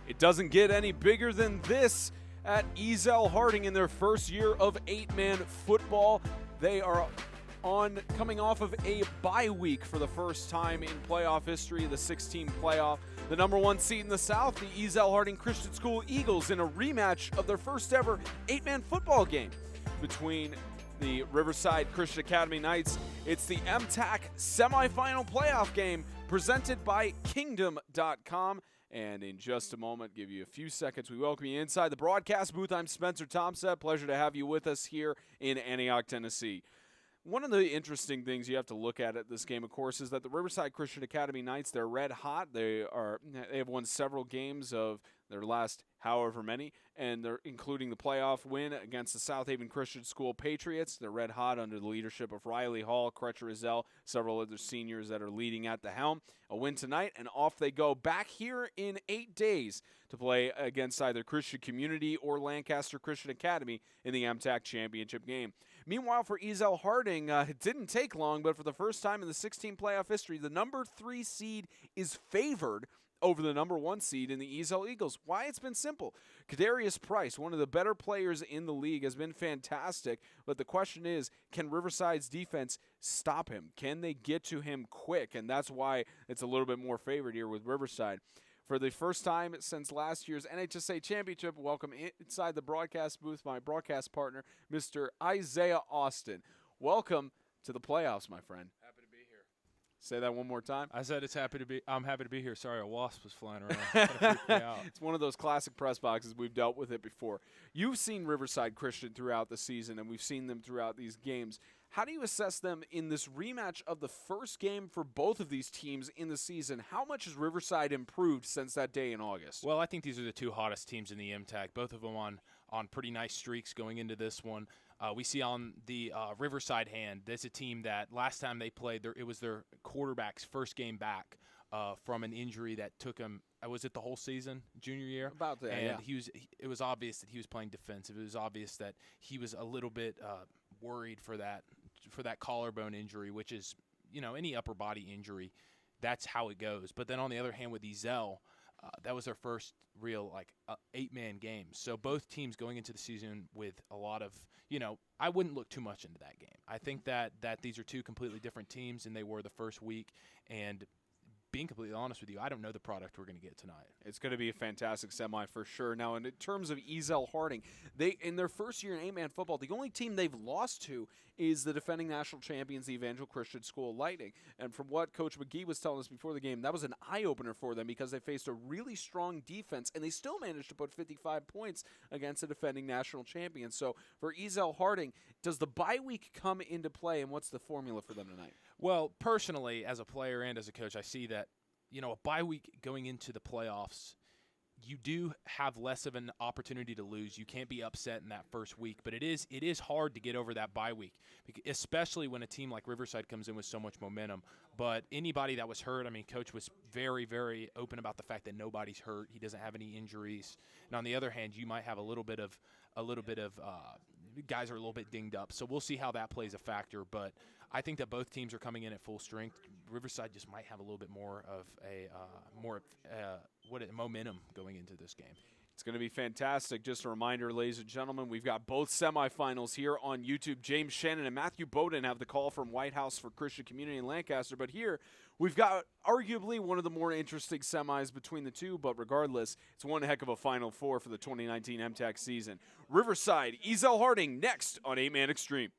It doesn't get any bigger than this at Ezell-Harding in their first year of 8-man football. They are coming off of a bye week for the first time in playoff history, the 16 playoff. The number one seed in the South, the Ezell-Harding Christian School Eagles, in a rematch of their first ever 8-man football game between the Riverside Christian Academy Knights. It's the MTAC semifinal playoff game presented by Kingdom.com. And in just a moment, give you a few seconds, we welcome you inside the broadcast booth. I'm Spencer Thompson. Pleasure to have you with us here in Antioch, Tennessee. One of the interesting things you have to look at this game, of course, is that the Riverside Christian Academy Knights, they're red hot. They have won several games of their last however many, and they're including the playoff win against the South Haven Christian School Patriots. They're red hot under the leadership of Riley Hall, Crutcher Ezell, several other seniors that are leading at the helm. A win tonight, and off they go back here in 8 days to play against either Christian Community or Lancaster Christian Academy in the MTAC Championship game. Meanwhile, for Ezell-Harding, it didn't take long, but for the first time in the 16 playoff history, the number 3 seed is favored over the number 1 seed in the Ezell Eagles. Why? It's been simple. Kadarius Price, one of the better players in the league, has been fantastic, but the question is, can Riverside's defense stop him? Can they get to him quick? And that's why it's a little bit more favored here with Riverside. For the first time since last year's NHSA Championship, welcome inside the broadcast booth my broadcast partner, Mr. Isaiah Austin. Welcome to the playoffs, my friend. Happy to be here. Say that one more time. I said I'm happy to be here. Sorry, a wasp was flying around. It freaked me out. It's one of those classic press boxes. We've dealt with it before. You've seen Riverside Christian throughout the season, and we've seen them throughout these games. How do you assess them in this rematch of the first game for both of these teams in the season? How much has Riverside improved since that day in August? Well, I think these are the two hottest teams in the MTAC, both of them on pretty nice streaks going into this one. We see on the Riverside hand, there's a team that last time they played, it was their quarterback's first game back from an injury that took him, was it the whole season, junior year? About that, and yeah. It was obvious that he was playing defensive. It was obvious that he was a little bit worried for that collarbone injury, which is, any upper body injury, that's how it goes. But then on the other hand, with Ezell, that was their first real 8-man game. So both teams going into the season with a lot of, I wouldn't look too much into that game. I think that these are two completely different teams, and they were the first week. And being completely honest with you, I don't know the product we're going to get tonight. It's going to be a fantastic semi for sure. Now, in terms of Ezell-Harding, they in their first year in 8-man football, the only team they've lost to is the defending national champions, the Evangel Christian School Lightning. And from what Coach McGee was telling us before the game, that was an eye-opener for them because they faced a really strong defense, and they still managed to put 55 points against the defending national champions. So for Ezell-Harding, does the bye week come into play, and what's the formula for them tonight? Well, personally, as a player and as a coach, I see that, a bye week going into the playoffs, you do have less of an opportunity to lose. You can't be upset in that first week, but it is hard to get over that bye week, especially when a team like Riverside comes in with so much momentum. But anybody that was hurt, Coach was very, very open about the fact that nobody's hurt. He doesn't have any injuries. And on the other hand, you might have a little bit of guys are a little bit dinged up. So we'll see how that plays a factor. But I think that both teams are coming in at full strength. Riverside just might have a little bit more of momentum going into this game. It's going to be fantastic. Just a reminder, ladies and gentlemen, we've got both semifinals here on YouTube. James Shannon and Matthew Bowden have the call from White House for Christian Community in Lancaster. But here, we've got arguably one of the more interesting semis between the two. But regardless, it's one heck of a Final Four for the 2019 MTAC season. Riverside, Ezell-Harding next on 8-Man Extreme.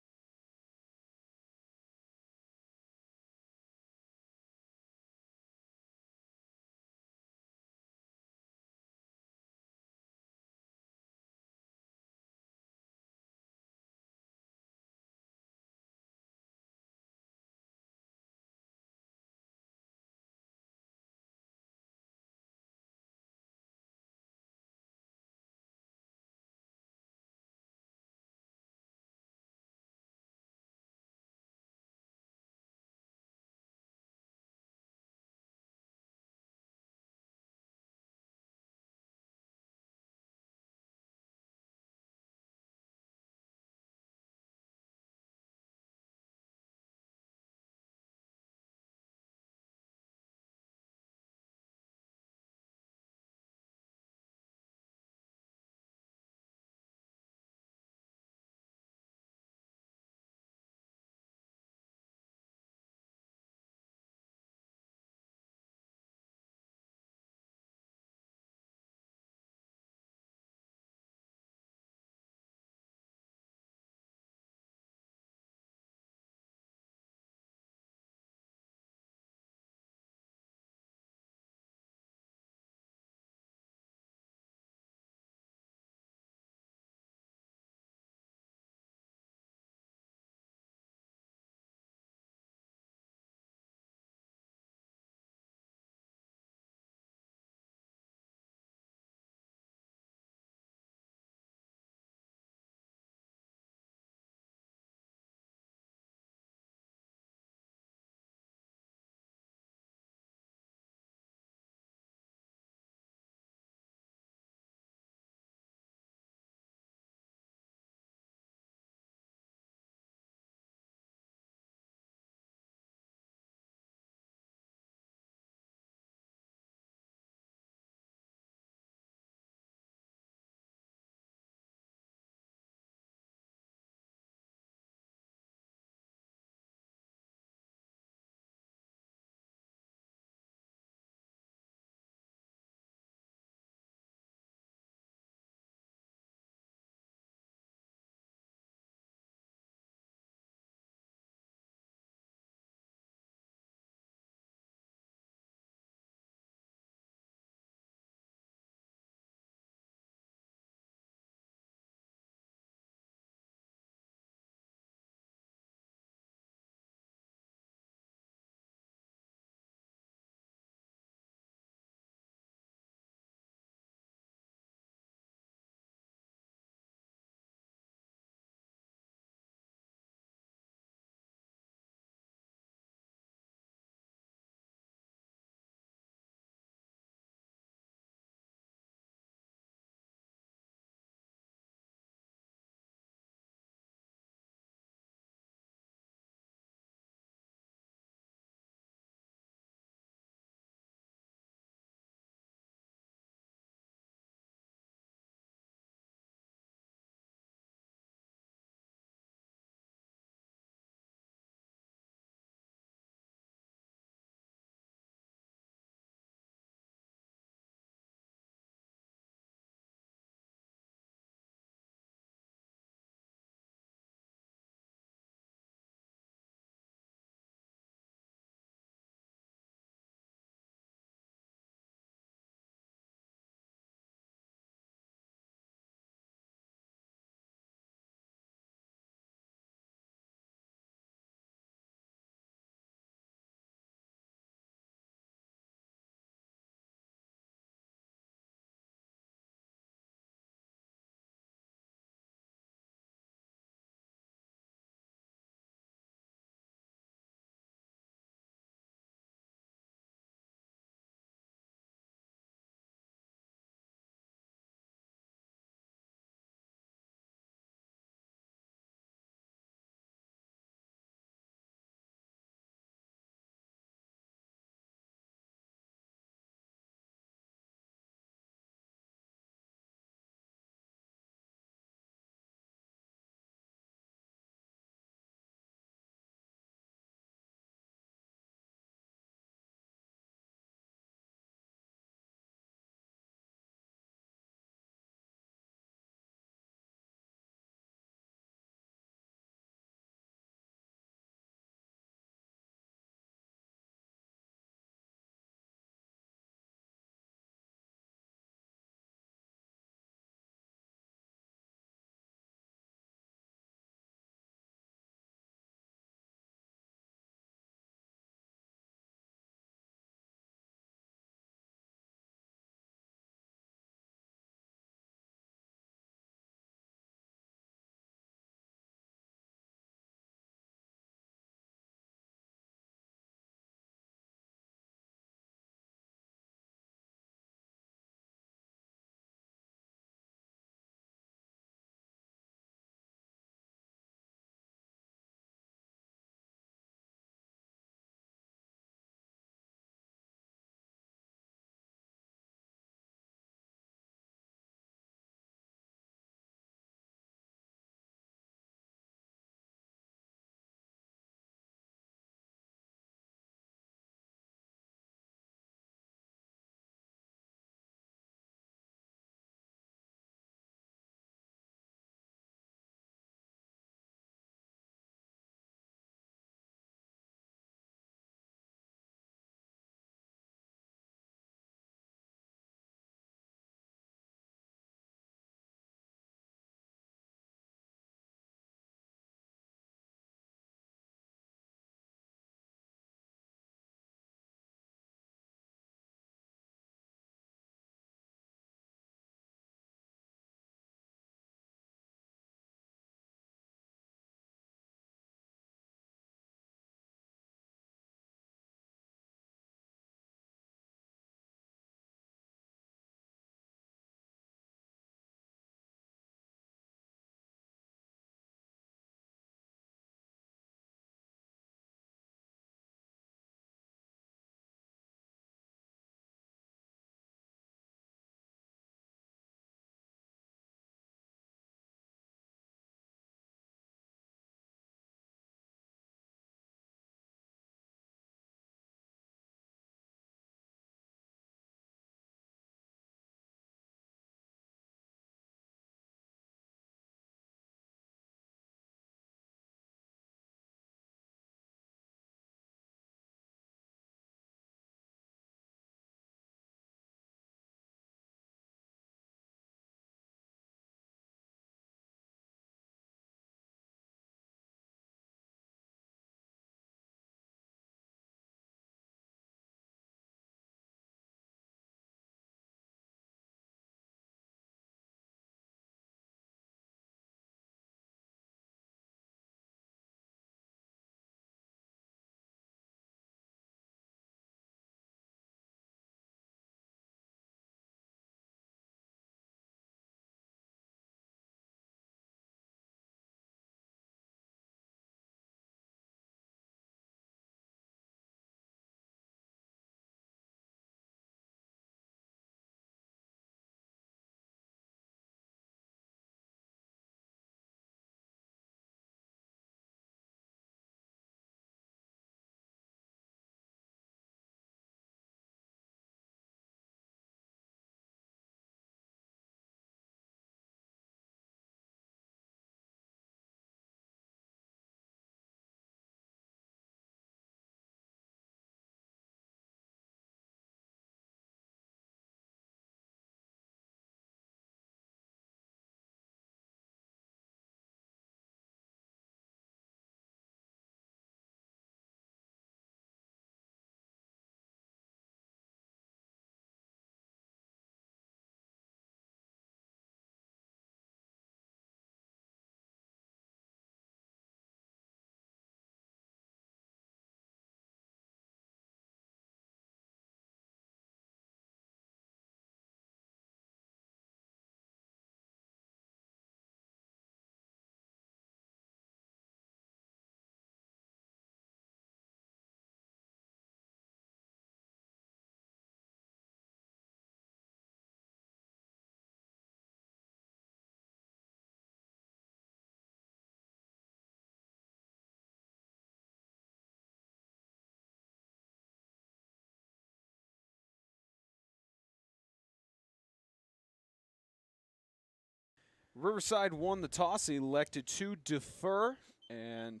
Riverside won the toss, elected to defer, and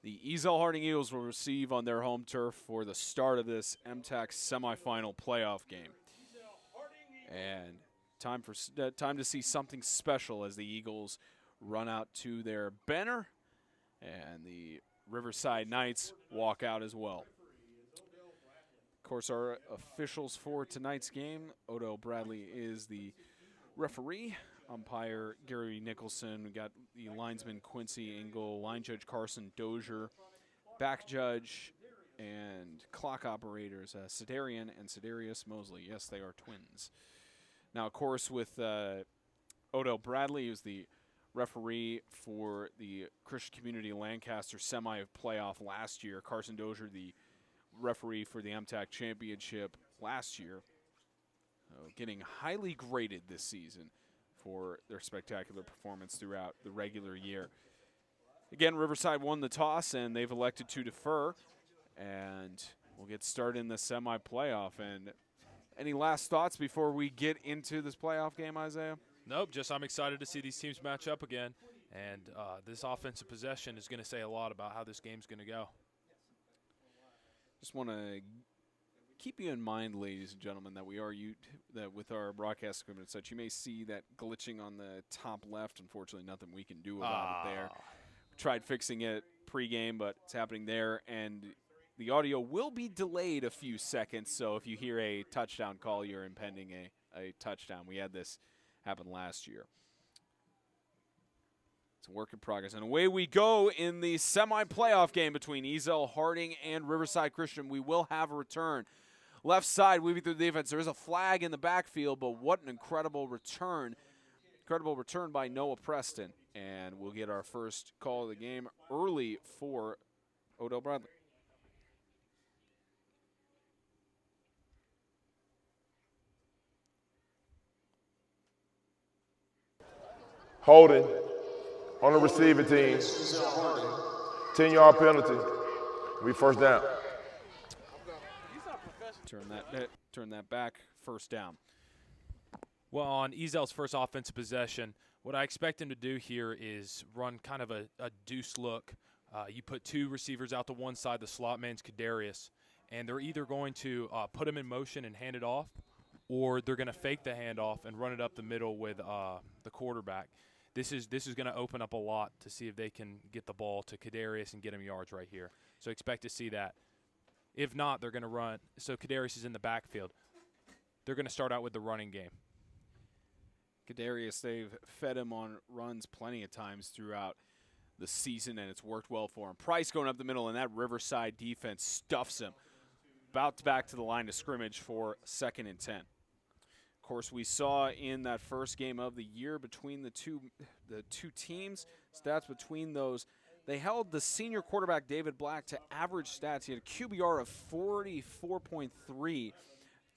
the Ezell-Harding Eagles will receive on their home turf for the start of this MTAC semifinal playoff game. And time to see something special as the Eagles run out to their banner, and the Riverside Knights walk out as well. Of course, our officials for tonight's game, Odo Bradley is the referee. Umpire Gary Nicholson. We got the linesman Quincy Engel, line judge Carson Dozier, back judge and clock operators Sedarian and Sedarius Mosley. Yes, they are twins. Now, of course, with Odo Bradley, who's the referee for the Christian Community Lancaster semi-playoff last year. Carson Dozier, the referee for the MTAC Championship last year. Getting highly graded this season for their spectacular performance throughout the regular year. Again, Riverside won the toss, and they've elected to defer. And we'll get started in the semi-playoff. And any last thoughts before we get into this playoff game, Isaiah? Nope, just I'm excited to see these teams match up again. And this offensive possession is going to say a lot about how this game's going to go. Just want to keep you in mind, ladies and gentlemen, that that with our broadcast equipment and such, you may see that glitching on the top left. Unfortunately, nothing we can do about it there. Tried fixing it pregame, but it's happening there, and the audio will be delayed a few seconds. So if you hear a touchdown call, you're impending a touchdown. We had this happen last year. It's a work in progress. And away we go in the semi-playoff game between Ezell-Harding and Riverside Christian. We will have a return. Left side, weaving through the defense. There is a flag in the backfield, but what an incredible return. Incredible return by Noah Preston. And we'll get our first call of the game early for Odo Bradley. Holding on the receiving team. 10-yard penalty. We first down. Turn that back, first down. Well, on Ezell's first offensive possession, what I expect him to do here is run kind of a deuce look. You put two receivers out to one side, the slot man's Kadarius, and they're either going to put him in motion and hand it off, or they're going to fake the handoff and run it up the middle with the quarterback. This is going to open up a lot to see if they can get the ball to Kadarius and get him yards right here. So expect to see that. If not, they're going to run. So Kadarius is in the backfield. They're going to start out with the running game. Kadarius, they've fed him on runs plenty of times throughout the season, and it's worked well for him. Price going up the middle, and that Riverside defense stuffs him. About back to the line of scrimmage for 2nd and 10. Of course, we saw in that first game of the year between the two teams, stats between those, they held the senior quarterback David Black to average stats. He had a QBR of 44.3,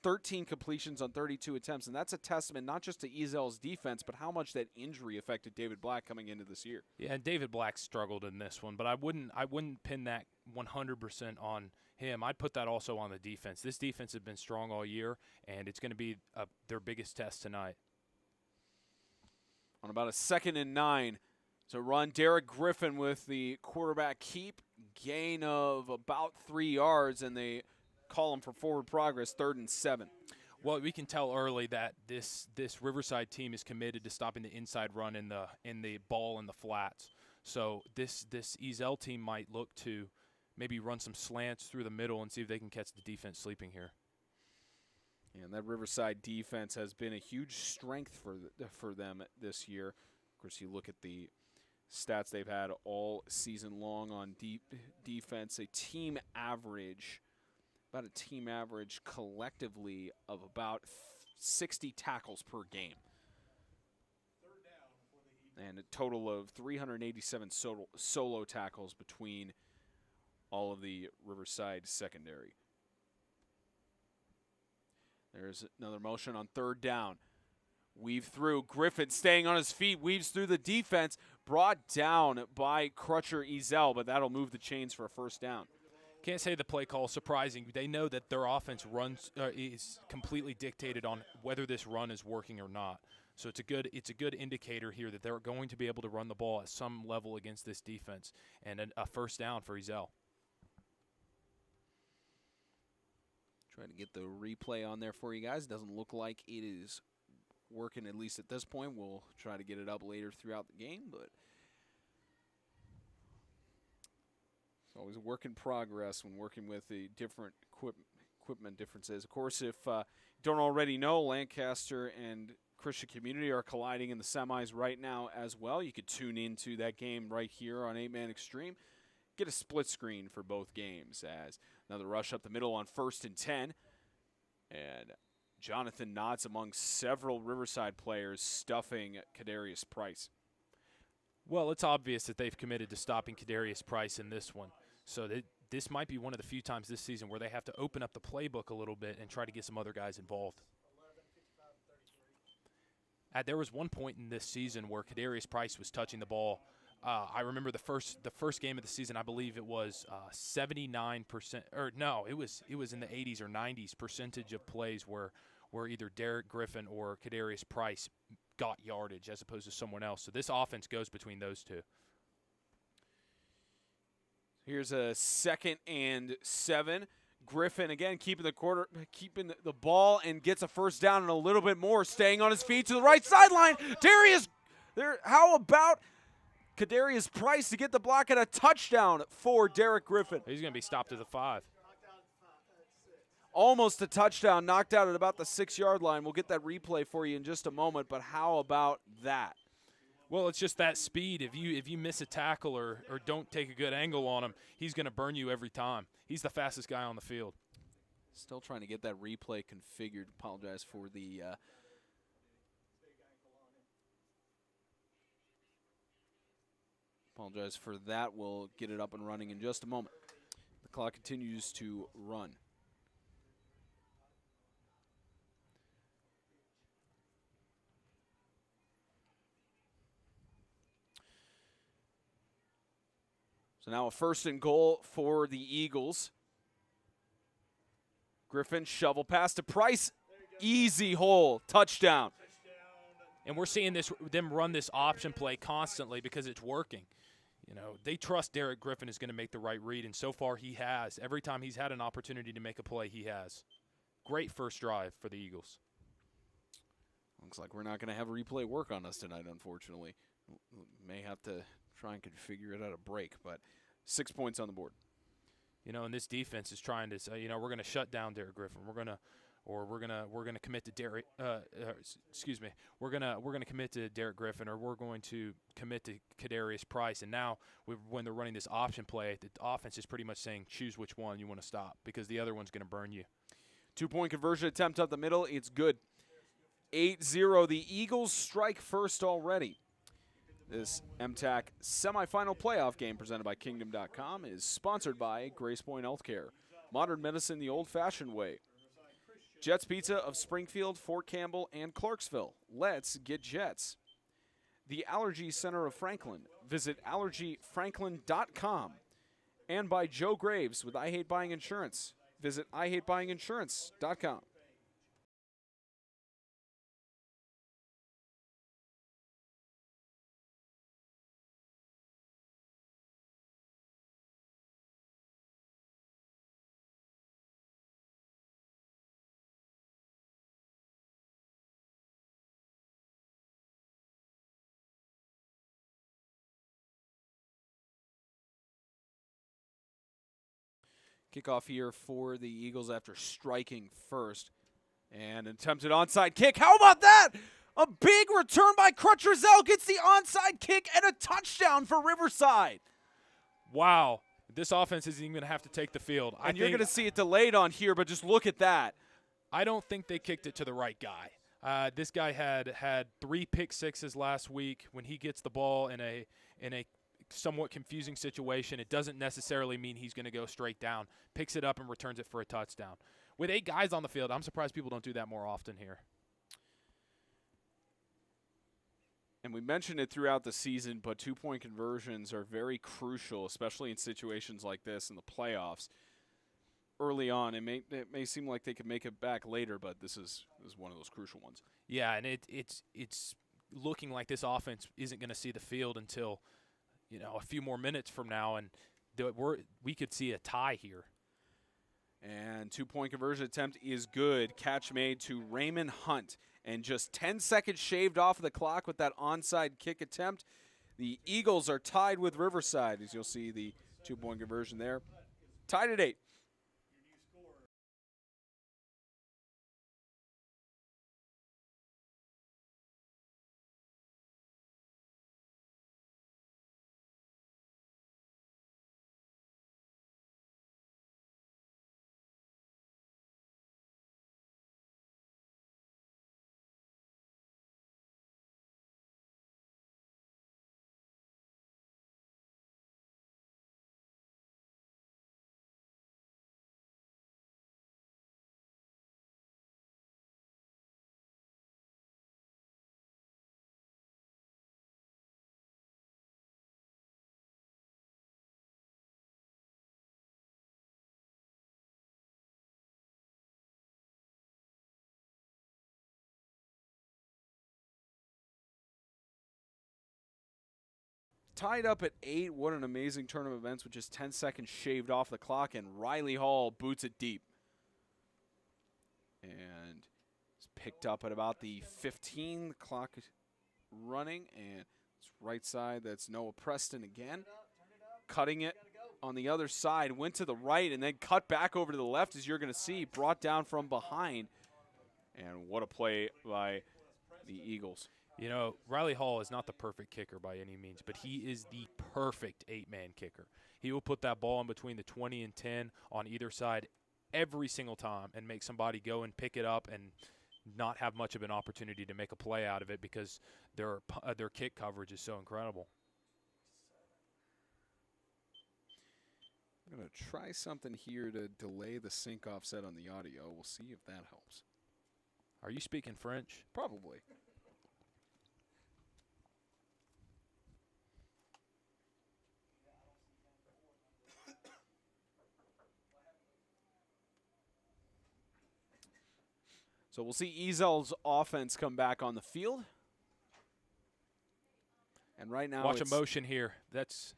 13 completions on 32 attempts, and that's a testament not just to Ezell's defense, but how much that injury affected David Black coming into this year. Yeah, and David Black struggled in this one, but I wouldn't pin that 100% on him. I'd put that also on the defense. This defense has been strong all year, and it's going to be their biggest test tonight. On about a 2nd and 9 to run, Derek Griffin with the quarterback keep, gain of about 3 yards, and they call him for forward progress, 3rd and 7. Well, we can tell early that this Riverside team is committed to stopping the inside run in the ball in the flats. So this Ezell team might look to maybe run some slants through the middle and see if they can catch the defense sleeping here. And that Riverside defense has been a huge strength for them this year. Of course, you look at the stats they've had all season long on defense, about a team average collectively of about 60 tackles per game. And a total of 387 solo tackles between all of the Riverside secondary. There's another motion on 3rd down. Weave through. Griffin staying on his feet, weaves through the defense, brought down by Crutcher Ezell, but that'll move the chains for a first down. Can't say the play call is surprising. They know that their offense is completely dictated on whether this run is working or not. So it's a good indicator here that they're going to be able to run the ball at some level against this defense, and a first down for Ezell. Trying to get the replay on there for you guys. Doesn't look like it is working, at least at this point. We'll try to get it up later throughout the game, but it's always a work in progress when working with the different equipment differences. Of course, if you don't already know, Lancaster and Christian Community are colliding in the semis right now as well. You could tune into that game right here on 8-Man Extreme. Get a split screen for both games as another rush up the middle on 1st and 10. And Jonathan Knotts among several Riverside players stuffing Kadarius Price. Well, it's obvious that they've committed to stopping Kadarius Price in this one. So this might be one of the few times this season where they have to open up the playbook a little bit and try to get some other guys involved. There was one point in this season where Kadarius Price was touching the ball. I remember the first game of the season. I believe it was 79%, or no, it was in the 80s or 90s percentage of plays where either Derek Griffin or Kadarius Price got yardage as opposed to someone else. So this offense goes between those two. Here's a 2nd and 7. Griffin again keeping the ball and gets a first down and a little bit more, staying on his feet to the right sideline. Darius there. How about Kadarius Price to get the block and a touchdown for Derek Griffin? He's going to be stopped at the 5. Almost a touchdown, knocked out at about the 6-yard line. We'll get that replay for you in just a moment, but how about that? Well, it's just that speed. If you miss a tackle or don't take a good angle on him, he's going to burn you every time. He's the fastest guy on the field. Still trying to get that replay configured. Apologize for the apologize for that. We'll get it up and running in just a moment. The clock continues to run. So now a 1st and goal for the Eagles. Griffin shovel pass to Price. Easy hole. Touchdown. And we're seeing them run this option play constantly because it's working. You know, they trust Derek Griffin is going to make the right read, and so far he has. Every time he's had an opportunity to make a play, he has. Great first drive for the Eagles. Looks like we're not going to have replay work on us tonight, unfortunately. May have to try and configure it at a break, but 6 points on the board. You know, and this defense is trying to say, you know, we're going to shut down Derek Griffin. We're going to commit to Derek. We're going to commit to Derek Griffin, or we're going to commit to Kadarius Price. And now, when they're running this option play, the offense is pretty much saying, choose which one you want to stop because the other one's going to burn you. 2-point conversion attempt up the middle. It's good. 8-0. The Eagles strike first already. This MTAC semifinal playoff game presented by Kingdom.com is sponsored by Grace Point Healthcare, modern medicine the old-fashioned way. Jets Pizza of Springfield, Fort Campbell, and Clarksville. Let's get Jets. The Allergy Center of Franklin. Visit allergyfranklin.com. And by Joe Graves with I Hate Buying Insurance. Visit IHateBuyingInsurance.com. Kickoff here for the Eagles after striking first. And attempted onside kick. How about that? A big return by Crutcher Zell gets the onside kick and a touchdown for Riverside. Wow. This offense isn't even going to have to take the field. And you're going to see it delayed on here, but just look at that. I don't think they kicked it to the right guy. This guy had 3 pick sixes last week. When he gets the ball in a somewhat confusing situation, it doesn't necessarily mean he's going to go straight down. Picks it up and returns it for a touchdown. With 8 guys on the field, I'm surprised people don't do that more often here. And we mentioned it throughout the season, but 2-point conversions are very crucial, especially in situations like this in the playoffs. early on. It may seem like they could make it back later, but this is one of those crucial ones. Yeah, and it's looking like this offense isn't going to see the field until, a few more minutes from now, and we could see a tie here. And 2-point conversion attempt is good. Catch made to Raymond Hunt. And just 10 seconds shaved off of the clock with that onside kick attempt. The Eagles are tied with Riverside, as you'll see the 2-point conversion there. Tied at 8. Tied up at 8. What an amazing turn of events with just 10 seconds shaved off the clock, and Riley Hall boots it deep. And it's picked up at about the 15. The clock is running, and it's right side. That's Noah Preston again. Cutting it on the other side. Went to the right and then cut back over to the left, as you're going to see. Brought down from behind. And what a play by the Eagles. Riley Hall is not the perfect kicker by any means, but he is the perfect 8-man kicker. He will put that ball in between the 20 and 10 on either side every single time and make somebody go and pick it up and not have much of an opportunity to make a play out of it because their kick coverage is so incredible. I'm going to try something here to delay the sync offset on the audio. We'll see if that helps. Are you speaking French? Probably. So we'll see Ezell's offense come back on the field. And right now watch a motion here. That's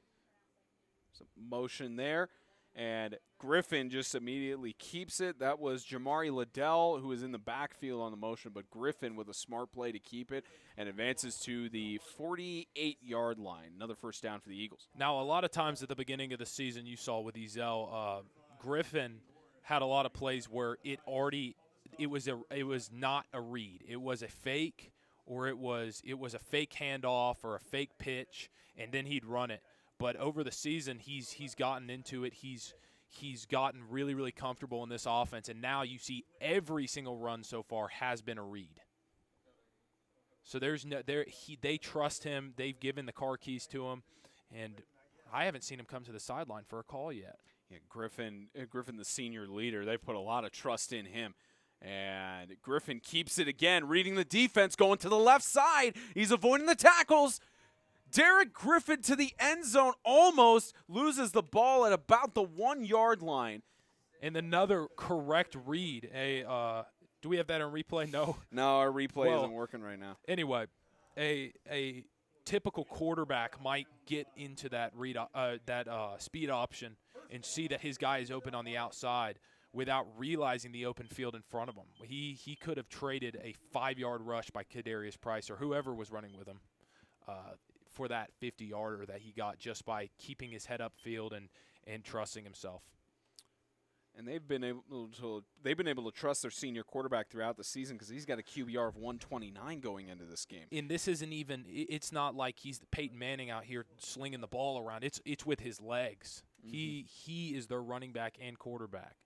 some motion there. And Griffin just immediately keeps it. That was Jamari Liddell, who was in the backfield on the motion, but Griffin with a smart play to keep it and advances to the 48-yard line. Another first down for the Eagles. Now, a lot of times at the beginning of the season you saw with Ezell, Griffin had a lot of plays where it was not a read. It was a fake, or it was a fake handoff or a fake pitch, and then he'd run it. But over the season, he's gotten into it. He's gotten really, really comfortable in this offense, and now you see every single run so far has been a read. So they trust him. They've given the car keys to him, and I haven't seen him come to the sideline for a call yet. Yeah, Griffin, the senior leader, they've put a lot of trust in him. And Griffin keeps it again, reading the defense, going to the left side. He's avoiding the tackles. Derek Griffin to the end zone, almost loses the ball at about the 1-yard line. And another correct read. Do we have that on replay? No. No, our replay isn't working right now. Anyway, a typical quarterback might get into that speed option and see that his guy is open on the outside without realizing the open field in front of him. He could have traded a 5-yard rush by Kadarius Price or whoever was running with him for that 50-yarder that he got just by keeping his head upfield and trusting himself. And they've been able to trust their senior quarterback throughout the season because he's got a QBR of 129 going into this game. And this isn't even – it's not like he's Peyton Manning out here slinging the ball around. It's with his legs. Mm-hmm. He is their running back and quarterback.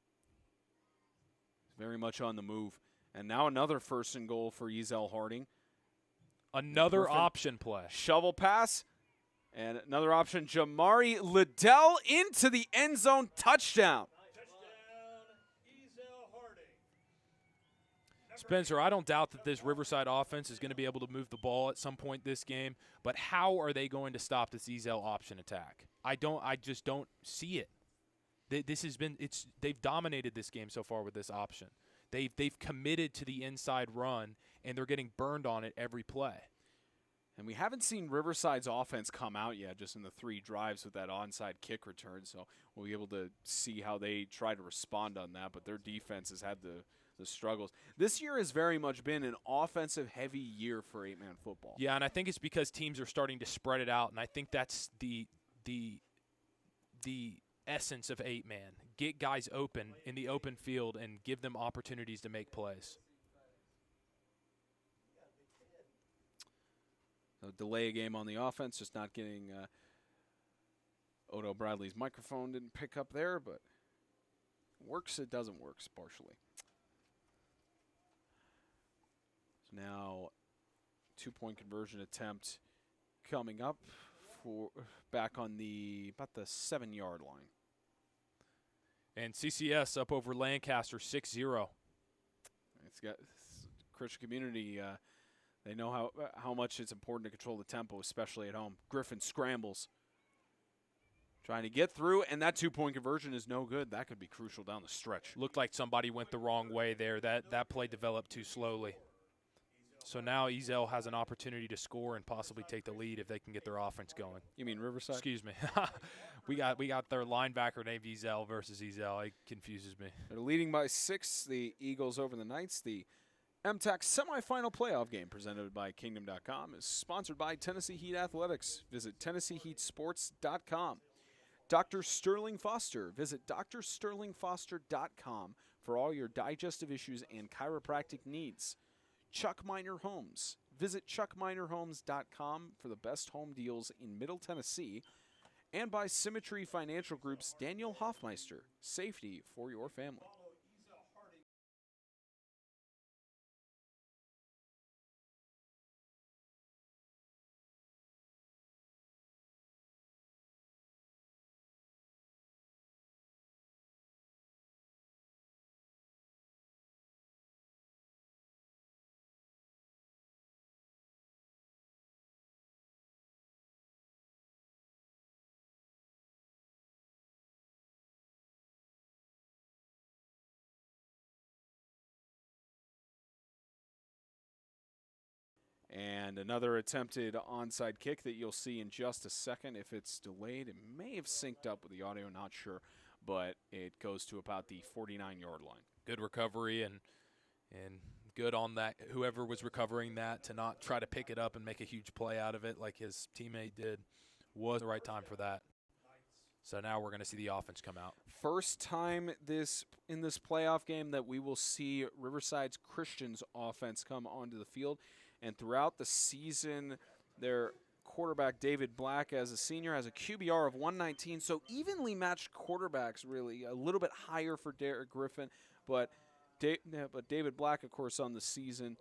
Very much on the move. And now another first and goal for Ezell-Harding. Another option play. Shovel pass. And another option, Jamari Liddell into the end zone, touchdown. Spencer, I don't doubt that this Riverside offense is going to be able to move the ball at some point this game, but how are they going to stop this Ezell option attack? I just don't see it. They've dominated this game so far with this option. They've committed to the inside run, and they're getting burned on it every play. And we haven't seen Riverside's offense come out yet, just in the 3 drives with that onside kick return. So we'll be able to see how they try to respond on that. But their defense has had the struggles. This year has very much been an offensive-heavy year for 8-man football. Yeah, and I think it's because teams are starting to spread it out, and I think that's the essence of 8-man. Get guys open in the open field and give them opportunities to make plays. So delay a game on the offense, just not getting Odo Bradley's microphone didn't pick up there, but works, it doesn't work partially. So now 2-point conversion attempt coming up for back on about the 7-yard line. And CCS up over Lancaster 6-0. It's got Christian community. They know how much it's important to control the tempo, especially at home. Griffin scrambles, trying to get through, and that 2-point conversion is no good. That could be crucial down the stretch. Looked like somebody went the wrong way there. That play developed too slowly. So now Ezell has an opportunity to score and possibly take the lead if they can get their offense going. You mean Riverside? Excuse me. we got their linebacker named Ezell versus Ezell. It confuses me. They're leading by 6, the Eagles over the Knights. The MTAC semifinal playoff game presented by Kingdom.com is sponsored by Tennessee Heat Athletics. Visit TennesseeHeatSports.com. Dr. Sterling Foster. Visit drsterlingfoster.com for all your digestive issues and chiropractic needs. Chuck Miner Homes. Visit chuckminerhomes.com for the best home deals in Middle Tennessee. And by Symmetry Financial Group's Daniel Hoffmeister. Safety for your family. And another attempted onside kick that you'll see in just a second. If it's delayed, it may have synced up with the audio, not sure. But it goes to about the 49-yard line. Good recovery and good on that. Whoever was recovering that to not try to pick it up and make a huge play out of it like his teammate did was the right time for that. So now we're going to see the offense come out. First time in this playoff game that we will see Riverside's Christian's offense come onto the field. And throughout the season, their quarterback, David Black, as a senior, has a QBR of 119. So evenly matched quarterbacks, really. A little bit higher for Derek Griffin. But David Black, of course, on the season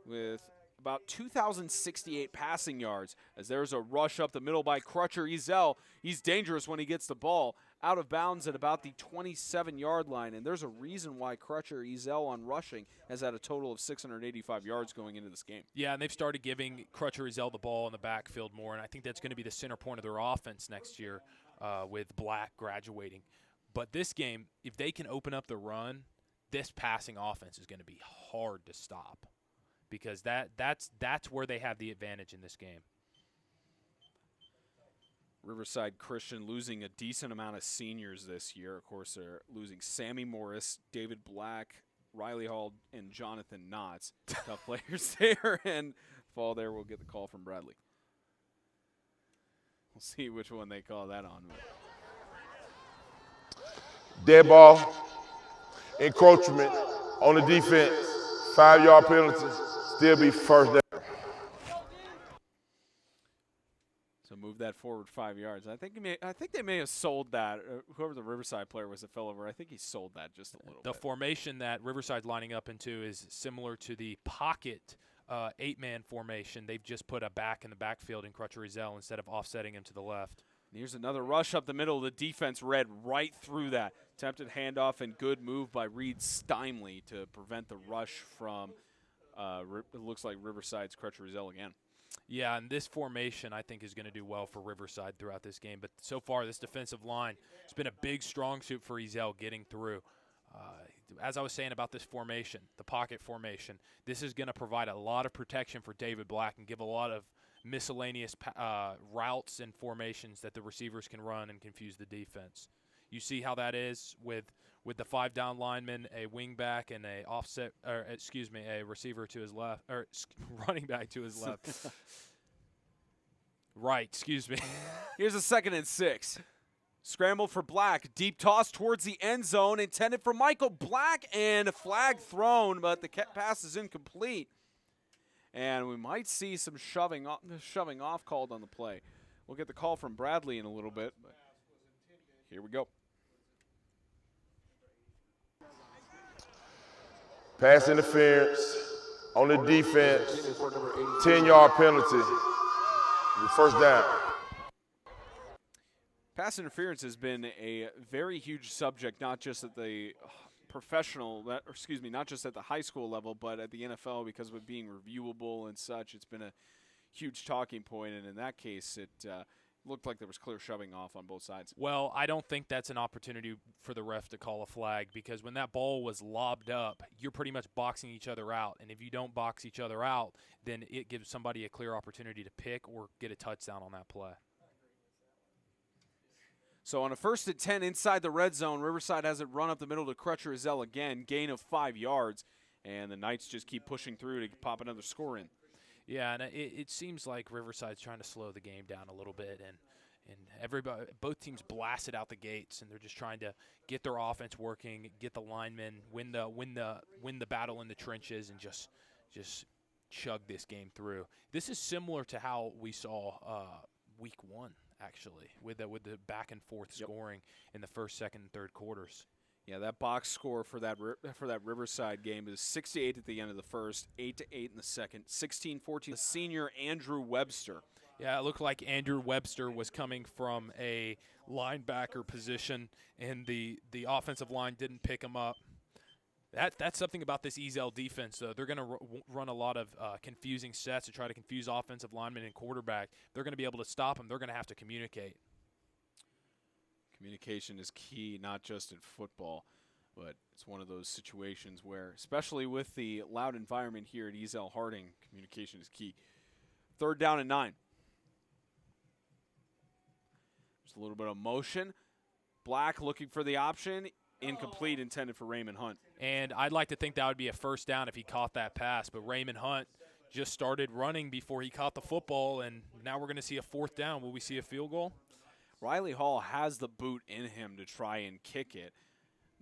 with about 2,068 passing yards. As there's a rush up the middle by Crutcher Ezell. He's dangerous when he gets the ball. Out of bounds at about the 27-yard line. And there's a reason why Crutcher Ezell on rushing has had a total of 685 yards going into this game. Yeah, and they've started giving Crutcher Ezell the ball in the backfield more, and I think that's going to be the center point of their offense next year with Black graduating. But this game, if they can open up the run, this passing offense is going to be hard to stop because that's where they have the advantage in this game. Riverside Christian losing a decent amount of seniors this year. Of course, they're losing Sammy Morris, David Black, Riley Hall, and Jonathan Knotts. Tough players there, and fall there, we'll get the call from Bradley. We'll see which one they call that on. Dead ball, encroachment on the defense, 5-yard penalty, still be first down. So move that forward 5 yards. I think they may have sold that. Whoever the Riverside player was that fell over, I think he sold that just a little bit. The formation that Riverside's lining up into is similar to the pocket 8-man formation. They've just put a back in the backfield in Crutcher Ezell instead of offsetting him to the left. And here's another rush up the middle. The defense read right through that. Attempted handoff and good move by Reed Steinley to prevent the rush from, it looks like Riverside's Crutcher Ezell again. Yeah, and this formation I think is going to do well for Riverside throughout this game. But so far, this defensive line has been a big strong suit for Ezell getting through. As I was saying about this formation, the pocket formation, this is going to provide a lot of protection for David Black and give a lot of miscellaneous routes and formations that the receivers can run and confuse the defense. You see how that is with the 5 down linemen, a wing back, and a receiver to his left, or running back to his left. Right, excuse me. Here's a 2nd and 6. Scramble for Black. Deep toss towards the end zone, intended for Michael Black, and a flag thrown, but the pass is incomplete. And we might see some shoving off called on the play. We'll get the call from Bradley in a little bit. But here we go. Pass interference on the defense, 10-yard penalty, first down. Pass interference has been a very huge subject, not just at the not just at the high school level, but at the NFL because of it being reviewable and such. It's been a huge talking point, and in that case, it looked like there was clear shoving off on both sides. Well, I don't think that's an opportunity for the ref to call a flag because when that ball was lobbed up, you're pretty much boxing each other out. And if you don't box each other out, then it gives somebody a clear opportunity to pick or get a touchdown on that play. So on a 1st and 10 inside the red zone, Riverside has it run up the middle to Crutcher Ezell again, gain of 5 yards, and the Knights just keep pushing through to pop another score in. Yeah, and it seems like Riverside's trying to slow the game down a little bit, and both teams blasted out the gates, and they're just trying to get their offense working, get the linemen, win the battle in the trenches, and just chug this game through. This is similar to how we saw week 1. Actually, with the back and forth scoring in the 1st, 2nd, and 3rd quarters. Yeah, that box score for that Riverside game is 6-8 at the end of the 1st, 8-8 in the 2nd, 16-14. The senior Andrew Webster. Yeah, it looked like Andrew Webster was coming from a linebacker position, and the offensive line didn't pick him up. That's something about this Ezell defense, though. They're going to run a lot of confusing sets to try to confuse offensive linemen and quarterback. They're going to be able to stop them. They're going to have to communicate. Communication is key, not just in football, but it's one of those situations where, especially with the loud environment here at Ezell-Harding, communication is key. 3rd down and 9. There's a little bit of motion. Black looking for the option. Incomplete, intended for Raymond Hunt. And I'd like to think that would be a 1st down if he caught that pass, but Raymond Hunt just started running before he caught the football, and now we're going to see a 4th down. Will we see a field goal? Riley Hall has the boot in him to try and kick it.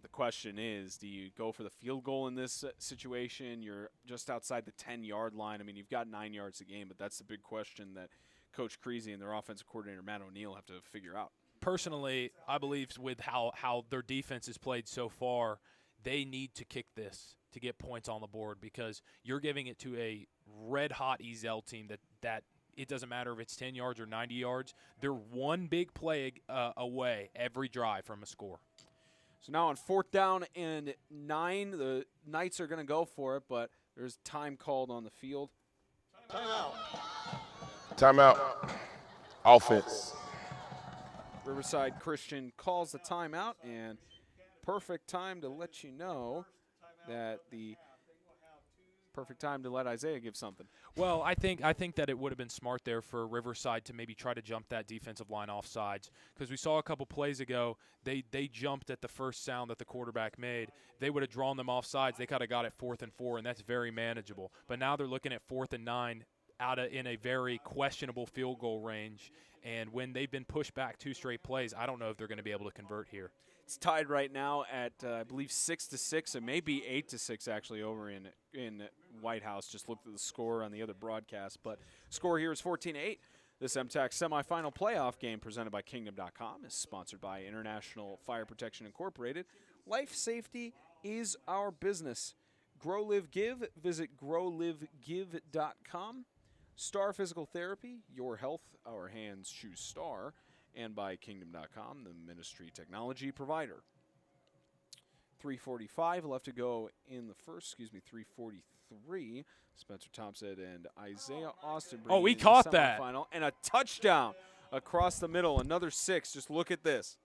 The question is, do you go for the field goal in this situation? You're just outside the 10-yard line. I mean, you've got 9 yards a game, but that's the big question that Coach Creasy and their offensive coordinator, Matt O'Neill, have to figure out. Personally, I believe with how their defense has played so far, they need to kick this to get points on the board because you're giving it to a red-hot Ezell team that it doesn't matter if it's 10 yards or 90 yards. They're one big play away every drive from a score. So now on 4th down and 9, the Knights are going to go for it, but there's time called on the field. Timeout. Offense. Riverside Christian calls the timeout, and perfect time to let you know that perfect time to let Isaiah give something. Well, I think that it would have been smart there for Riverside to maybe try to jump that defensive line off sides because we saw a couple plays ago they jumped at the first sound that the quarterback made. They would have drawn them off sides. They kind of got it 4th and 4, and that's very manageable. But now they're looking at 4th and 9 in a very questionable field goal range. And when they've been pushed back 2 straight plays, I don't know if they're going to be able to convert here. It's tied right now at, I believe, 6-6, and maybe 8-6 actually over in White House. Just looked at the score on the other broadcast. But score here is 14-8. This MTAC semifinal playoff game presented by Kingdom.com is sponsored by International Fire Protection Incorporated. Life safety is our business. Grow, Live, Give. Visit growlivegive.com. Star Physical Therapy, your health, our hands choose Star, and by Kingdom.com, the ministry technology provider. 3:45 left to go in the first, 3:43. Spencer Thompson and Isaiah Austin. Oh, we in the caught that. semifinal, and a touchdown across the middle. Another 6. Just look at this.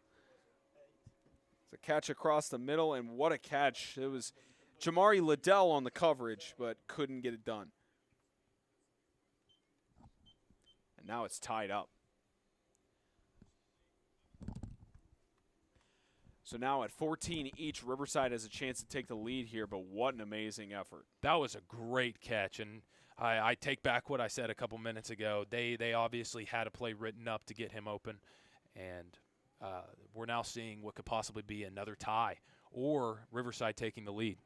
It's a catch across the middle, and what a catch. It was Jamari Liddell on the coverage, but couldn't get it done. And now it's tied up. So now at 14 each, Riverside has a chance to take the lead here, but what an amazing effort. That was a great catch, and I take back what I said a couple minutes ago. They obviously had a play written up to get him open, and we're now seeing what could possibly be another tie or Riverside taking the lead.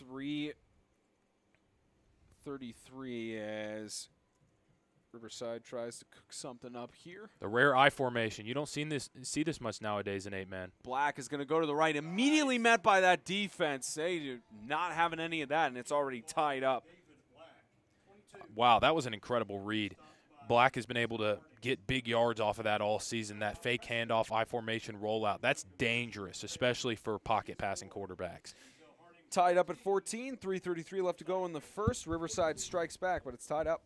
3:33 as Riverside tries to cook something up here. The rare I formation. You don't see this much nowadays in 8-man. Black is going to go to the right, immediately met by that defense. They do not having any of that, and it's already tied up. Wow, that was an incredible read. Black has been able to get big yards off of that all season, that fake handoff, I formation rollout. That's dangerous, especially for pocket passing quarterbacks. Tied up at 14, 3:33 left to go in the first. Riverside strikes back, but it's tied up.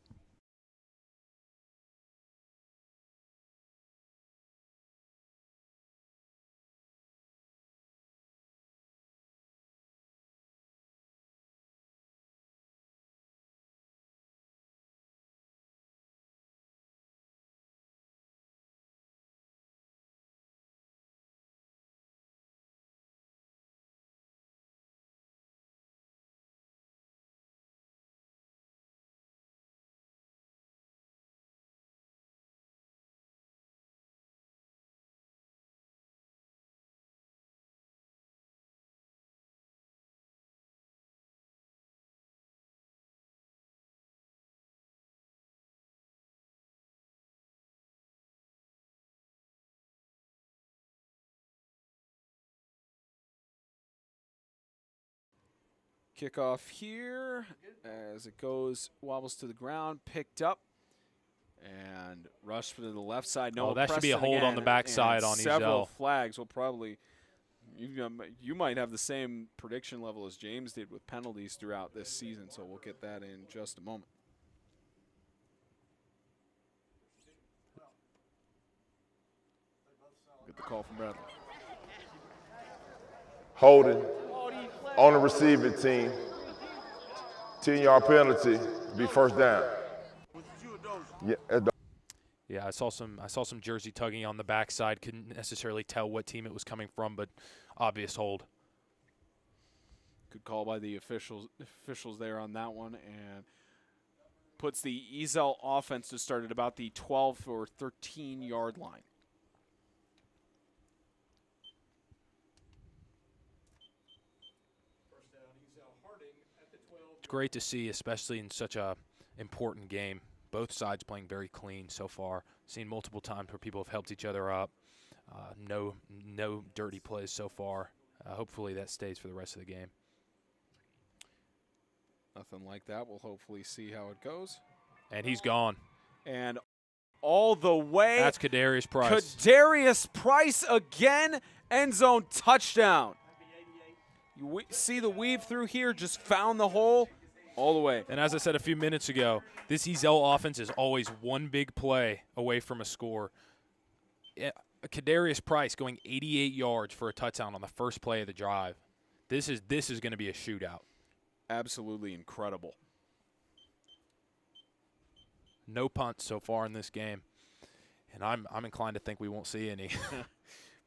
Kickoff here as it goes, wobbles to the ground, picked up, and rushed to the left side. No, that should be a hold on the backside on several Ezell. flags will probably, you might have the same prediction level as James did with penalties throughout this season, so we'll get that in just a moment. Get the call from Bradley. Holding on the receiving team. 10-yard penalty, be first down. Yeah, I saw some jersey tugging on the backside. Couldn't necessarily tell what team it was coming from, but obvious hold. Good call by the officials there on that one, and puts the Ezell offense to start at about the 12 or 13-yard line. It's great to see, especially in such a important game. Both sides playing very clean so far. Seen multiple times where people have helped each other up. No dirty plays so far. Hopefully that stays for the rest of the game. Nothing like that. We'll hopefully see how it goes. And he's gone. And all the way. That's Kadarius Price. Kadarius Price again. End zone touchdown. You see the weave through here. Just found the hole all the way. And as I said a few minutes ago, this Ezell offense is always one big play away from a score. Kadarius Price going 88 yards for a touchdown on the first play of the drive. This is going to be a shootout. Absolutely incredible. No punts so far in this game, and I'm inclined to think we won't see any.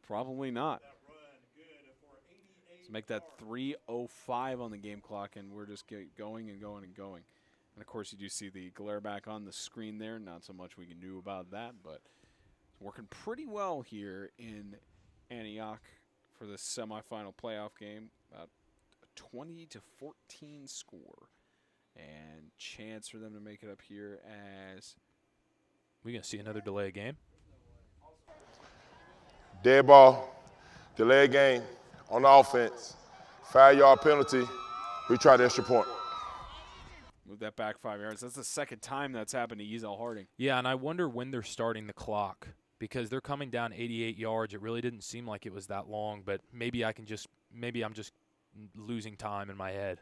Probably not. Let's make that 3:05 on the game clock, and we're just going and going and going. And, of course, you do see the glare back on the screen there. Not so much we can do about that, but it's working pretty well here in Antioch for the semifinal playoff game. About 20-14 score, and chance for them to make it up here as we gonna see another delay game. Dead ball, delay game on the offense, 5-yard penalty. We try the extra point. Move that back 5 yards. That's the second time that's happened to Ezell-Harding. Yeah, and I wonder when they're starting the clock, because they're coming down 88 yards. It really didn't seem like it was that long, but maybe I'm just losing time in my head.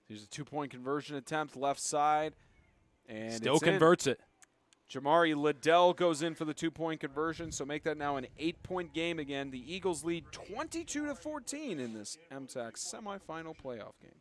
Here's a 2-point conversion attempt, left side, and Still converts it. Jamari Liddell goes in for the 2-point conversion, so make that now an 8-point game again. The Eagles lead 22-14 in this MTAC semifinal playoff game.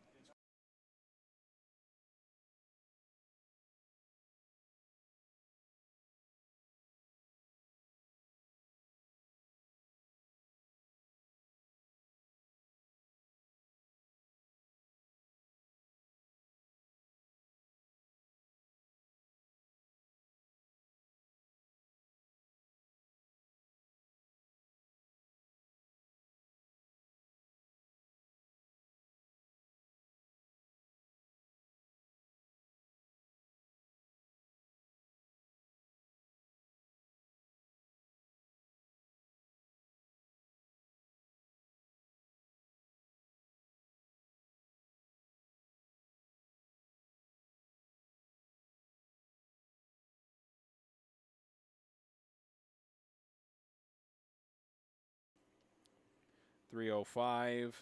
.305.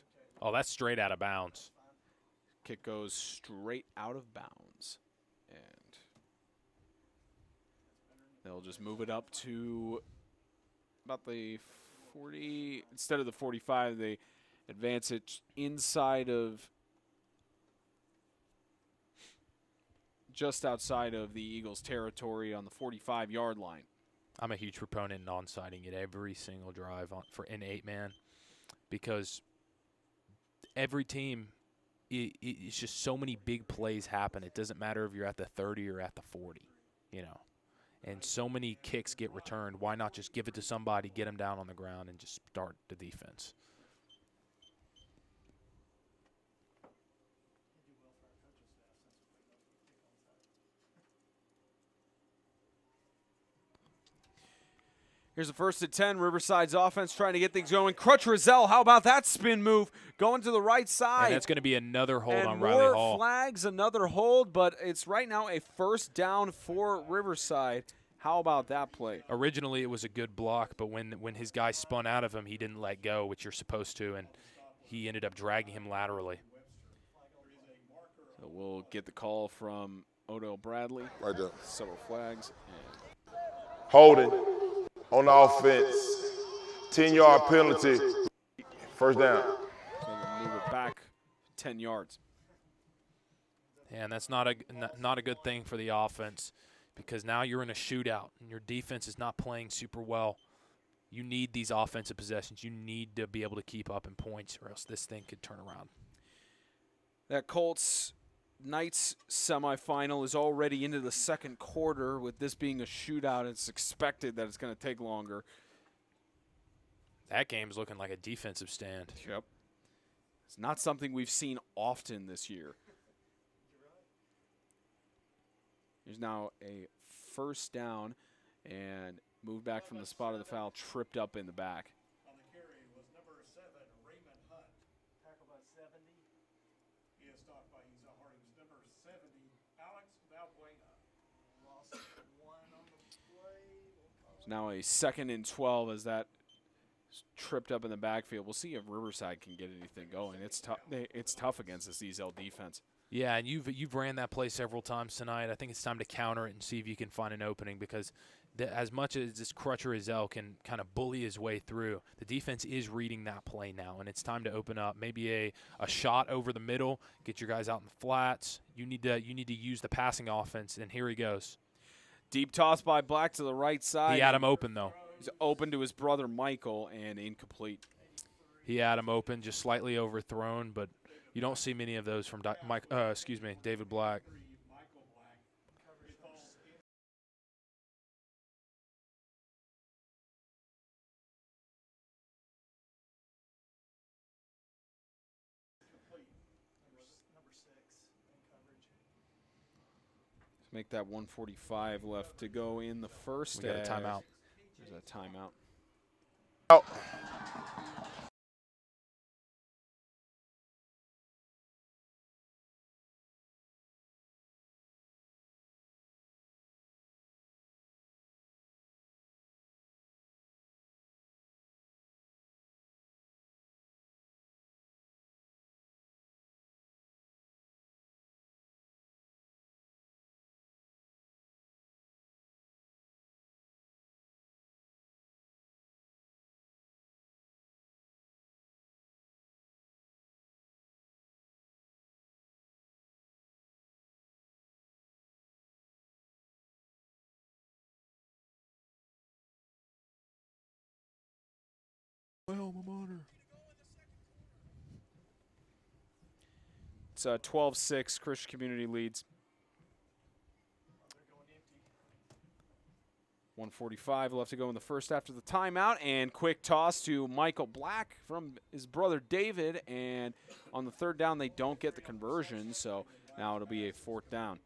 Oh, that's straight out of bounds. Kick goes straight out of bounds. And they'll just move it up to about the 40. Instead of the 45, they advance it inside of, just outside of the Eagles' territory on the 45-yard line. I'm a huge proponent in on-siding it every single drive for an 8-man, because every team, it's just so many big plays happen. It doesn't matter if you're at the 30 or at the 40, you know. And so many kicks get returned. Why not just give it to somebody, get them down on the ground, and just start the defense? Here's the 1st and 10. Riverside's offense trying to get things going. Crutch Ezell, how about that spin move? Going to the right side. And that's going to be another hold and on Riley Hall. More flags, another hold, but it's right now a 1st down for Riverside. How about that play? Originally, it was a good block, but when his guy spun out of him, he didn't let go, which you're supposed to, and he ended up dragging him laterally. So we'll get the call from Odell Bradley. Right there. Several flags. Holding on the offense. 10-yard penalty. 1st down. So we'll move it back 10 yards. And that's not a good thing for the offense, because now you're in a shootout and your defense is not playing super well. You need these offensive possessions. You need to be able to keep up in points, or else this thing could turn around. That Colts Knights semifinal is already into the 2nd quarter. With this being a shootout, it's expected that it's going to take longer. That game's looking like a defensive stand. Yep. It's not something we've seen often this year. There's now a 1st down, and moved back from the spot of the foul, tripped up in the back. On the carry was number 7, Raymond Hunt. Tackle by 70. He is stopped by Ezell-Harding's number 70, Alex Valbuena. Lost 1 on the play. It's now a 2nd and 12 as that tripped up in the backfield. We'll see if Riverside can get anything going. It's tough. It's tough against this Ezell defense. Yeah, and you've ran that play several times tonight. I think it's time to counter it and see if you can find an opening, because as much as this Crutcher Ezell can kind of bully his way through, the defense is reading that play now, and it's time to open up. Maybe a shot over the middle, get your guys out in the flats. You need to use the passing offense, and here he goes. Deep toss by Black to the right side. He had him open, though. He's open to his brother Michael, and incomplete. He had him open, just slightly overthrown, but you don't see many of those from David Black. Let's make that 1:45 left to go in the 1st. We got a timeout. There's a timeout. Out. alma mater. It's 12-6. Christian Community leads. 1:45 left to go in the first after the timeout, and quick toss to Michael Black from his brother David, and on the third down they don't get the conversion, so now it'll be a fourth down.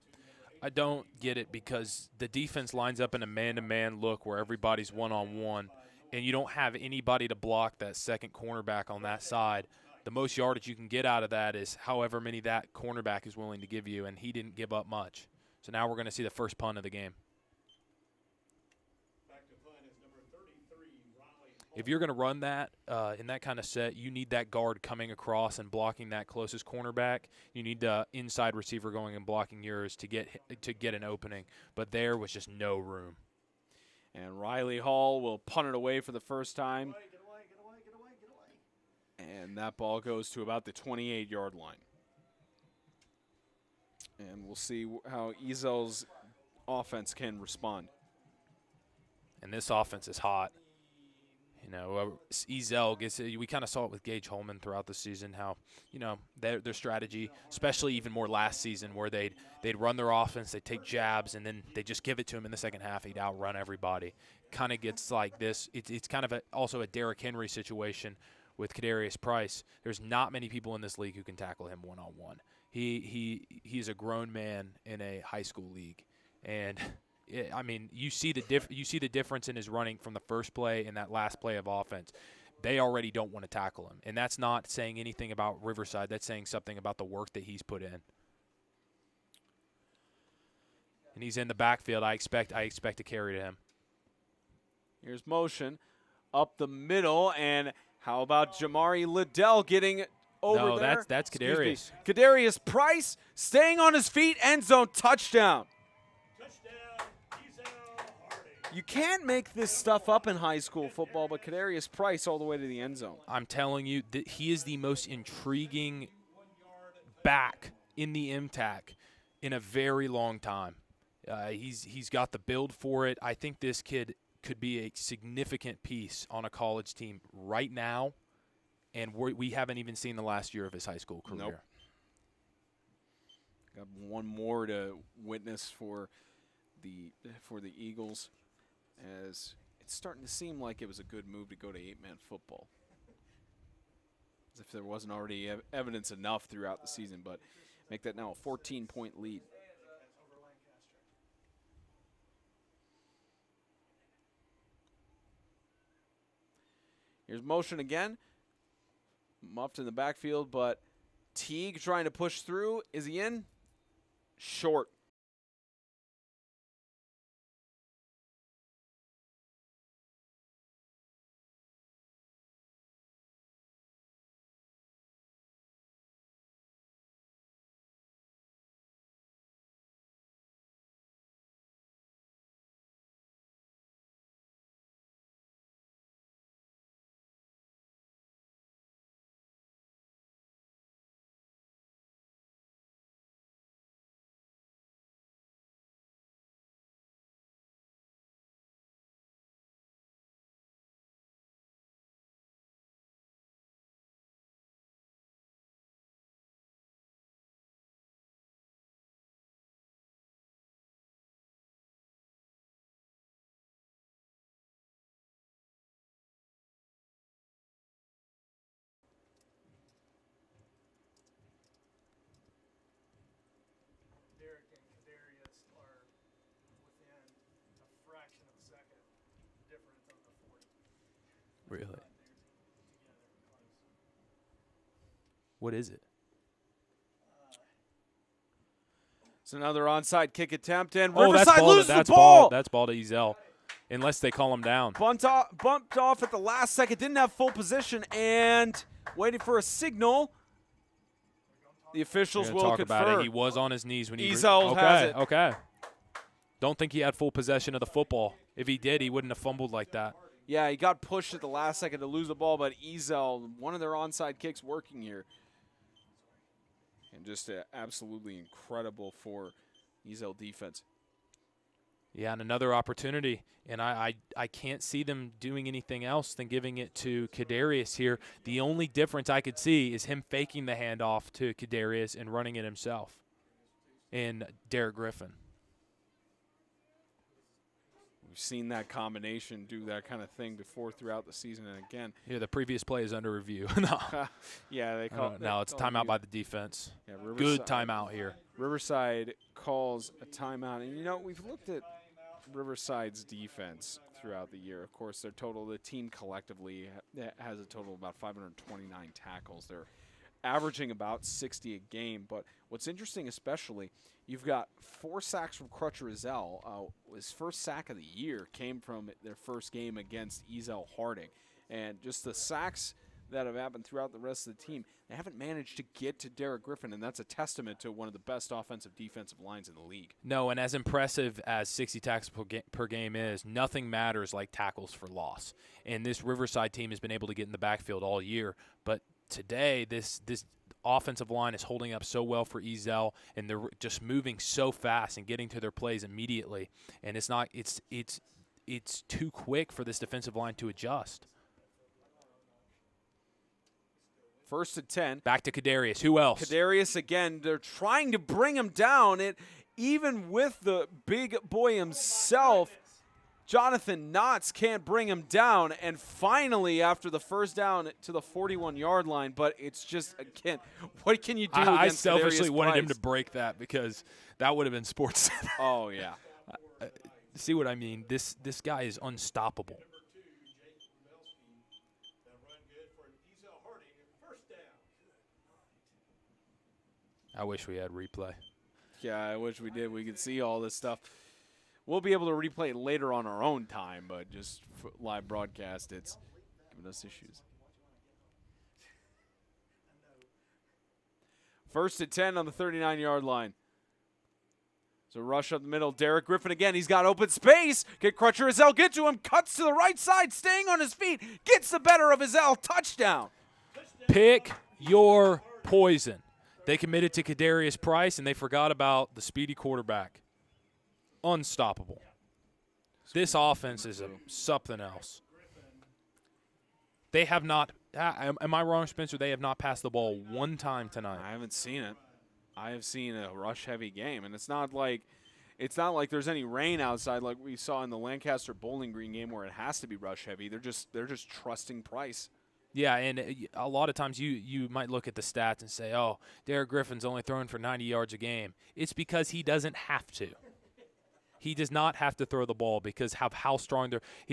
I don't get it because the defense lines up in a man-to-man look where everybody's one-on-one, and you don't have anybody to block that second cornerback on that side. The most yardage you can get out of that is however many that cornerback is willing to give you, and he didn't give up much. So now we're going to see the first punt of the game. If you're going to run that in that kind of set, you need that guard coming across and blocking that closest cornerback. You need the inside receiver going and blocking yours to get an opening. But there was just no room. And Riley Hall will punt it away for the first time. And that ball goes to about the 28-yard line. And we'll see how Ezell's offense can respond. And this offense is hot. You know, Ezell gets it. We kind of saw it with Gage Holman throughout the season, how, you know, their strategy, especially even more last season, where they'd run their offense, they'd take jabs, and then they just give it to him in the second half. He'd outrun everybody. Kind of gets like this. It's kind of also a Derrick Henry situation with Kadarius Price. There's not many people in this league who can tackle him one-on-one. He's a grown man in a high school league, and I mean, you see the difference in his running from the first play and that last play of offense. They already don't want to tackle him, and that's not saying anything about Riverside. That's saying something about the work that he's put in. And he's in the backfield. I expect a carry to him. Here's motion up the middle, and how about Jamari Liddell getting over there? No, that's Kadarius. Kadarius Price staying on his feet, end zone touchdown. You can't make this stuff up in high school football, but Kadarius Price all the way to the end zone. I'm telling you, that he is the most intriguing back in the MTAC in a very long time. He's got the build for it. I think this kid could be a significant piece on a college team right now, and we haven't even seen the last year of his high school career. Nope. Got one more to witness for the Eagles, as it's starting to seem like it was a good move to go to 8-man football. As if there wasn't already evidence enough throughout the season, but make that now a 14-point lead. Here's motion again. Muffed in the backfield, but Teague trying to push through. Is he in? Short. Really? What is it? It's another onside kick attempt, and Oh, Riverside loses the ball. That's ball to Ezell, unless they call him down. Bumped off at the last second, didn't have full position, and waiting for a signal. The officials will talk confer. about it. He was on his knees when he Ezell has it. Okay. Don't think he had full possession of the football. If he did, he wouldn't have fumbled like that. Yeah, he got pushed at the last second to lose the ball, but Ezell, one of their onside kicks working here. And just absolutely incredible for Ezell defense. Yeah, and another opportunity. And I can't see them doing anything else than giving it to Kadarius here. The only difference I could see is him faking the handoff to Kadarius and running it himself and Derek Griffin. We've seen that combination do that kind of thing before throughout the season, and again. Yeah, the previous play is under review. No. Yeah, they call it. No, it's a timeout by the defense. Yeah, Good timeout here. Riverside calls a timeout. And, you know, we've looked at Riverside's defense throughout the year. Of course, the team collectively has a total of about 529 tackles. They're averaging about 60 a game. But what's interesting especially, you've got 4 sacks from Crutcher Ezell. His first sack of the year came from their first game against Ezell-Harding. And just the sacks that have happened throughout the rest of the team, they haven't managed to get to Derek Griffin, and that's a testament to one of the best offensive defensive lines in the league. No, and as impressive as 60 tackles per game is, nothing matters like tackles for loss. And this Riverside team has been able to get in the backfield all year, but today this offensive line is holding up so well for Ezell, and they're just moving so fast and getting to their plays immediately. And it's too quick for this defensive line to adjust. 1st and 10. Back to Kadarius. Who else? Kadarius again. They're trying to bring him down. Even with the big boy himself, Jonathan Knotts can't bring him down. And finally, after the first down to the 41-yard line, but it's just, again, what can you do against I selfishly Kadarius wanted him Price? to break that because that would have been sports. Oh, yeah. See what I mean? This guy is unstoppable. I wish we had replay. Yeah, I wish we did. We could see all this stuff. We'll be able to replay it later on our own time, but just for live broadcast, it's giving us issues. 1st and 10 on the 39-yard line. So rush up the middle. Derek Griffin again. He's got open space. Get Crutcher Ezell. Get to him. Cuts to the right side. Staying on his feet. Gets the better of Ezell. Touchdown. Pick your poison. They committed to Kadarius Price, and they forgot about the speedy quarterback. Unstoppable. This offense is something else. They have not – am I wrong, Spencer? They have not passed the ball one time tonight. I haven't seen it. I have seen a rush-heavy game, and it's not like there's any rain outside like we saw in the Lancaster Bowling Green game where it has to be rush-heavy. They're just trusting Price. Yeah, and a lot of times you might look at the stats and say, oh, Derek Griffin's only throwing for 90 yards a game. It's because he doesn't have to. He does not have to throw the ball because of how strong they're –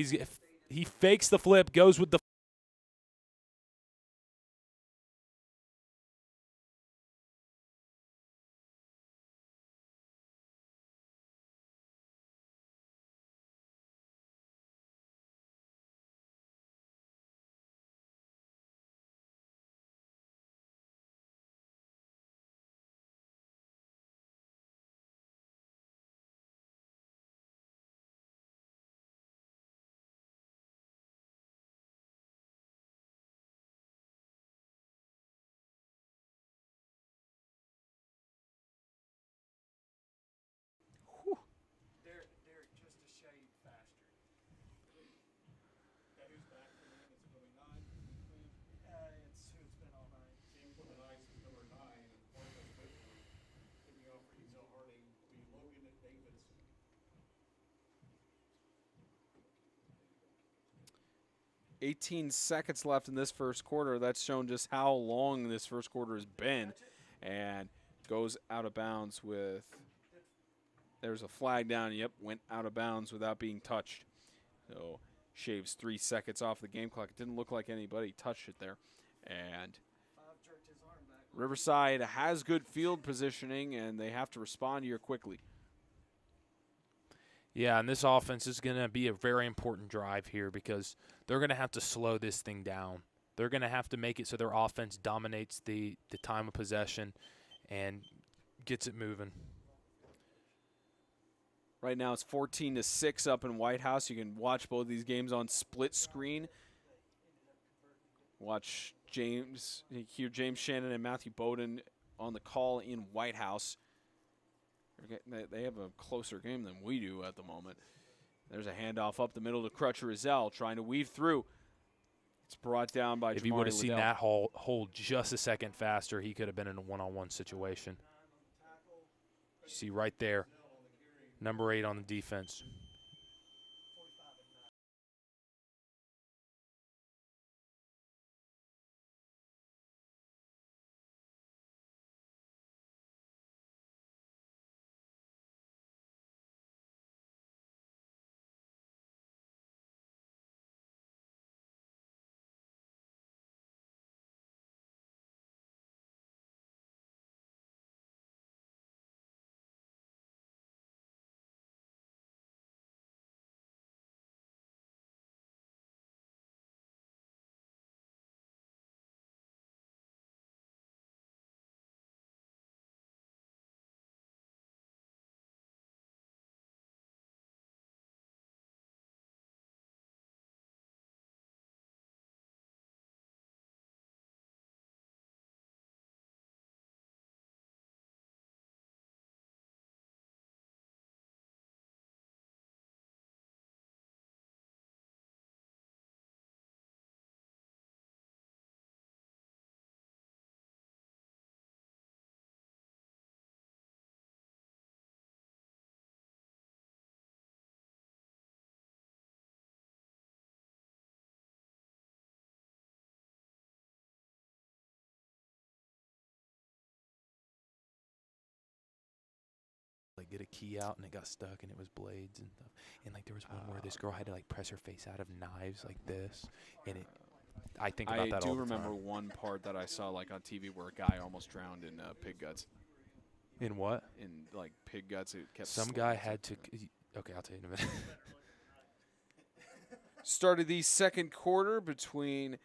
he fakes the flip, goes with the Derek just a shade faster. Yeah, who's back for him? It's number 9. It's who's been all night. Team for the Knights is number 9. And Marcus Whitman picking off for Ezell-Harding will be Logan Davidson. $18 seconds left in this first quarter. That's shown just how long this first quarter has been. And goes out of bounds with – there's a flag down. Yep, went out of bounds without being touched. So shaves 3 seconds off the game clock. It didn't look like anybody touched it there. And Riverside has good field positioning, and they have to respond here quickly. Yeah, and this offense is going to be a very important drive here because they're going to have to slow this thing down. They're going to have to make it so their offense dominates the time of possession and gets it moving. Right now it's 14-6 up in White House. You can watch both these games on split screen. Watch hear James Shannon and Matthew Bowden on the call in White House. They have a closer game than we do at the moment. There's a handoff up the middle to Crutcher Ezell, trying to weave through. It's brought down by If he would have seen that hold just a second faster, he could have been in a one-on-one situation. You see right there, number 8 on the defense. Like get a key out and it got stuck and it was blades and stuff. And like there was one where this girl had to like press her face out of knives like this, and I think about that all the time. I do remember one part that I saw like on TV where a guy almost drowned in pig guts. In what? In like pig guts. It kept. Some guy had to. Okay, I'll tell you in a minute. Started the second quarter between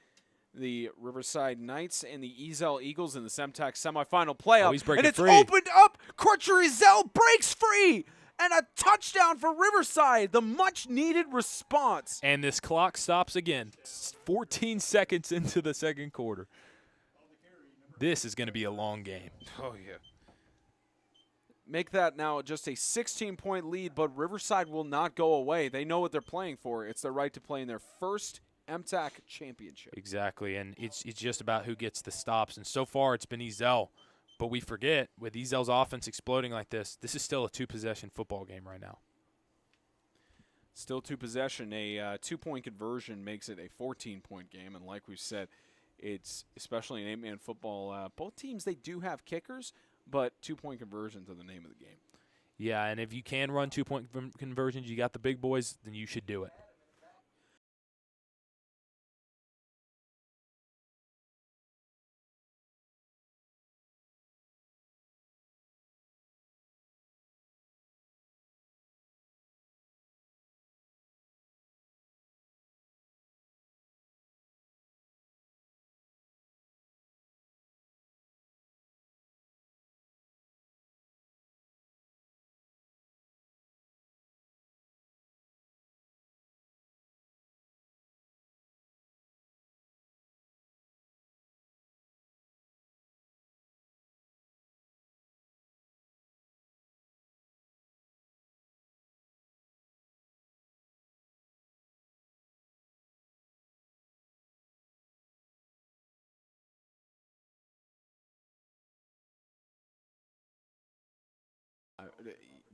the Riverside Knights and the Ezell Eagles in the MTAC semifinal playoff. Oh, he's breaking and it's free. Opened up. Crutcher Ezell breaks free. And a touchdown for Riverside. The much-needed response. And this clock stops again. 14 seconds into the second quarter. This is going to be a long game. Oh, yeah. Make that now just a 16-point lead, but Riverside will not go away. They know what they're playing for. It's their right to play in their first MTAC Championship. Exactly, and it's just about who gets the stops. And so far it's been Ezell. But we forget, with Ezell's offense exploding like this is still a 2-possession football game right now. Still 2-possession. A 2-point conversion makes it a 14-point game. And like we've said, it's especially in 8-man football, both teams, they do have kickers, but 2-point conversions are the name of the game. Yeah, and if you can run 2-point conversions, you got the big boys, then you should do it.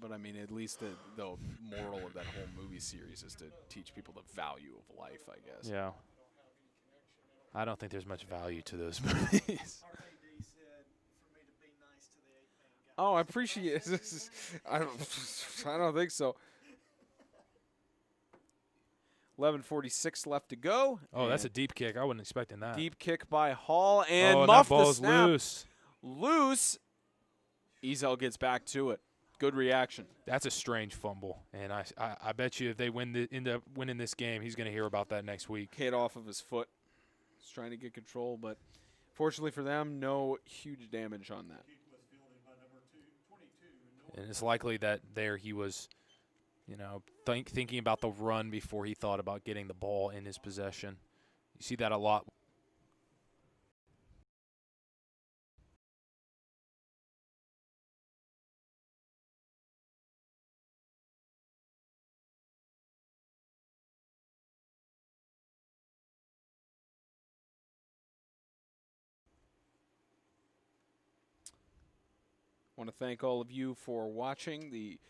But, I mean, at least the moral of that whole movie series is to teach people the value of life, I guess. Yeah. I don't think there's much value to those movies. Oh, I appreciate it. I don't think so. 11:46 left to go. Oh, that's a deep kick. I wasn't expecting that. Deep kick by Hall and muff the snap. Loose. Loose. Ezell gets back to it. Good reaction. That's a strange fumble, and I bet you if they end up winning this game, he's going to hear about that next week. Hit off of his foot. He's trying to get control, but fortunately for them, no huge damage on that. And it's likely that there he was, thinking about the run before he thought about getting the ball in his possession. You see that a lot. want to thank all of you for watching the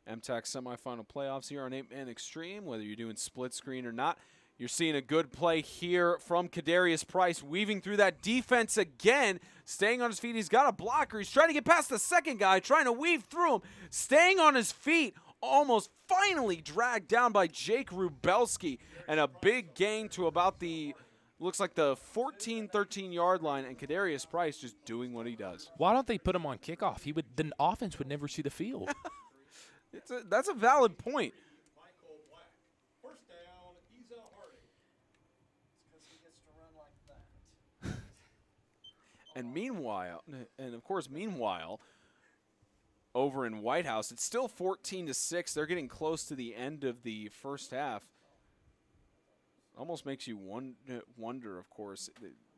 MTAC semifinal playoffs here on 8-Man Extreme. Whether you're doing split screen or not, you're seeing a good play here from Kadarius Price, weaving through that defense again, staying on his feet. He's got a blocker. He's trying to get past the second guy, trying to weave through him, staying on his feet, almost finally dragged down by Jake Rubelski, and a big gain to about the, looks like the 14, 13-yard line, and Kadarius Price just doing what he does. Why don't they put him on kickoff? The offense would never see the field. That's a valid point. Michael Black. First down, Ezell-Harding. It's because he gets to run like that. And meanwhile, over in White House, it's still 14-6. They're getting close to the end of the first half. Almost makes you wonder, of course.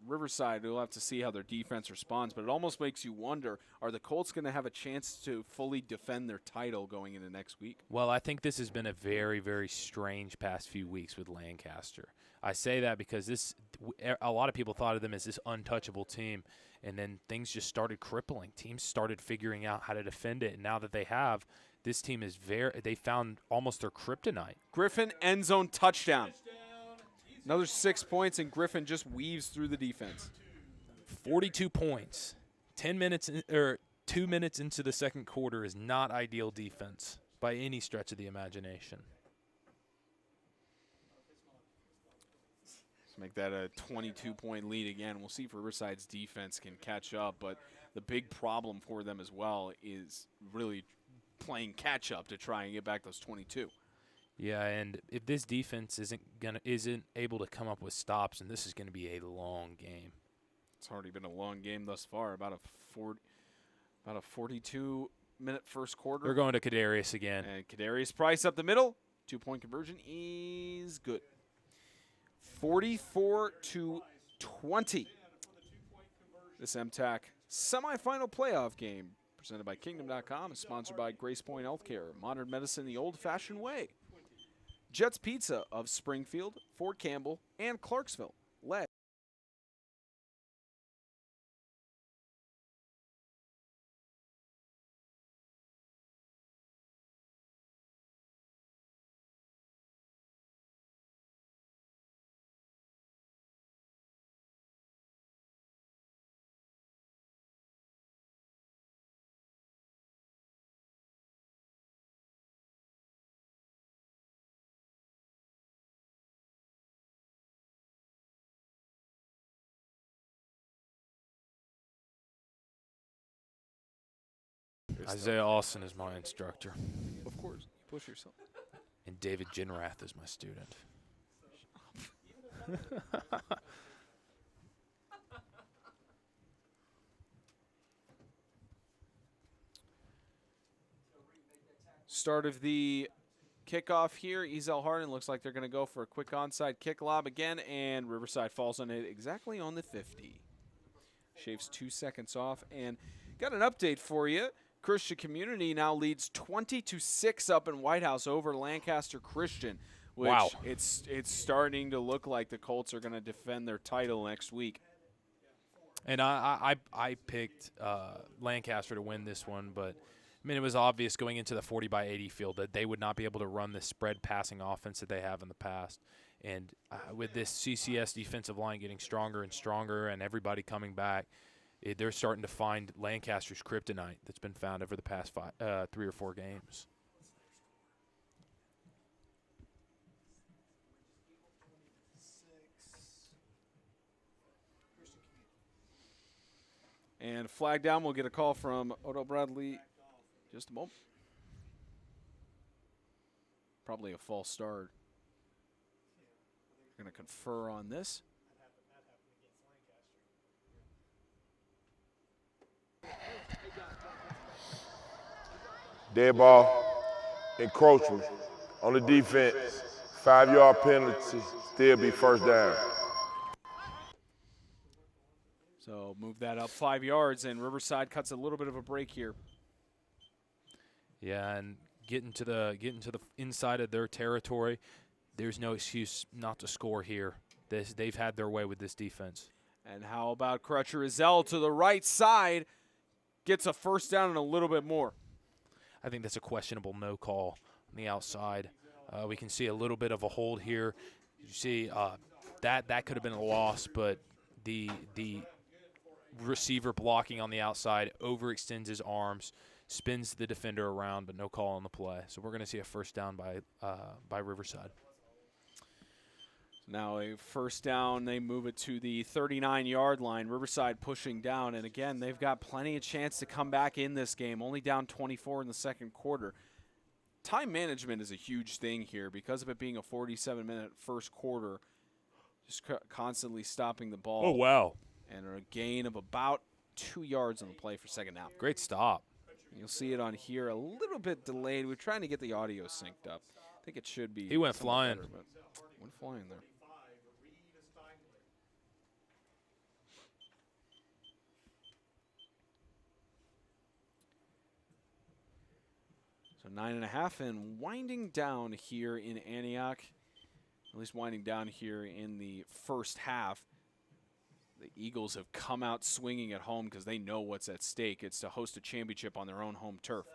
Riverside, we'll have to see how their defense responds, but it almost makes you wonder, are the Colts going to have a chance to fully defend their title going into next week? Well, I think this has been a very, very strange past few weeks with Lancaster. I say that because a lot of people thought of them as this untouchable team, and then things just started crippling. Teams started figuring out how to defend it, and now that they have, this team is they found almost their kryptonite. Griffin end zone touchdown. Another 6 points, and Griffin just weaves through the defense. 42 points. 2 minutes into the second quarter is not ideal defense by any stretch of the imagination. Let's make that a 22-point lead again. We'll see if Riverside's defense can catch up, but the big problem for them as well is really playing catch-up to try and get back those 22. Yeah, and if this defense isn't able to come up with stops, and this is going to be a long game. It's already been a long game thus far. About a 42-minute first quarter. They're going to Kadarius again. And Kadarius Price up the middle. 2-point conversion is good. 44-20. This MTAC semifinal playoff game presented by Kingdom.com is sponsored by Grace Point Healthcare. Modern medicine the old-fashioned way. Jets Pizza of Springfield, Fort Campbell, and Clarksville led. Isaiah Austin is my instructor. Of course, push yourself. And David Ginrath is my student. Start of the kickoff here. Ezell-Harding looks like they're going to go for a quick onside kick lob again, and Riverside falls on it exactly on the 50. Shaves 2 seconds off, and got an update for you. Christian Community now leads 20-6 up in White House over Lancaster Christian, which wow. It's starting to look like the Colts are going to defend their title next week. And I picked Lancaster to win this one, but I mean, it was obvious going into the 40-by-80 field that they would not be able to run the spread passing offense that they have in the past. And with this CCS defensive line getting stronger and stronger and everybody coming back, they're starting to find Lancaster's kryptonite that's been found over the past 3 or 4 games. And flag down, we'll get a call from Odo Bradley. Just a moment. Probably a false start. We're going to confer on this. Dead ball, encroachment on the defense, 5-yard penalty, still be first down. So move that up 5 yards, and Riverside cuts a little bit of a break here. Yeah, and getting to the inside of their territory, there's no excuse not to score here. They've had their way with this defense. And how about Crutcher Ezell to the right side? gets a first down and a little bit more. I think that's a questionable no call on the outside. We can see a little bit of a hold here. You see that could have been a loss, but the receiver blocking on the outside overextends his arms, spins the defender around, but no call on the play. So we're going to see a first down by Riverside. Now a first down, they move it to the 39-yard line. Riverside pushing down, and again, they've got plenty of chance to come back in this game, only down 24 in the second quarter. Time management is a huge thing here because of it being a 47-minute first quarter, just constantly stopping the ball. Oh, wow. And a gain of about 2 yards on the play for second down. Great stop. You'll see it on here a little bit delayed. We're trying to get the audio synced up. I think it should be. He went flying. Better, but went flying there. So 9.5 and winding down here in Antioch, at least winding down here in the first half. The Eagles have come out swinging at home because they know what's at stake. It's to host a championship on their own home turf.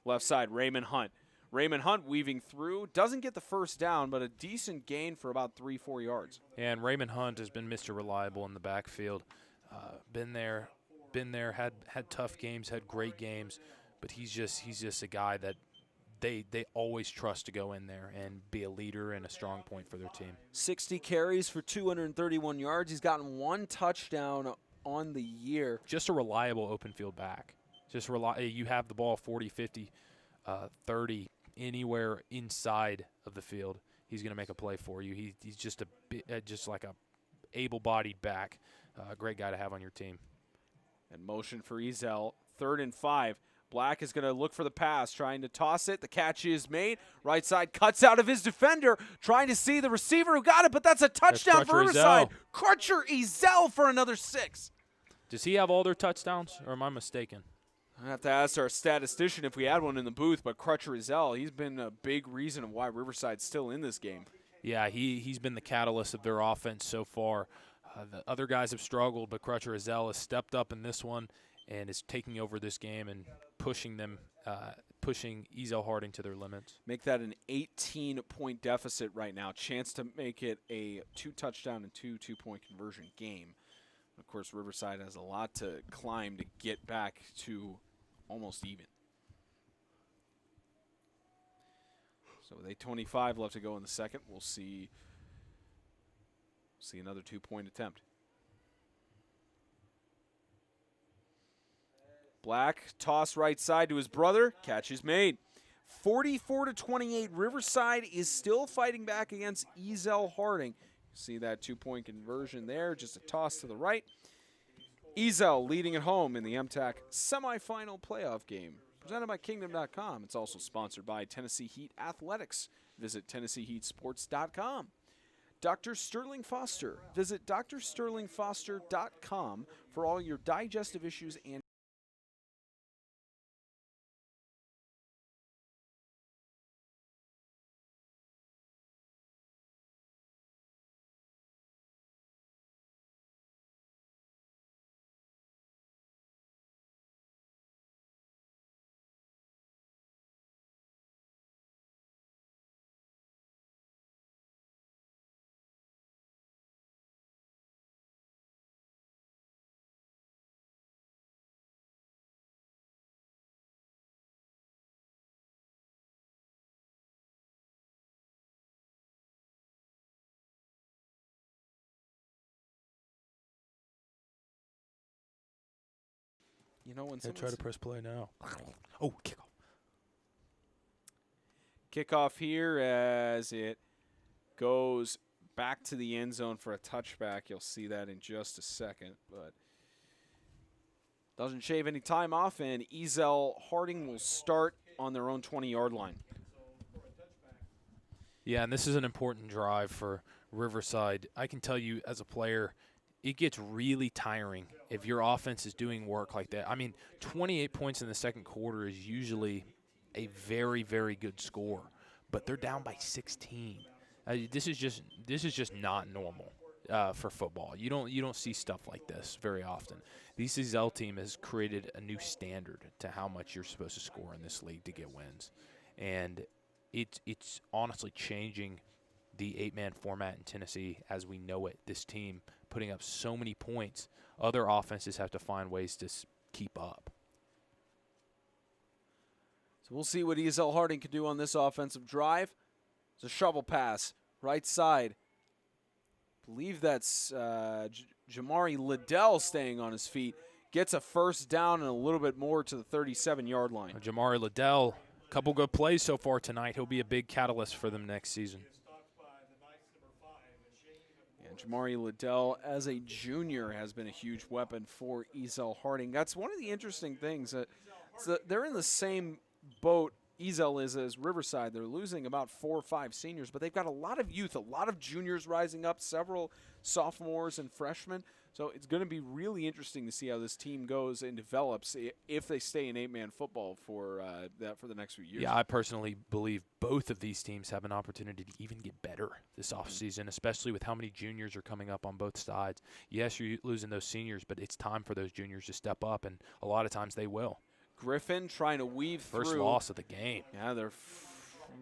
Left side, Raymond Hunt. Raymond Hunt weaving through, doesn't get the first down, but a decent gain for about 3-4 yards. And Raymond Hunt has been Mr. Reliable in the backfield. Been there, had tough games, had great games, but he's just a guy that they always trust to go in there and be a leader and a strong point for their team. 60 carries for 231 yards. He's gotten 1 touchdown on the year. Just a reliable open field back. You have the ball 40, 50, 30, anywhere inside of the field, he's going to make a play for you. He's just like a able-bodied back. Great guy to have on your team. And motion for Ezell, 3rd and 5. Black is going to look for the pass, trying to toss it. The catch is made. Right side cuts out of his defender, trying to see the receiver who got it, but that's a touchdown for Riverside. Crutcher Ezell for another 6. Does he have all their touchdowns, or am I mistaken? I have to ask our statistician if we had one in the booth, but Crutcher Ezell, he's been a big reason of why Riverside's still in this game. Yeah, he's been the catalyst of their offense so far. The other guys have struggled, but Crutcher Ezell has stepped up in this one and is taking over this game and pushing Ezell-Harding to their limits. Make that an 18-point deficit right now. Chance to make it a 2-touchdown and 2 two-point conversion game. Of course, Riverside has a lot to climb to get back to almost even. So with 8:25 left to go in the second, we'll see another 2-point attempt. Black, toss right side to his brother. Catch is made. 44-28. Riverside is still fighting back against Ezell-Harding. See that 2-point conversion there. Just a toss to the right. Ezell leading at home in the MTAC semifinal playoff game. Presented by Kingdom.com. It's also sponsored by Tennessee Heat Athletics. Visit TennesseeHeatSports.com. Dr. Sterling Foster. Visit drsterlingfoster.com for all your digestive issues and you know when Try to press play now. Oh, kickoff. Kickoff here as it goes back to the end zone for a touchback. You'll see that in just a second, but doesn't shave any time off, and Ezell-Harding will start on their own 20-yard line. Yeah, and this is an important drive for Riverside. I can tell you as a player, it gets really tiring if your offense is doing work like that. I mean, 28 points in the second quarter is usually a very, very good score, but they're down by 16. This is just not normal. for football. You don't see stuff like this very often. The Ezell team has created a new standard to how much you're supposed to score in this league to get wins, and it's honestly changing the 8-man format in Tennessee as we know it. This team putting up so many points, other offenses have to find ways to keep up. So we'll see what Ezell-Harding can do on this offensive drive. It's a shovel pass, right side. I believe that's Jamari Liddell staying on his feet. Gets a first down and a little bit more to the 37-yard line. Jamari Liddell, a couple good plays so far tonight. He'll be a big catalyst for them next season. And Jamari Liddell, as a junior, has been a huge weapon for Ezell-Harding. That's one of the interesting things. They're in the same boat Ezell is as Riverside. They're losing about 4 or 5 seniors, but they've got a lot of youth, a lot of juniors rising up, several sophomores and freshmen. So it's going to be really interesting to see how this team goes and develops if they stay in 8-man football for the next few years. Yeah, I personally believe both of these teams have an opportunity to even get better this offseason, especially with how many juniors are coming up on both sides. Yes, you're losing those seniors, but it's time for those juniors to step up, and a lot of times they will. Griffin trying to weave through. First loss of the game. Yeah, they're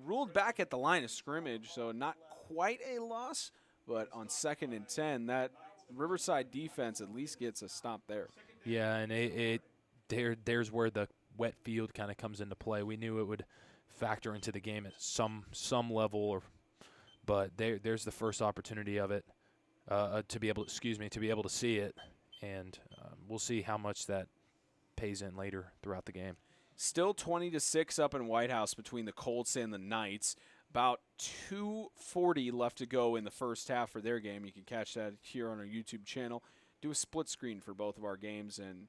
ruled back at the line of scrimmage, so not quite a loss, but on 2nd and 10, that Riverside defense at least gets a stop there. Yeah, and there's where the wet field kind of comes into play. We knew it would factor into the game at some level, but there's the first opportunity of it to be able to see it, and we'll see how much that pays in later throughout the game. Still 20-6 up in White House between the Colts and the Knights. About 2:40 left to go in the first half for their game. You can catch that here on our YouTube channel. Do a split screen for both of our games and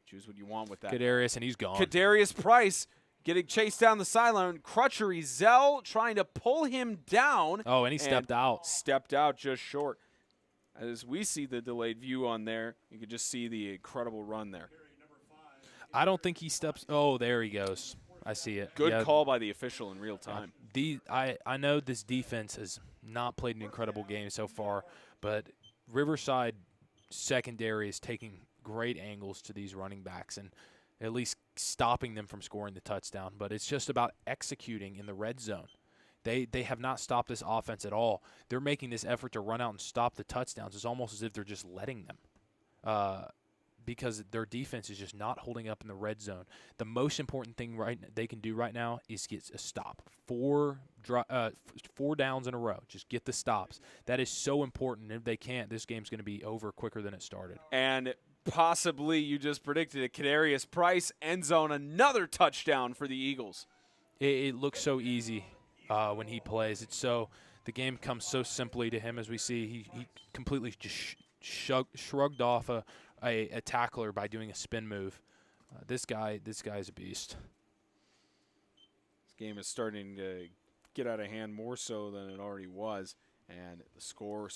choose what you want with that. Kadarius, and he's gone. Kadarius Price getting chased down the sideline. Crutcher Ezell trying to pull him down. Oh, and he stepped out. Stepped out just short. As we see the delayed view on there, you can just see the incredible run there. I don't think he steps. Oh, there he goes. I see it. Good call by the official in real time. I know this defense has not played an incredible game so far, but Riverside secondary is taking great angles to these running backs and at least stopping them from scoring the touchdown. But it's just about executing in the red zone. They have not stopped this offense at all. They're making this effort to run out and stop the touchdowns. It's almost as if they're just letting them. Because their defense is just not holding up in the red zone. The most important thing they can do right now is get a stop. 4 downs in a row. Just get the stops. That is so important. If they can't, this game's going to be over quicker than it started. And possibly, you just predicted it, Kadarius Price, end zone, another touchdown for the Eagles. It looks so easy when he plays. The game comes so simply to him, as we see. He completely just shrugged off a tackler by doing a spin move. This guy is a beast. This game is starting to get out of hand more so than it already was. And the score.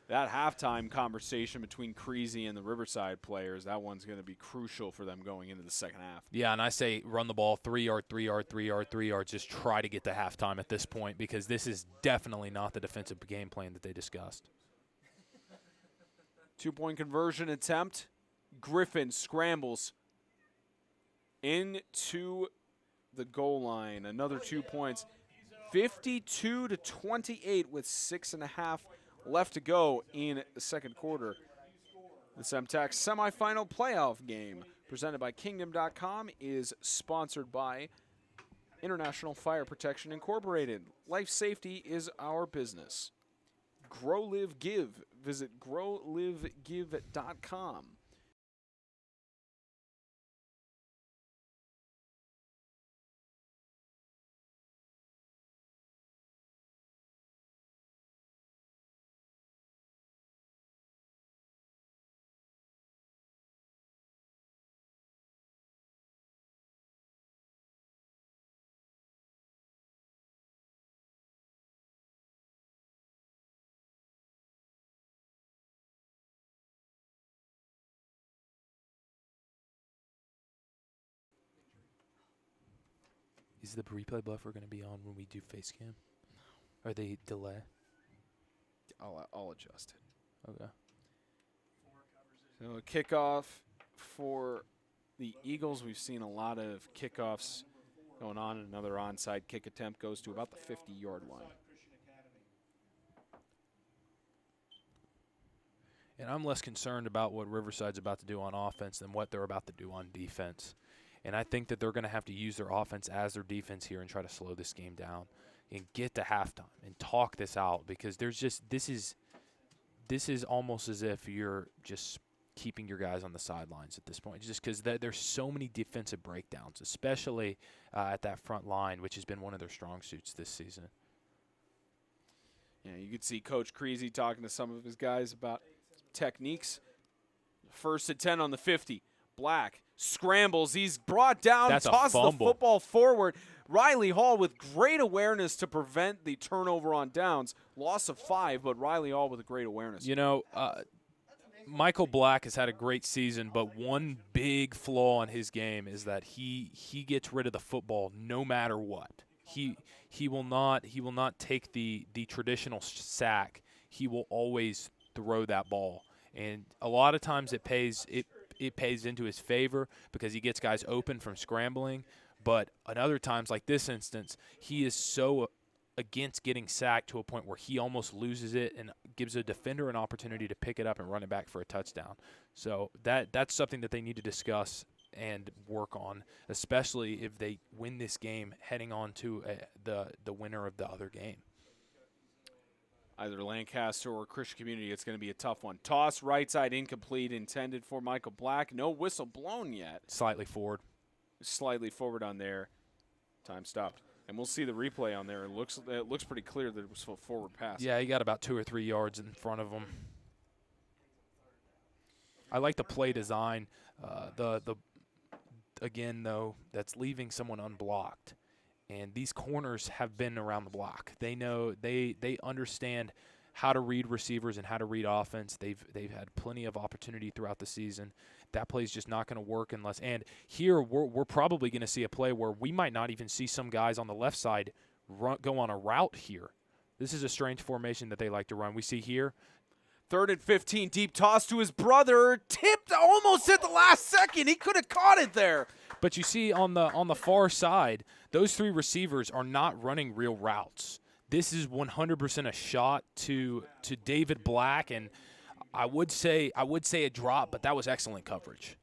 That halftime conversation between Creasy and the Riverside players, that one's going to be crucial for them going into the second half. Yeah, and I say run the ball 3 yard, 3 yard, 3 yard, 3 yards. Just try to get to halftime at this point because this is definitely not the defensive game plan that they discussed. 2-point conversion attempt. Griffin scrambles into the goal line. Another 2 points. 52-28 with 6.5 left to go in the second quarter. This MTAC semifinal playoff game presented by Kingdom.com is sponsored by International Fire Protection Incorporated. Life safety is our business. Grow, Live, Give. Visit growlivegive.com. Is the replay buffer going to be on when we do face cam? Or they delay? I'll adjust it. Okay. So a kickoff for the Eagles. We've seen a lot of kickoffs going on. Another onside kick attempt goes to about the 50-yard line. And I'm less concerned about what Riverside's about to do on offense than what they're about to do on defense. And I think that they're going to have to use their offense as their defense here and try to slow this game down and get to halftime and talk this out, because there's just this is almost as if you're just keeping your guys on the sidelines at this point, just because there's so many defensive breakdowns, especially at that front line, which has been one of their strong suits this season. Yeah, you could see Coach Creasy talking to some of his guys about techniques. 1st and 10 on the 50. Black scrambles. He's brought down, That's tosses a the fumble. football forward. Riley Hall with great awareness to prevent the turnover on downs. Loss of 5, but Riley Hall with a great awareness. You know, Michael Black has had a great season, but one big flaw in his game is that he gets rid of the football no matter what. He will not take the traditional sack. He will always throw that ball, and a lot of times it pays into his favor because he gets guys open from scrambling. But at other times, like this instance, he is so against getting sacked to a point where he almost loses it and gives a defender an opportunity to pick it up and run it back for a touchdown. So that's something that they need to discuss and work on, especially if they win this game heading on to the winner of the other game. Either Lancaster or Christian Community, it's going to be a tough one. Toss, right side, incomplete, intended for Michael Black. No whistle blown yet. Slightly forward. Slightly forward on there. Time stopped. And we'll see the replay on there. It looks pretty clear that it was a forward pass. Yeah, he got about 2 or 3 yards in front of him. I like the play design. Again, though, that's leaving someone unblocked. And these corners have been around the block. They know they understand how to read receivers and how to read offense. They've had plenty of opportunity throughout the season. That play's just not going to work unless. And here we're probably going to see a play where we might not even see some guys on the left side go on a route here. This is a strange formation that they like to run. We see here. 3rd and 15, deep toss to his brother, tipped almost at the last second. He could have caught it there. But you see on the far side, those 3 receivers are not running real routes. This is 100% a shot to David Black, and I would say a drop, but that was excellent coverage.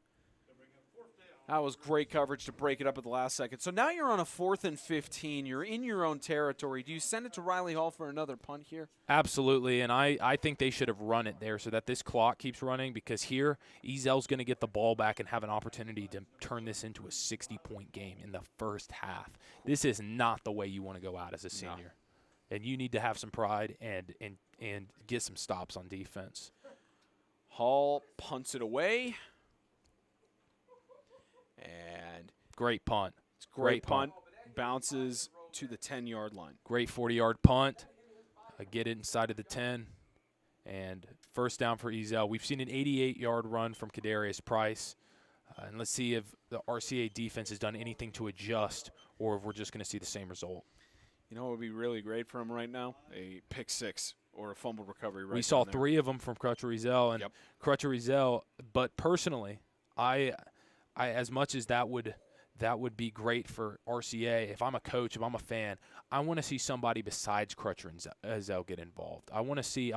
That was great coverage to break it up at the last second. So now you're on a 4th and 15. You're in your own territory. Do you send it to Riley Hall for another punt here? Absolutely, and I think they should have run it there so that this clock keeps running, because here Ezell's going to get the ball back and have an opportunity to turn this into a 60-point game in the first half. This is not the way you want to go out as a senior. No. And you need to have some pride and get some stops on defense. Hall punts it away. And great punt. It's great punt. Bounces to the 10-yard line. Great 40-yard punt. Get it inside of the 10. And first down for Ezell. We've seen an 88-yard run from Kadarius Price. And let's see if the RCA defense has done anything to adjust or if we're just going to see the same result. You know what would be really great for him right now? A pick 6 or a fumble recovery right We saw 3 of them from Crutcher Ezell. And Crutcher Ezell, but personally, I as much as that would be great for RCA, if I'm a coach, if I'm a fan, I want to see somebody besides Crutcher and Ezell get involved. I want to see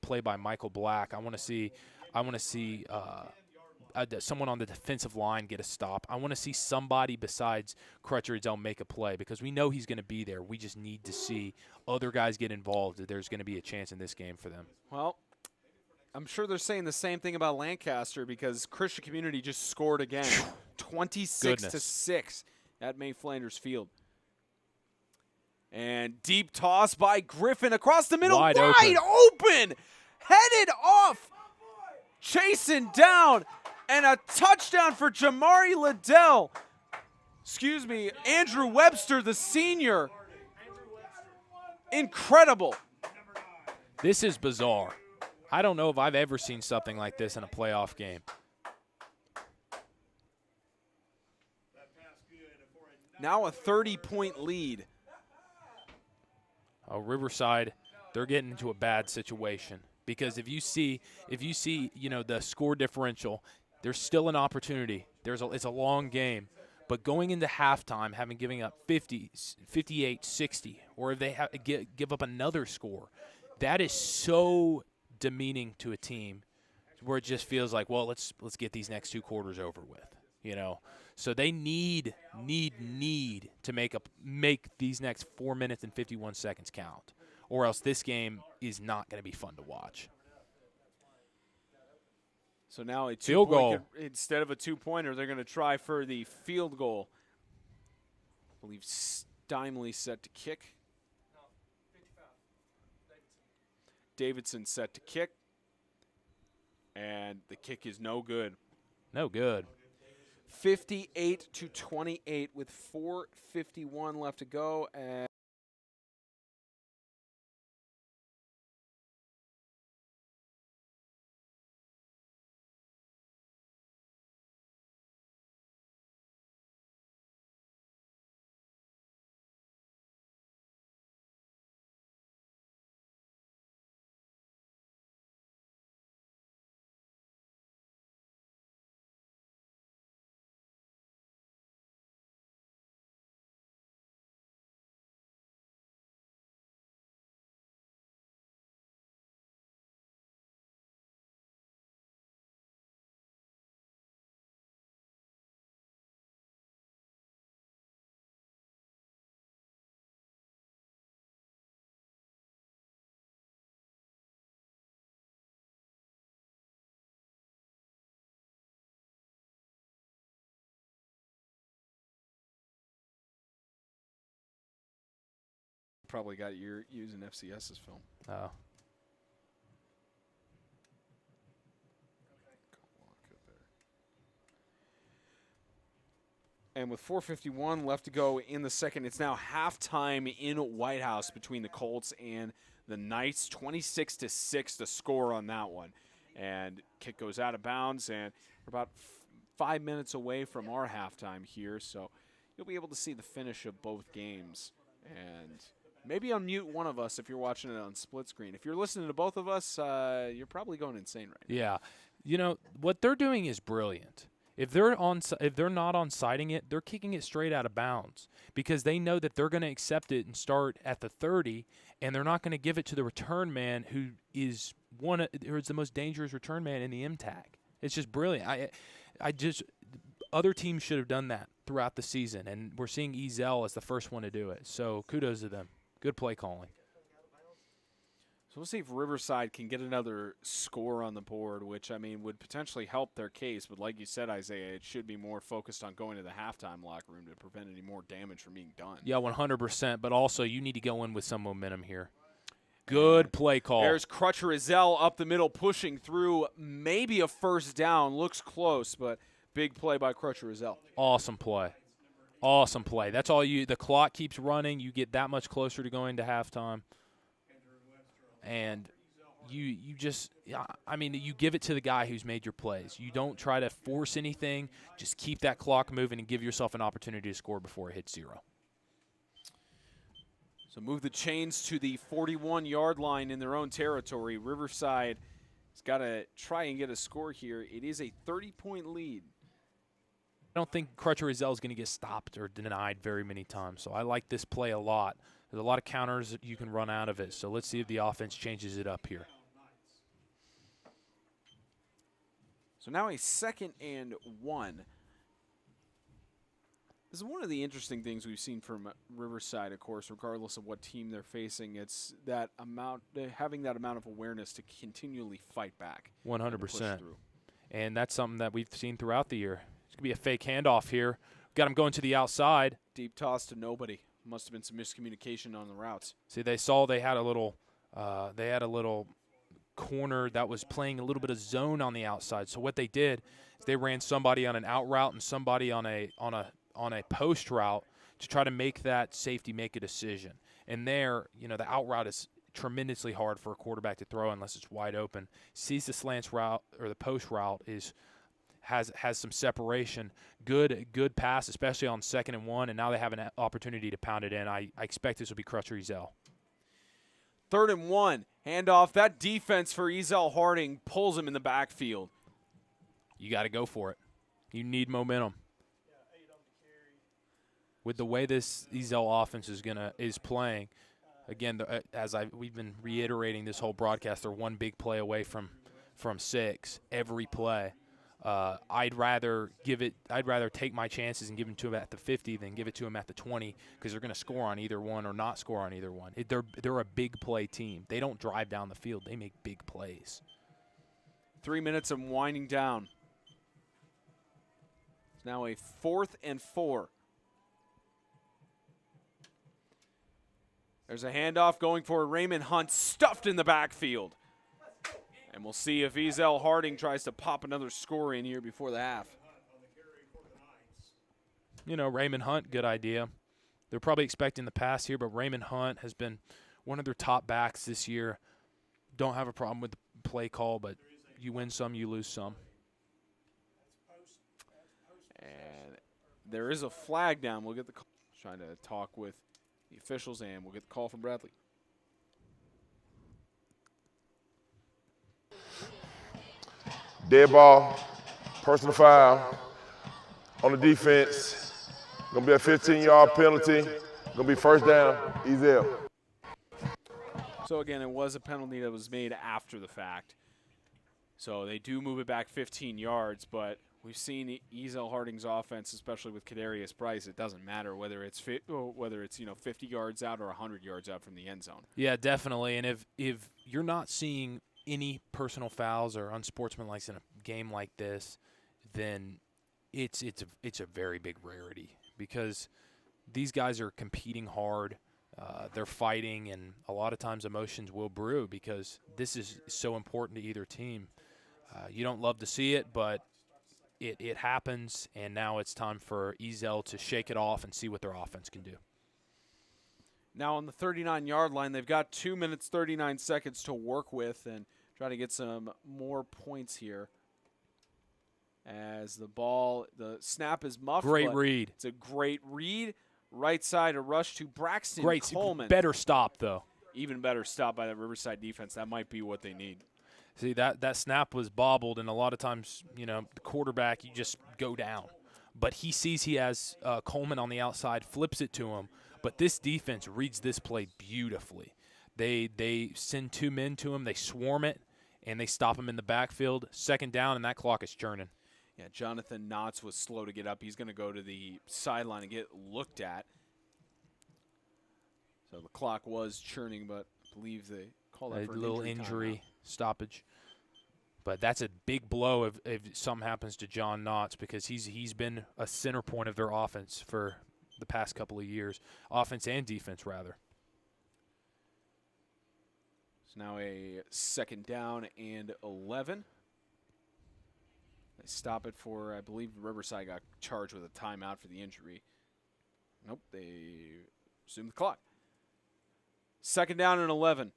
play by Michael Black. I want to see someone on the defensive line get a stop. I want to see somebody besides Crutcher Ezell make a play, because we know he's going to be there. We just need to see other guys get involved. There's going to be a chance in this game for them. Well, I'm sure they're saying the same thing about Lancaster, because Christian Community just scored again, 26-6 at May Flanders Field. And deep toss by Griffin across the middle, wide open, headed off, chasing down, and a touchdown for Jamari Liddell. Andrew Webster, the senior. Incredible. This is bizarre. I don't know if I've ever seen something like this in a playoff game. Now a 30-point lead. Riverside they're getting into a bad situation. Because if you see, the score differential, there's still an opportunity. It's a long game. But going into halftime, having giving up 50, 58, 60, or if they give up another score, that is so demeaning to a team where it just feels like, well, let's get these next 2 quarters over with, So they need to make these next 4 minutes and 51 seconds count, or else this game is not going to be fun to watch. So now a field goal. Instead of a 2-pointer, they're going to try for the field goal. I believe Steinley set to kick. Davidson set to kick. And the kick is no good. No good. 58-28 with 4:51 left to go. And probably got you using FCS's film. Oh. And with 4:51 left to go in the second, it's now halftime in White House between the Colts and the Knights. 26-6 the score on that one. And kick goes out of bounds, and we're about 5 minutes away from our halftime here, so you'll be able to see the finish of both games. And maybe unmute one of us if you're watching it on split screen. If you're listening to both of us, you're probably going insane right now. Yeah. What they're doing is brilliant. If they're not on-sighting it, they're kicking it straight out of bounds because they know that they're going to accept it and start at the 30, and they're not going to give it to the return man who is the most dangerous return man in the MTAC. It's just brilliant. Other teams should have done that throughout the season, and we're seeing Ezell as the first one to do it. So kudos to them. Good play calling. So we'll see if Riverside can get another score on the board, which, would potentially help their case. But like you said, Isaiah, it should be more focused on going to the halftime locker room to prevent any more damage from being done. Yeah, 100%. But also, you need to go in with some momentum here. Good play call. There's Crutcher Ezell up the middle, pushing through. Maybe a first down. Looks close, but big play by Crutcher Ezell. Awesome play. Awesome play. That's all the clock keeps running. You get that much closer to going to halftime. And you give it to the guy who's made your plays. You don't try to force anything. Just keep that clock moving and give yourself an opportunity to score before it hits 0. So move the chains to the 41-yard line in their own territory. Riverside has got to try and get a score here. It is a 30-point lead. I don't think Crutcher Ezell is going to get stopped or denied very many times, so I like this play a lot. There's a lot of counters that you can run out of it, so let's see if the offense changes it up here. So now a 2nd and 1. This is one of the interesting things we've seen from Riverside, of course, regardless of what team they're facing. It's that having that amount of awareness to continually fight back. 100%. And that's something that we've seen throughout the year. It's going to be a fake handoff here. Got him going to the outside. Deep toss to nobody. Must have been some miscommunication on the routes. See, they saw they had a little corner that was playing a little bit of zone on the outside. So what they did is they ran somebody on an out route and somebody on a post route to try to make that safety make a decision. And there, the out route is tremendously hard for a quarterback to throw unless it's wide open. Sees the slants route or the post route has some separation. Good pass, especially on 2nd and 1, and now they have an opportunity to pound it in. I expect this will be Crutcher Ezell. 3rd and 1. Handoff. That defense for Ezell-Harding pulls him in the backfield. You got to go for it. You need momentum. With the way this Ezell offense is playing, again, we've been reiterating this whole broadcast, they're one big play away from 6 every play. I'd rather take my chances and give them to him at the 50 than give it to him at the 20 because they're going to score on either one or not score on either one. They're a big play team. They don't drive down the field. They make big plays. 3 minutes and winding down. It's now a 4th and 4. There's a handoff going for Raymond Hunt, stuffed in the backfield. And we'll see if Ezell-Harding tries to pop another score in here before the half. You know, Raymond Hunt, good idea. They're probably expecting the pass here, but Raymond Hunt has been one of their top backs this year. Don't have a problem with the play call, but you win some, you lose some. And there is a flag down. We'll get the call. Trying to talk with the officials, and we'll get the call from Bradley. Dead ball, personal foul on the defense. Gonna be a 15-yard penalty. Gonna be 1st down, Ezell. So again, it was a penalty that was made after the fact. So they do move it back 15 yards, but we've seen Ezell-Harding's offense, especially with Kadarius Price. It doesn't matter whether it's 50 yards out or 100 yards out from the end zone. Yeah, definitely. And if you're not seeing any personal fouls or unsportsmanlike in a game like this, then it's a very big rarity because these guys are competing hard. They're fighting, and a lot of times emotions will brew because this is so important to either team. You don't love to see it, but it happens, and now it's time for Ezell to shake it off and see what their offense can do. Now on the 39-yard line, they've got 2 minutes, 39 seconds to work with and try to get some more points here. As the snap is muffed. Great read. It's a great read. Right side, a rush to Braxton Coleman. Better stop, though. Even better stop by that Riverside defense. That might be what they need. See, that snap was bobbled, and a lot of times, the quarterback, you just go down. But he sees he has Coleman on the outside, flips it to him. But this defense reads this play beautifully. They send 2 men to him, they swarm it, and they stop him in the backfield. 2nd down, and that clock is churning. Yeah, Jonathan Knotts was slow to get up. He's going to go to the sideline and get looked at. So the clock was churning, but I believe they called that for a little injury stoppage. But that's a big blow if something happens to John Knotts because he's been a center point of their offense for the past couple of years, offense and defense, rather. It's now a 2nd down and 11. They stop it for, I believe Riverside got charged with a timeout for the injury. Nope, they resumed the clock. 2nd down and 11.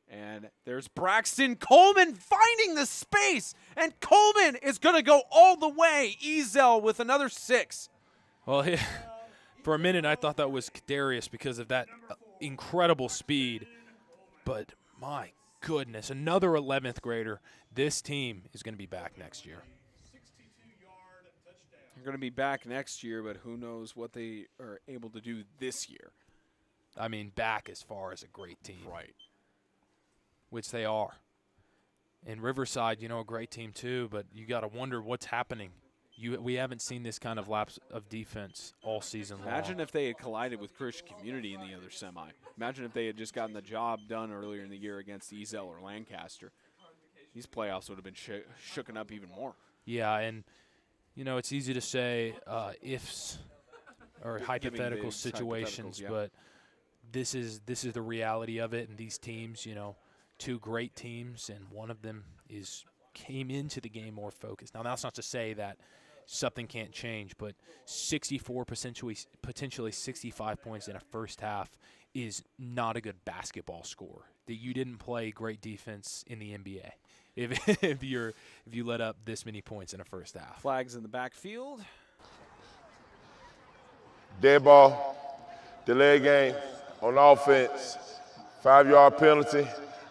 And there's Braxton Coleman finding the space. And Coleman is going to go all the way. Ezell with another 6. Well, yeah, for a minute I thought that was Kadarius because of that incredible speed. But my goodness, another 11th grader. This team is going to be back next year. They're going to be back next year, but who knows what they are able to do this year. I mean, back as far as a great team. Right. Which they are. And Riverside, a great team too, but you got to wonder what's happening. We haven't seen this kind of lapse of defense all season long. Imagine if they had collided with Christian Community in the other semi. Imagine if they had just gotten the job done earlier in the year against Ezell or Lancaster. These playoffs would have been shooken up even more. Yeah, and it's easy to say ifs or hypothetical situations, yeah. But this is the reality of it. And these teams, 2 great teams, and one of them came into the game more focused. Now, that's not to say that something can't change, but 64, potentially 65 points in a first half is not a good basketball score. That you didn't play great defense in the NBA if you let up this many points in a first half. Flags in the backfield. Dead ball, delay game on offense. 5-yard penalty,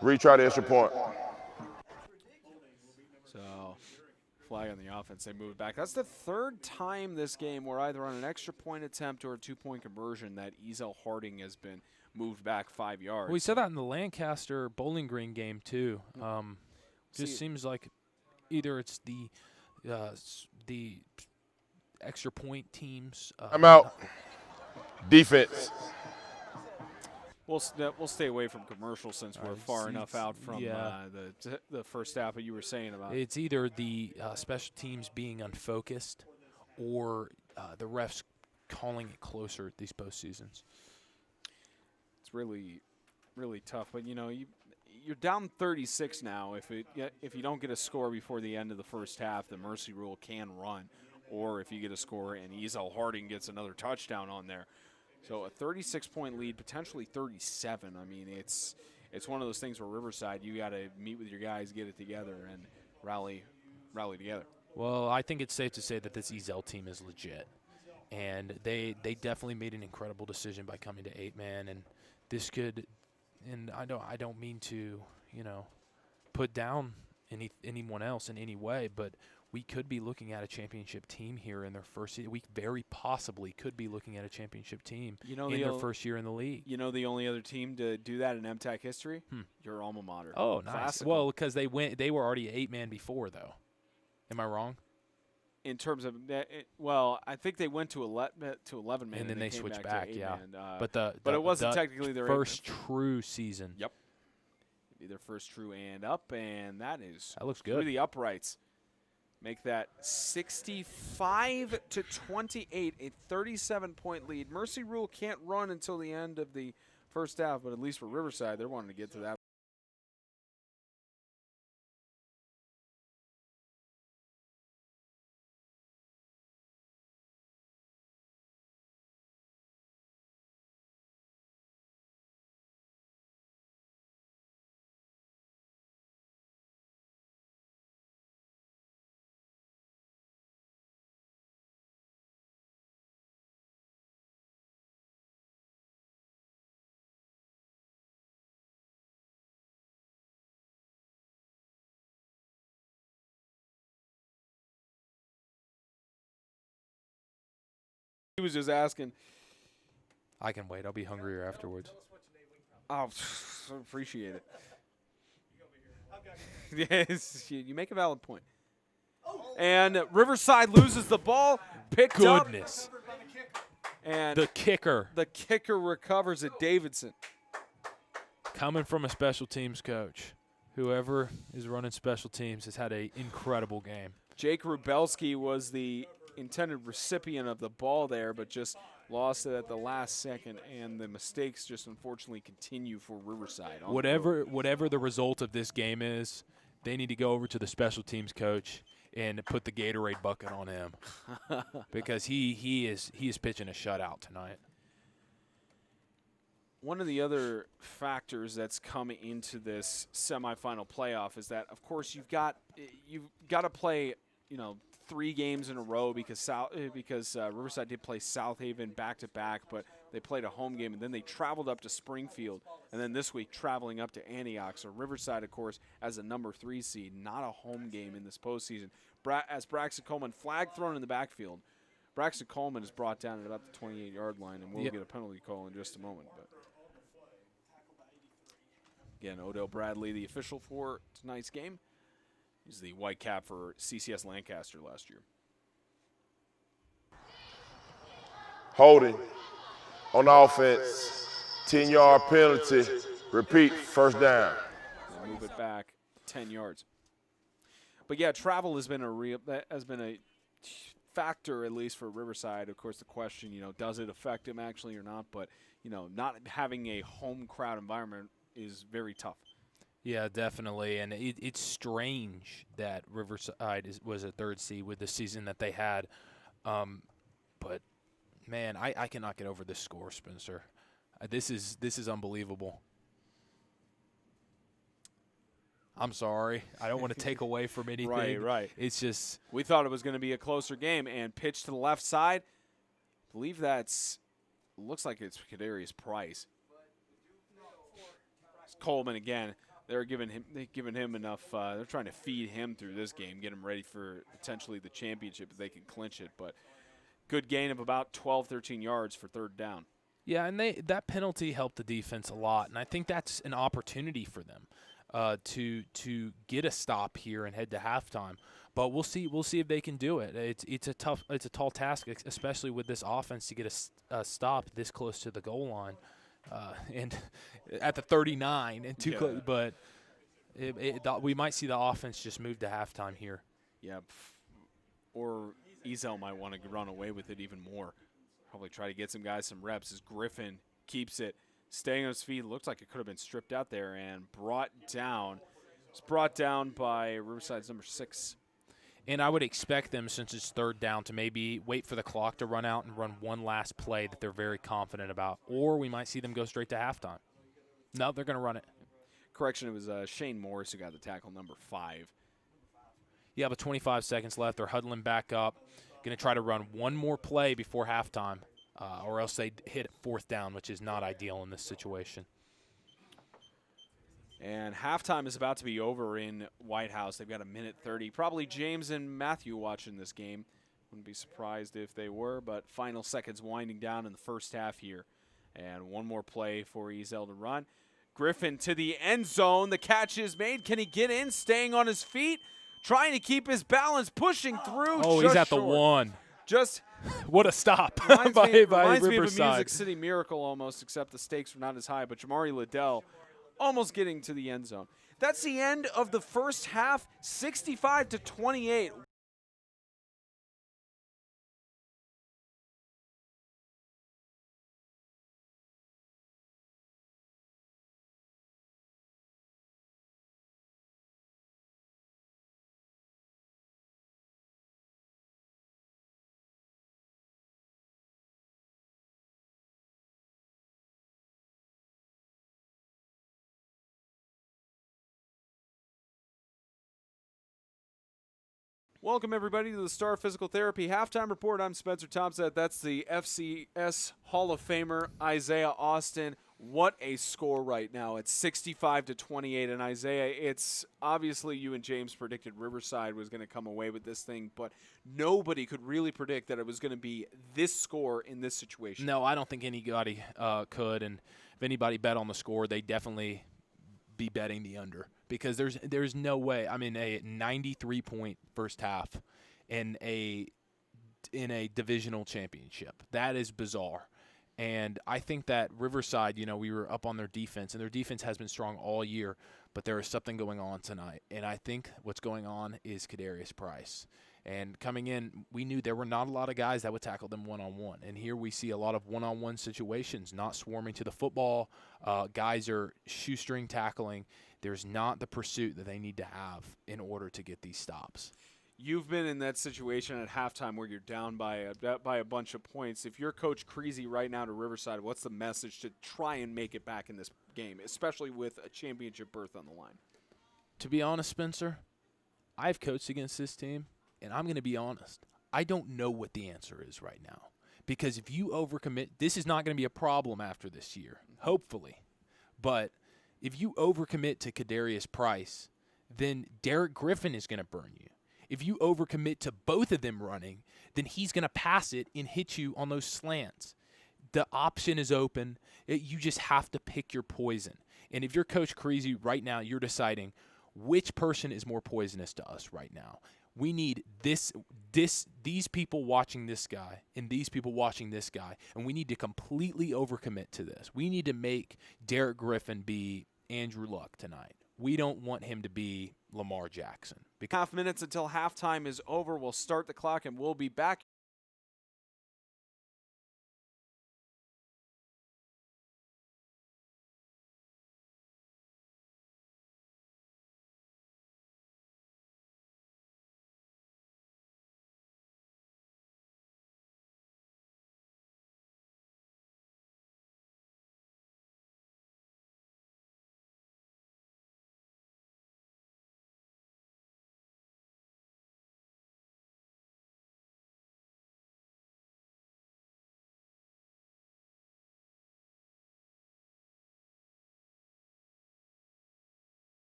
retry the extra point. So, flag on the offense, they move it back. That's the third time this game where either on an extra point attempt or a 2-point conversion that Ezell-Harding has been moved back 5 yards. We saw that in the Lancaster Bowling Green game too. Just seems like either it's the extra point teams. I'm out. Defense. We'll stay away from commercial since we're far enough out from the first half. But you were saying about it's either the special teams being unfocused or the refs calling it closer these postseasons. It's really, really tough. But you're down 36 now. If you don't get a score before the end of the first half, the mercy rule can run, or if you get a score and Ezell-Harding gets another touchdown on there. So a 36-point lead, potentially 37. I mean, it's one of those things where Riverside, you got to meet with your guys, get it together, and rally together. Well, I think it's safe to say that this Ezell team is legit, and they definitely made an incredible decision by coming to 8-man, and this could, and I don't mean to put down anyone else in any way, but we could be looking at a championship team here in their first season. We very possibly could be looking at a championship team in their first year in the league. You know the only other team to do that in MTAC history? Your alma mater. Oh, nice. Classical. Well, because they were already 8-man before, though. Am I wrong? In terms of I think they went to 11 man, and then they came switched back. Yeah, but it wasn't technically their first true season. Yep. Either first true and up, and that looks good. Through the uprights. Make that 65-28, a 37-point lead. Mercy rule can't run until the end of the first half, but at least for Riverside, they're wanting to get to that. He was just asking. I can wait. I'll be hungrier afterwards. Oh, appreciate it. Yes, you make a valid point. And Riverside loses the ball. Picked up. Goodness. And the kicker. The kicker recovers at Davidson. Coming from a special teams coach. Whoever is running special teams has had an incredible game. Jake Rubelski was the intended recipient of the ball there, but just lost it at the last second, and the mistakes just unfortunately continue for Riverside. Whatever the result of this game is, they need to go over to the special teams coach and put the Gatorade bucket on him because he is pitching a shutout tonight. One of the other factors that's come into this semifinal playoff is that, of course, you've got to play 3 games in a row because Riverside did play South Haven back-to-back, but they played a home game, and then they traveled up to Springfield, and then this week traveling up to Antioch. So Riverside, of course, as a number 3 seed, not a home game in this postseason. As Braxton Coleman, flag thrown in the backfield. Braxton Coleman is brought down at about the 28-yard line, and we'll get a penalty call in just a moment. But again, Odell Bradley, the official for tonight's game. He's the white cap for CCS Lancaster last year. Holding on offense, 10-yard penalty, repeat, first down. And move it back 10 yards. But yeah, travel has been a factor, at least for Riverside. Of course, the question, does it affect him actually or not? But not having a home crowd environment is very tough. Yeah, definitely, and it's strange that Riverside was a 3rd seed with the season that they had. But man, I cannot get over this score, Spencer. This is unbelievable. I'm sorry. I don't want to take away from anything. Right. It's just we thought it was going to be a closer game, and pitch to the left side. I believe looks like it's Kadarius Price. Coleman again. They're giving him enough. They're trying to feed him through this game, get him ready for potentially the championship if they can clinch it. But good gain of about 12, 13 yards for third down. Yeah, and that penalty helped the defense a lot, and I think that's an opportunity for them to get a stop here and head to halftime. But we'll see if they can do it. It's a tall task, especially with this offense, to get a stop this close to the goal line, and at the 39 and too close. But we might see the offense just move to halftime here. Yeah, or Ezell might want to run away with it even more. Probably try to get some guys some reps as Griffin keeps it, staying on his feet. Looks like it could have been stripped out there and brought down. It's brought down by Riverside's number 6. And I would expect them, since it's third down, to maybe wait for the clock to run out and run one last play that they're very confident about. Or we might see them go straight to halftime. No, they're going to run it. Correction, it was Shane Morris who got the tackle, number 5. Yeah, but 25 seconds left. They're huddling back up. Going to try to run one more play before halftime, or else they hit fourth down, which is not ideal in this situation. And halftime is about to be over in White House. They've got a minute 30. Probably James and Matthew watching this game. Wouldn't be surprised if they were, but final seconds winding down in the first half here. And one more play for Ezell to run. Griffin to the end zone. The catch is made. Can he get in? Staying on his feet. Trying to keep his balance, pushing through. Oh, he's at short. The 1. Just what a stop reminds by me of a Riverside. Music City Miracle almost, except the stakes were not as high. But Jamari Liddell almost getting to the end zone. That's the end of the first half, 65-28. Welcome, everybody, to the Star Physical Therapy Halftime Report. I'm Spencer Thompson. That's the FCS Hall of Famer, Isaiah Austin. What a score right now. It's 65-28. And, Isaiah, it's obviously you and James predicted Riverside was going to come away with this thing, but nobody could really predict that it was going to be this score in this situation. No, I don't think anybody could. And if anybody bet on the score, they definitely be betting the under, because there's no way. I mean, a 93-point first half in a divisional championship. That is bizarre. And I think that Riverside, we were up on their defense, and their defense has been strong all year, but there is something going on tonight. And I think what's going on is Kadarius Price. And coming in, we knew there were not a lot of guys that would tackle them one-on-one. And here we see a lot of one-on-one situations, not swarming to the football. Guys are shoestring tackling. There's not the pursuit that they need to have in order to get these stops. You've been in that situation at halftime where you're down by a bunch of points. If you're Coach Creasy right now to Riverside, what's the message to try and make it back in this game, especially with a championship berth on the line? To be honest, Spencer, I've coached against this team. And I'm going to be honest, I don't know what the answer is right now. Because if you overcommit, this is not going to be a problem after this year, hopefully. But if you overcommit to Kadarius Price, then Derek Griffin is going to burn you. If you overcommit to both of them running, then he's going to pass it and hit you on those slants. The option is open. You just have to pick your poison. And if you're Coach Creasy right now, you're deciding which person is more poisonous to us right now. We need these people watching this guy and these people watching this guy, and we need to completely overcommit to this. We need to make Derek Griffin be Andrew Luck tonight. We don't want him to be Lamar Jackson. Half minutes until halftime is over. We'll start the clock, and we'll be back.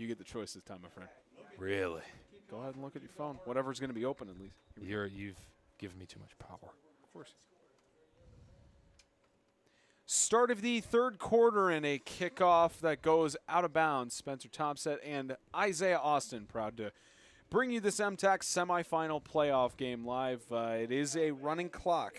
You get the choice this time, my friend. Really? Go ahead and look at your phone. Whatever's going to be open, at least. You've given me too much power. Of course. Start of the third quarter and a kickoff that goes out of bounds. Spencer Thompson and Isaiah Austin proud to bring you this MTAC semifinal playoff game live. It is a running clock.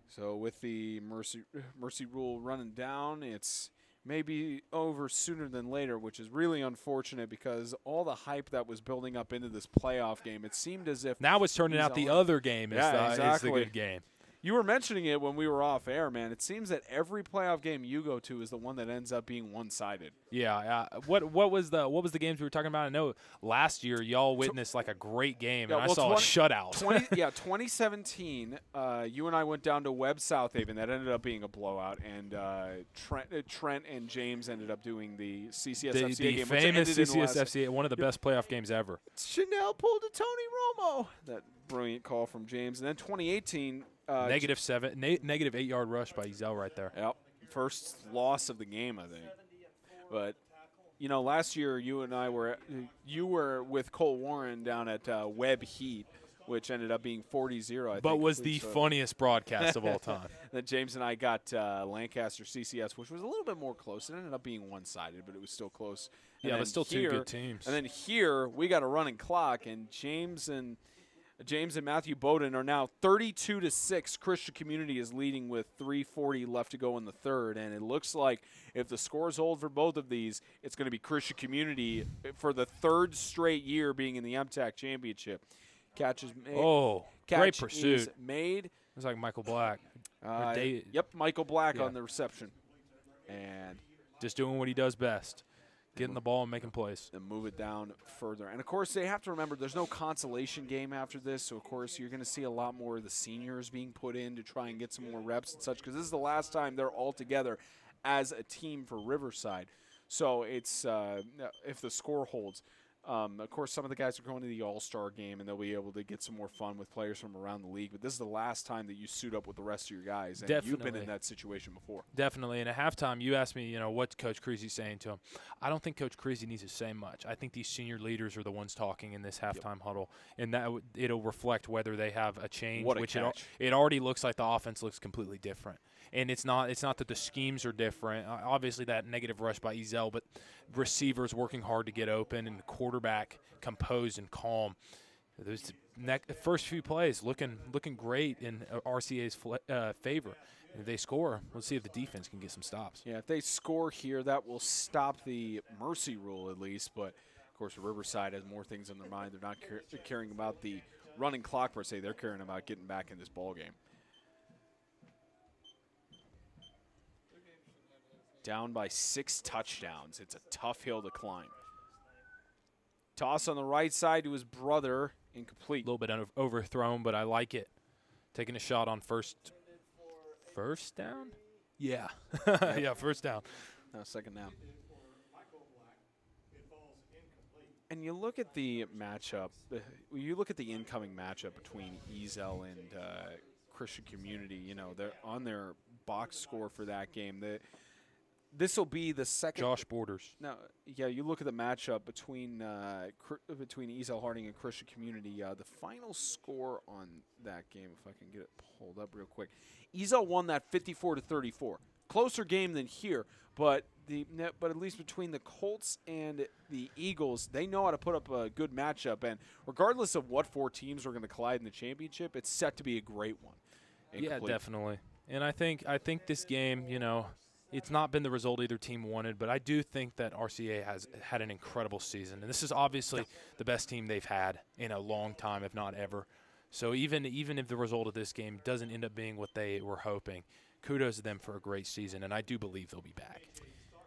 So with the mercy rule running down, it's maybe over sooner than later, which is really unfortunate because all the hype that was building up into this playoff game, it seemed as if now it's turning out the other game is the good game. You were mentioning it when we were off air, man. It seems that every playoff game you go to is the one that ends up being one-sided. Yeah. What was the games we were talking about? I know last year y'all witnessed like a great game, and I saw a shutout. 2017, you and I went down to Webb South Haven. That ended up being a blowout, and Trent and James ended up doing the CCS-FCA game. The famous CCS-FCA, one of the best playoff games ever. Chanel pulled a Tony Romo. That brilliant call from James. And then 2018. Negative 8-yard rush by Ezell right there. Yep. First loss of the game, I think. But, you know, last year you and I you were with Cole Warren down at Webb Heat, which ended up being 40-0, But was the funniest broadcast of all time. Then James and I got Lancaster CCS, which was a little bit more close. It ended up being one-sided, but it was still close. Yeah, but still two good teams. And then here we got a running clock, and James and Matthew Bowden are now 32-6. Christian Community is leading with 3:40 left to go in the third, and it looks like if the scores hold for both of these, it's going to be Christian Community for the third straight year being in the MTAC Championship. Catch is made. Oh, great pursuit. Made. It's like Michael Black. Yep, Michael Black on the reception. And just doing what he does best. Getting the ball and making plays. And move it down further. And, of course, they have to remember there's no consolation game after this. So, of course, you're going to see a lot more of the seniors being put in to try and get some more reps and such because this is the last time they're all together as a team for Riverside. So it's if the score holds. Of course, some of the guys are going to the All-Star game, and they'll be able to get some more fun with players from around the league. But this is the last time that you suit up with the rest of your guys, and you've been in that situation before. Definitely. And at halftime, you asked me, what's Coach Creasy saying to him. I don't think Coach Creasy needs to say much. I think these senior leaders are the ones talking in this halftime huddle, and that it'll reflect whether they have a change. It already looks like the offense looks completely different. And it's not that the schemes are different. Obviously, that negative rush by Ezell, but receivers working hard to get open and the quarterback composed and calm. Those first few plays looking great in RCA's favor. If they score, let's see if the defense can get some stops. Yeah, if they score here, that will stop the mercy rule at least. But, of course, Riverside has more things on their mind. They're not caring about the running clock per se. They're caring about getting back in this ball game. Down by 6 touchdowns. It's a tough hill to climb. Toss on the right side to his brother. Incomplete. A little bit overthrown, but I like it. Taking a shot on first down? Yeah. Yeah, first down. No, second down. And you look at the matchup. You look at the incoming matchup between Ezell and Christian Community. They're on their box score for that game. This will be the second. Josh Borders. No, yeah, you look at the matchup between Ezell-Harding and Christian Community. The final score on that game, if I can get it pulled up real quick, Ezell won that 54-34. Closer game than here, but at least between the Colts and the Eagles, they know how to put up a good matchup. And regardless of what 4 teams are going to collide in the championship, it's set to be a great one. Yeah, definitely. And I think this game, it's not been the result either team wanted, but I do think that RCA has had an incredible season. And this is obviously the best team they've had in a long time, if not ever. So even if the result of this game doesn't end up being what they were hoping, kudos to them for a great season, and I do believe they'll be back.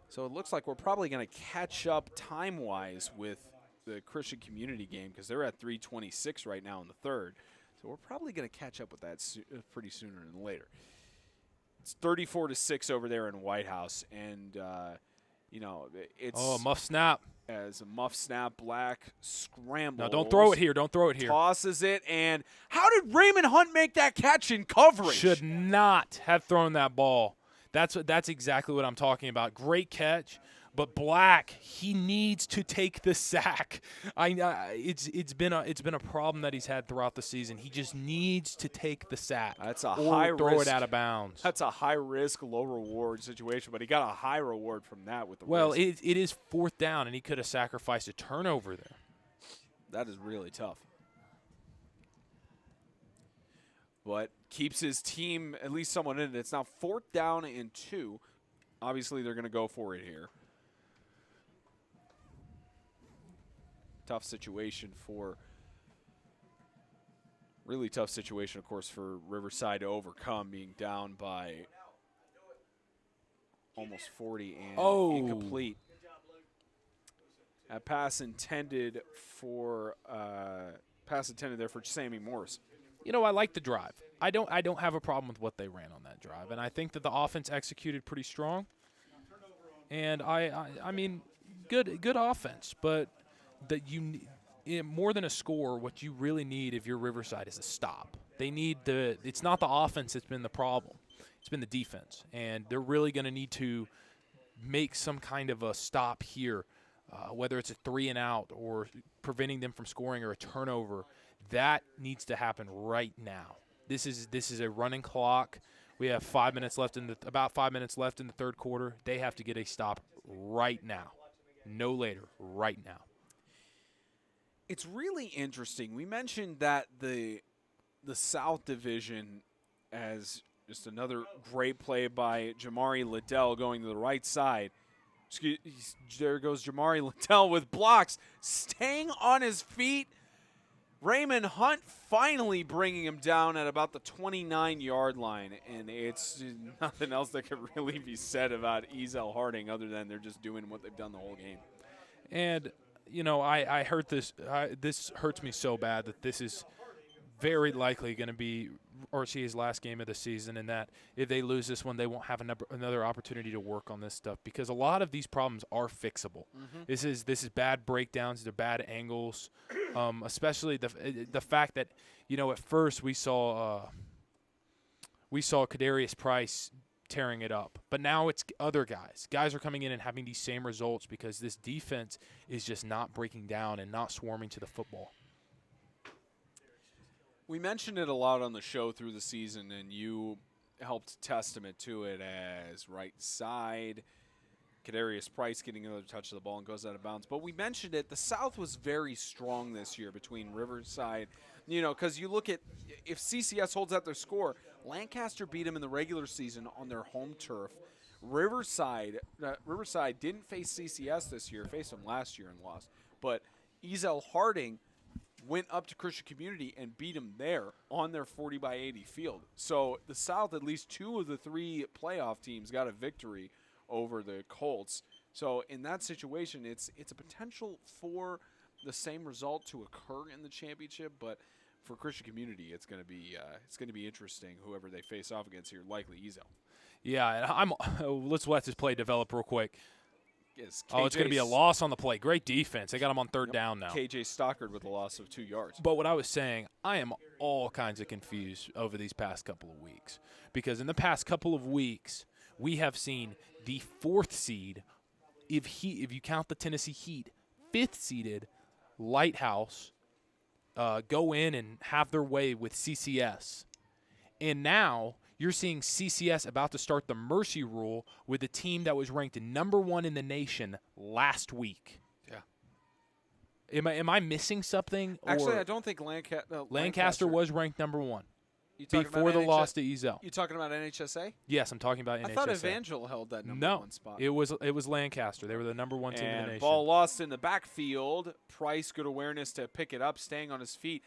So it looks like we're probably going to catch up time-wise with the Christian Community game because they're at 3:26 right now in the third. So we're probably going to catch up with that pretty sooner than later. It's 34-6 over there in White House, and it's a muff snap. As a muff snap, Black scrambles. No, don't throw it here. Don't throw it here. Tosses it, and how did Raymond Hunt make that catch in coverage? Should not have thrown that ball. That's exactly what I'm talking about. Great catch, But Black, he needs to take the sack. It's been a problem that he's had throughout the season. He just needs to take the sack. That's a or high throw risk. it out of bounds. That's a high risk, low reward situation, but he got a high reward from that with the Well, risk. it is 4th down, and he could have sacrificed a turnover there. That is really tough. But keeps his team at least somewhat in it. It's now 4th down and 2. Obviously, they're going to go for it here. Tough situation for really tough situation, of course, for Riverside to overcome, being down by almost 40 and incomplete. A pass intended there for Sammy Morris. You know, I like the drive. I don't have a problem with what they ran on that drive, and I think that the offense executed pretty strong. And I mean, good offense, but that more than a score, what you really need if you're Riverside is a stop. It's not the offense that's been the problem. It's been the defense, and they're really going to need to make some kind of a stop here, whether it's a 3 and out or preventing them from scoring or a turnover. That needs to happen right now. This is a running clock. We have about 5 minutes left in the third quarter. They have to get a stop right now, no later, right now. It's really interesting. We mentioned that the South Division, as just another great play by Jamari Liddell going to the right side. There goes Jamari Liddell with blocks, staying on his feet. Raymond Hunt finally bringing him down at about the 29-yard line, and it's nothing else that could really be said about Ezell-Harding other than they're just doing what they've done the whole game. And, you know, I heard this. This hurts me so bad that this is very likely going to be RCA's last game of the season, and that if they lose this one, they won't have another opportunity to work on this stuff, because a lot of these problems are fixable. Mm-hmm. This is bad breakdowns, they're bad angles, especially the fact that, you know, at first we saw Kadarius Price tearing it up, but now it's other guys. Guys are coming in and having these same results because this defense is just not breaking down and not swarming to the football. We mentioned it a lot on the show through the season, and you helped testament to it as right side. Kadarius Price getting another touch of the ball and goes out of bounds. But we mentioned it. The South was very strong this year between Riverside, you know, because you look at if CCS holds out their score, Lancaster beat them in the regular season on their home turf. Riverside didn't face CCS this year, faced them last year and lost. But Ezell-Harding went up to Christian Community and beat them there on their 40-by-80 field. So the South, at least 2 of the 3 playoff teams got a victory over the Colts. So in that situation, it's a potential for the same result to occur in the championship, but for Christian Community, it's going to be interesting. Whoever they face off against here, likely Ezell. Yeah, let's let this play develop real quick. Yes, it's going to be a loss on the play. Great defense. They got him on third down now. KJ Stockard with a loss of 2 yards. But what I was saying, I am all kinds of confused over these past couple of weeks, because in the past couple of weeks, we have seen the 4th seed, if you count the Tennessee Heat, 5th seeded Lighthouse go in and have their way with CCS. And now you're seeing CCS about to start the mercy rule with a team that was ranked number 1 in the nation last week. Yeah. Am I missing something? Actually, I don't think Lancaster was ranked number 1 before the loss to Ezell. You talking about NHSA? Yes, I'm talking about NHSA. I thought Evangel held that number 1 spot. It was Lancaster. They were the number 1 team in the nation. Ball lost in the backfield. Price, good awareness to pick it up, staying on his feet.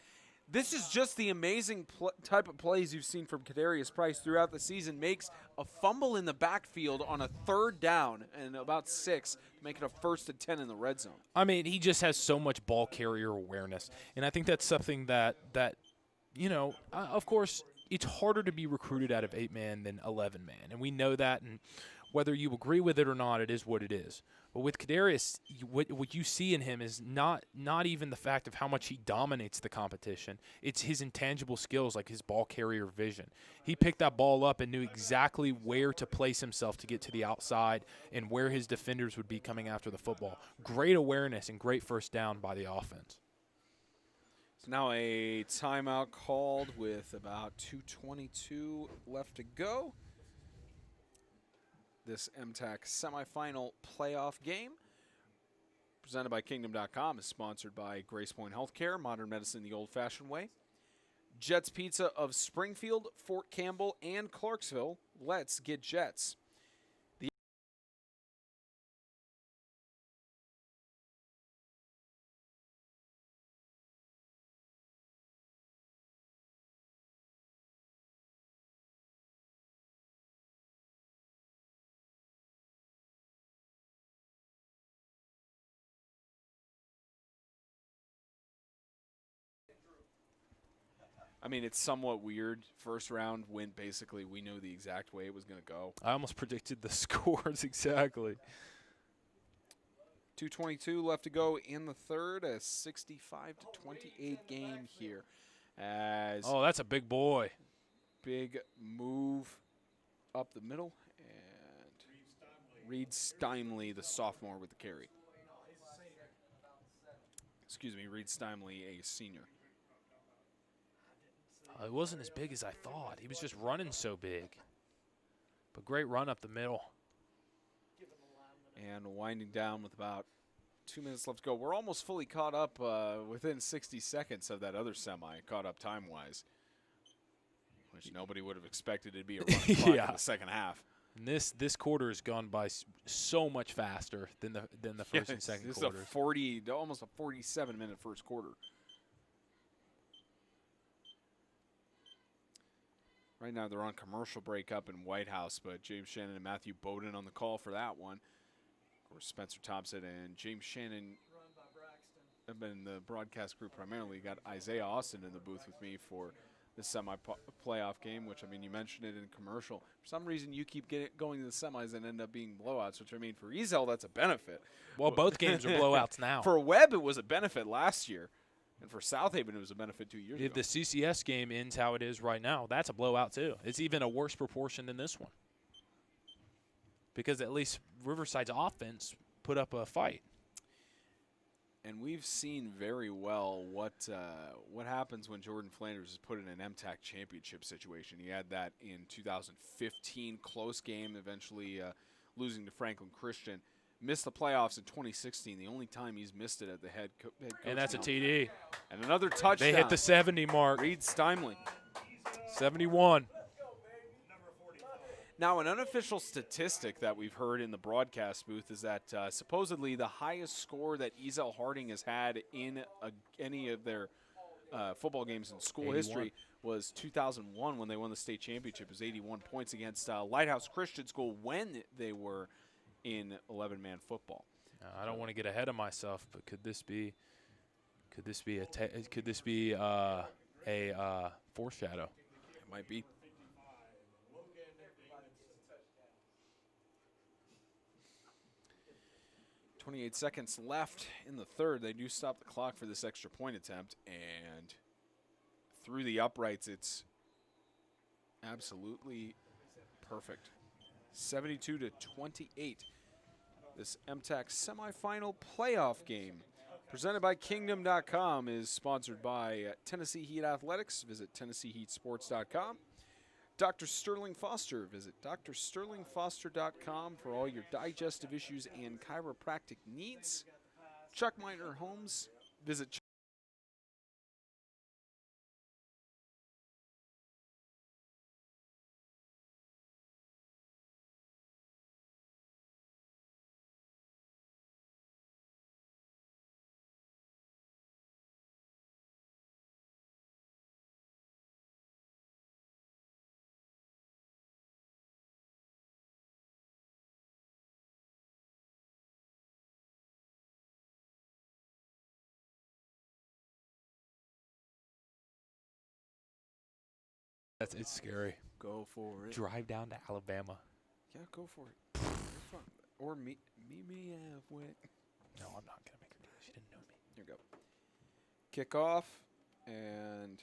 This is just the amazing type of plays you've seen from Kadarius Price throughout the season. Makes a fumble in the backfield on a 3rd down and about 6 to make it a 1st and 10 in the red zone. I mean, he just has so much ball carrier awareness, and I think that's something that you know, of course, it's harder to be recruited out of 8-man than 11-man, and we know that. And whether you agree with it or not, it is what it is. But with Kadarius, what you see in him is not even the fact of how much he dominates the competition. It's his intangible skills, like his ball carrier vision. He picked that ball up and knew exactly where to place himself to get to the outside and where his defenders would be coming after the football. Great awareness and great first down by the offense. So now a timeout called with about 2:22 left to go. This MTAC semifinal playoff game, presented by Kingdom.com, is sponsored by Grace Point Healthcare, modern medicine the old-fashioned way. Jets Pizza of Springfield, Fort Campbell, and Clarksville. Let's get Jets. I mean, it's somewhat weird. First round went basically, we knew the exact way it was going to go. I almost predicted the scores exactly. 2:22 left to go in the third, a 65-28 game here. Oh, that's a big boy. Big move up the middle, and Reed Steinley, the sophomore, with the carry. Excuse me, Reed Steinley, a senior. It wasn't as big as I thought. He was just running so big. But great run up the middle. And winding down with about 2 minutes left to go. We're almost fully caught up within 60 seconds of that other semi, caught up time-wise, which nobody would have expected it'd be a running clock in the second half. And this quarter has gone by so much faster than the first and second quarters. This is almost a 47-minute first quarter. Right now they're on commercial break up in White House, but James Shannon and Matthew Bowden on the call for that one. Of course, Spencer Thompson and James Shannon have been in the broadcast group primarily. Got Isaiah Austin in the booth with me for the semi-playoff game, which, I mean, you mentioned it in commercial. For some reason, you keep going to the semis and end up being blowouts, which, I mean, for Ezell, that's a benefit. Well, both games are blowouts now. For Webb, it was a benefit last year. And for South Haven, it was a benefit 2 years ago. If the CCS game ends how it is right now, that's a blowout too. It's even a worse proportion than this one. Because at least Riverside's offense put up a fight. And we've seen very well what happens when Jordan Flanders is put in an MTAC championship situation. He had that in 2015, close game, eventually losing to Franklin Christian. Missed the playoffs in 2016, the only time he's missed it at the head coach. And that's a TD. And another touchdown. They hit the 70 mark. Reed Steinley. 71. Now, an unofficial statistic that we've heard in the broadcast booth is that supposedly the highest score that Ezell-Harding has had in any of their football games in school 81. history was 2001 when they won the state championship. It was 81 points against Lighthouse Christian School when they were in 11-man football. I don't want to get ahead of myself, but could this be a foreshadow? It might be. .28 seconds left in the third. They do stop the clock for this extra point attempt, and through the uprights, it's absolutely perfect. 72-28. This MTAC semifinal playoff game, presented by Kingdom.com, is sponsored by Tennessee Heat Athletics. Visit TennesseeHeatSports.com. Dr. Sterling Foster. Visit drsterlingfoster.com for all your digestive issues and chiropractic needs. Chuck Minor Homes. Visit It's scary. Go for it. Drive down to Alabama. Yeah, go for it. You're fine. Or me halfway. No, I'm not going to make her do it. She didn't know me. Here we go. Kickoff and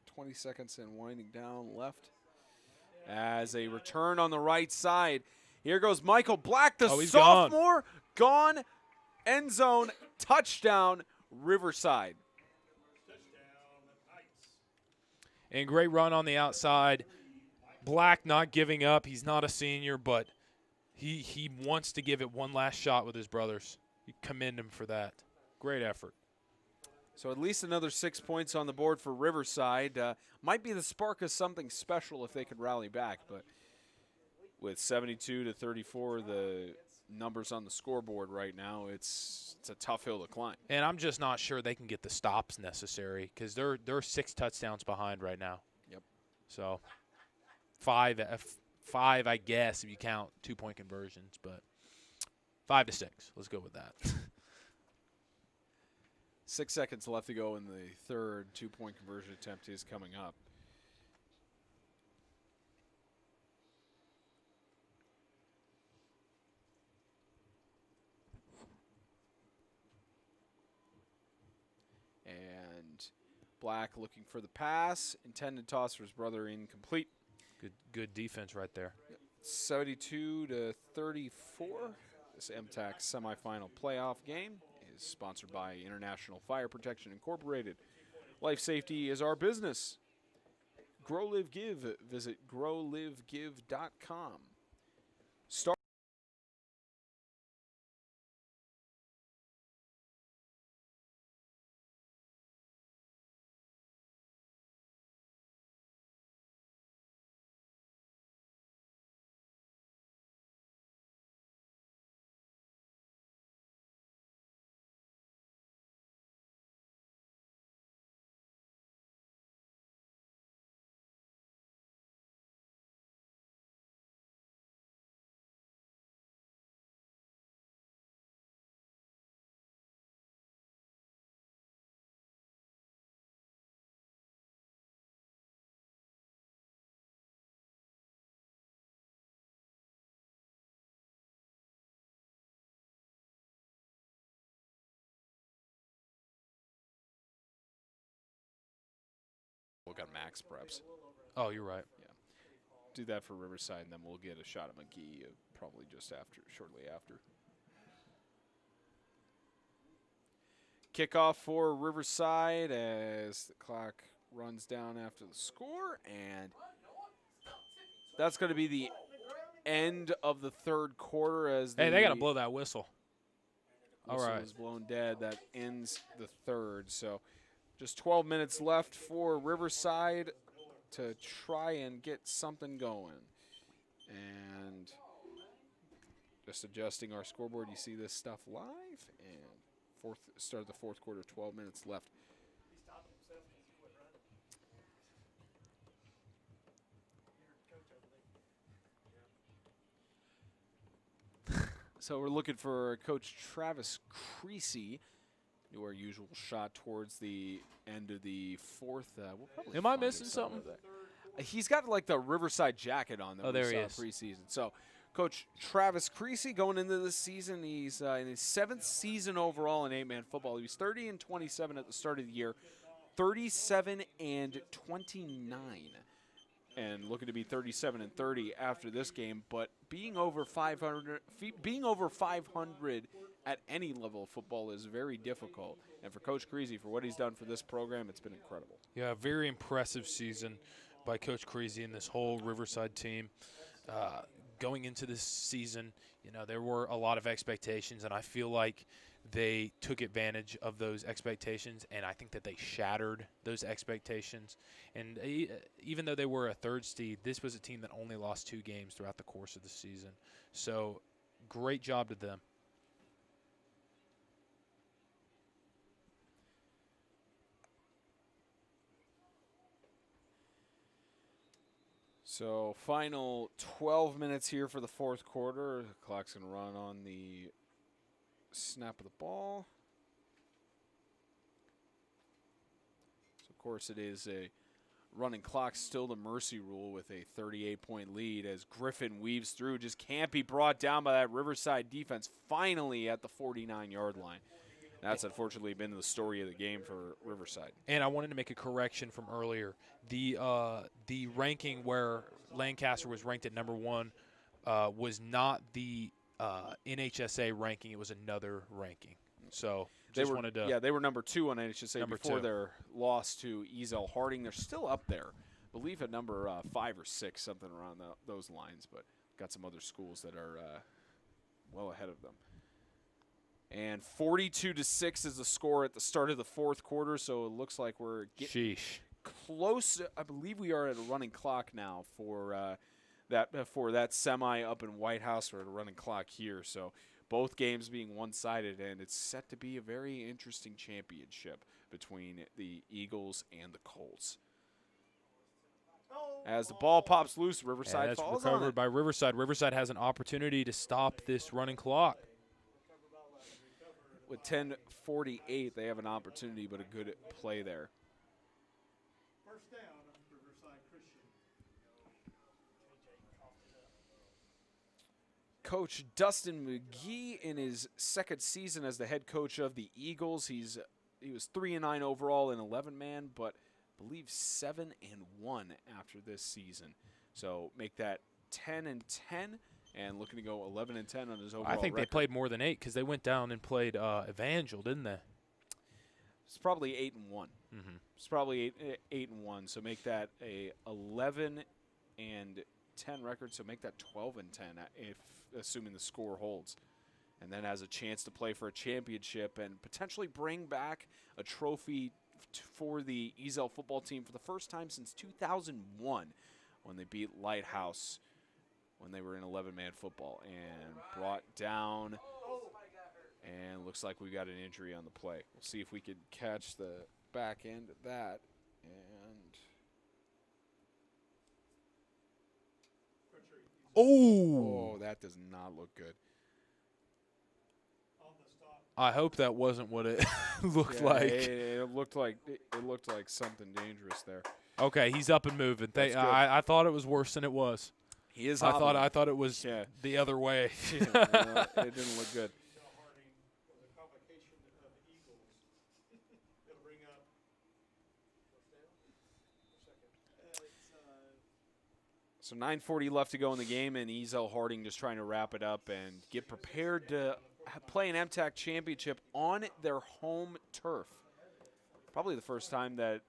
20 seconds and winding down left. As a return on the right side. Here goes Michael Black, the he's sophomore. Gone. End zone. Touchdown, Riverside. And great run on the outside. Black not giving up. He's not a senior, but he wants to give it one last shot with his brothers. You commend him for that. Great effort. So at least another 6 points on the board for Riverside. Might be the spark of something special if they could rally back, but with 72-34, the numbers on the scoreboard right now, it's a tough hill to climb. And I'm just not sure they can get the stops necessary because they're 6 touchdowns behind right now. Yep. So five, I guess, if you count 2-point conversions, but 5 to 6. Let's go with that. 6 seconds left to go in the third. 2-point conversion attempt is coming up. And Black looking for the pass. Intended toss for his brother, incomplete. Good defense right there. 72-34. This MTAC semifinal playoff game is sponsored by International Fire Protection Incorporated. Life safety is our business. Grow, Live, Give. Visit growlivegive.com. Start. We got Max preps. Oh, you're right. Yeah. Do that for Riverside, and then we'll get a shot at McGee probably just shortly after. Kickoff for Riverside as the clock runs down after the score, and that's going to be the end of the third quarter. As Hey, they got to blow that whistle. All whistle right. is blown dead. That ends the third. So just 12 minutes left for Riverside to try and get something going. And just adjusting our scoreboard, you see this stuff live. And start of the fourth quarter, 12 minutes left. So we're looking for Coach Travis Creasy. Do our usual shot towards the end of the fourth. We'll probably Am I find missing him something? He's got like the Riverside jacket on that Oh, there he is. preseason. So Coach Travis Creasy going into this season, he's in his 7th season overall in 8-man football. He was 30-27 at the start of the year, 37-29. And looking to be 37-30 after this game, but being over 500 at any level of football is very difficult. And for Coach Creasy, for what he's done for this program, it's been incredible. Yeah, very impressive season by Coach Creasy and this whole Riverside team. Going into this season, there were a lot of expectations, and I feel like they took advantage of those expectations, and I think that they shattered those expectations. And even though they were a 3rd seed, this was a team that only lost 2 games throughout the course of the season. So great job to them. So final 12 minutes here for the fourth quarter. The clock's going to run on the snap of the ball. So, of course, it is a running clock, still the mercy rule with a 38-point lead as Griffin weaves through. Just can't be brought down by that Riverside defense finally at the 49-yard line. That's unfortunately been the story of the game for Riverside. And I wanted to make a correction from earlier. The ranking where Lancaster was ranked at number 1 was not the NHSA ranking. It was another ranking. So they were number 2 on NHSA before their loss to Ezell-Harding. They're still up there, I believe at number 5 or 6, something around those lines. But got some other schools that are well ahead of them. And 42-6 is the score at the start of the fourth quarter, so it looks like we're getting close. I believe we are at a running clock now for that semi up in White House. We're at a running clock here, so both games being one-sided, and it's set to be a very interesting championship between the Eagles and the Colts. As the ball pops loose, Riverside falls on it. Recovered by Riverside. Riverside has an opportunity to stop this running clock. With 10:48, they have an opportunity, but a good play there. First down, Riverside Christian. Coach Dustin McGee in his second season as the head coach of the Eagles. He was 3-9 overall in 11-man, but I believe 7-1 after this season. So make that 10-10. And looking to go 11-10 on his overall I think record. they played more than 8 because they went down and played Evangel, didn't they? It's probably 8-1. Mm-hmm. It's probably 8-1. So make that a 11-10 record. So make that 12-10 if assuming the score holds, and then has a chance to play for a championship and potentially bring back a trophy for the Ezell football team for the first time since 2001 when they beat Lighthouse when they were in 11-man football and brought down, and looks like we got an injury on the play. We'll see if we can catch the back end of that. And oh, that does not look good. I hope that wasn't what it looked like. It looked like something dangerous there. Okay, he's up and moving. I thought it was worse than it was. He is. I thought it was the other way. It didn't look good. So 9:40 left to go in the game, and Ezell-Harding just trying to wrap it up and get prepared to play an MTAC Championship on their home turf. Probably the first time that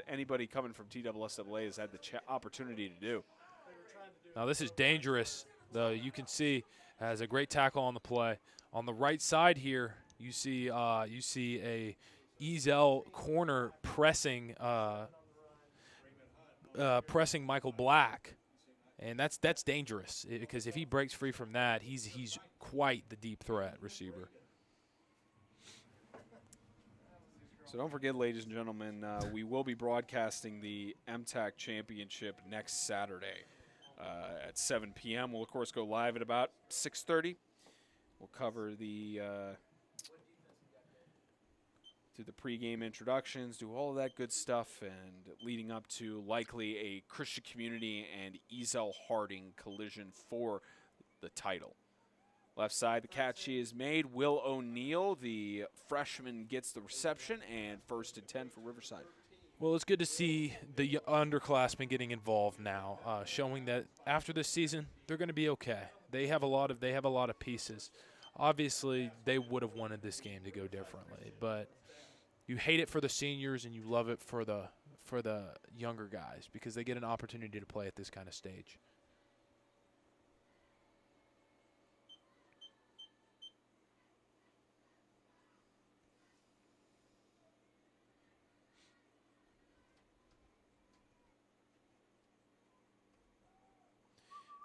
anybody coming from TSSAA has had the opportunity to do. Now this is dangerous. You can see has a great tackle on the play. On the right side here, you see a Ezell corner pressing Michael Black, and that's dangerous because if he breaks free from that, he's quite the deep threat receiver. So don't forget, ladies and gentlemen, we will be broadcasting the MTAC Championship next Saturday at 7 p.m. We'll, of course, go live at about 6:30. We'll cover do the pregame introductions, do all of that good stuff, and leading up to likely a Christian Community and Ezell-Harding collision for the title. Left side, the catch is made. Will O'Neill, the freshman, gets the reception, and 1st and 10 for Riverside. Well, it's good to see the underclassmen getting involved now, showing that after this season they're going to be okay. They have a lot of pieces. Obviously, they would have wanted this game to go differently, but you hate it for the seniors and you love it for the younger guys because they get an opportunity to play at this kind of stage.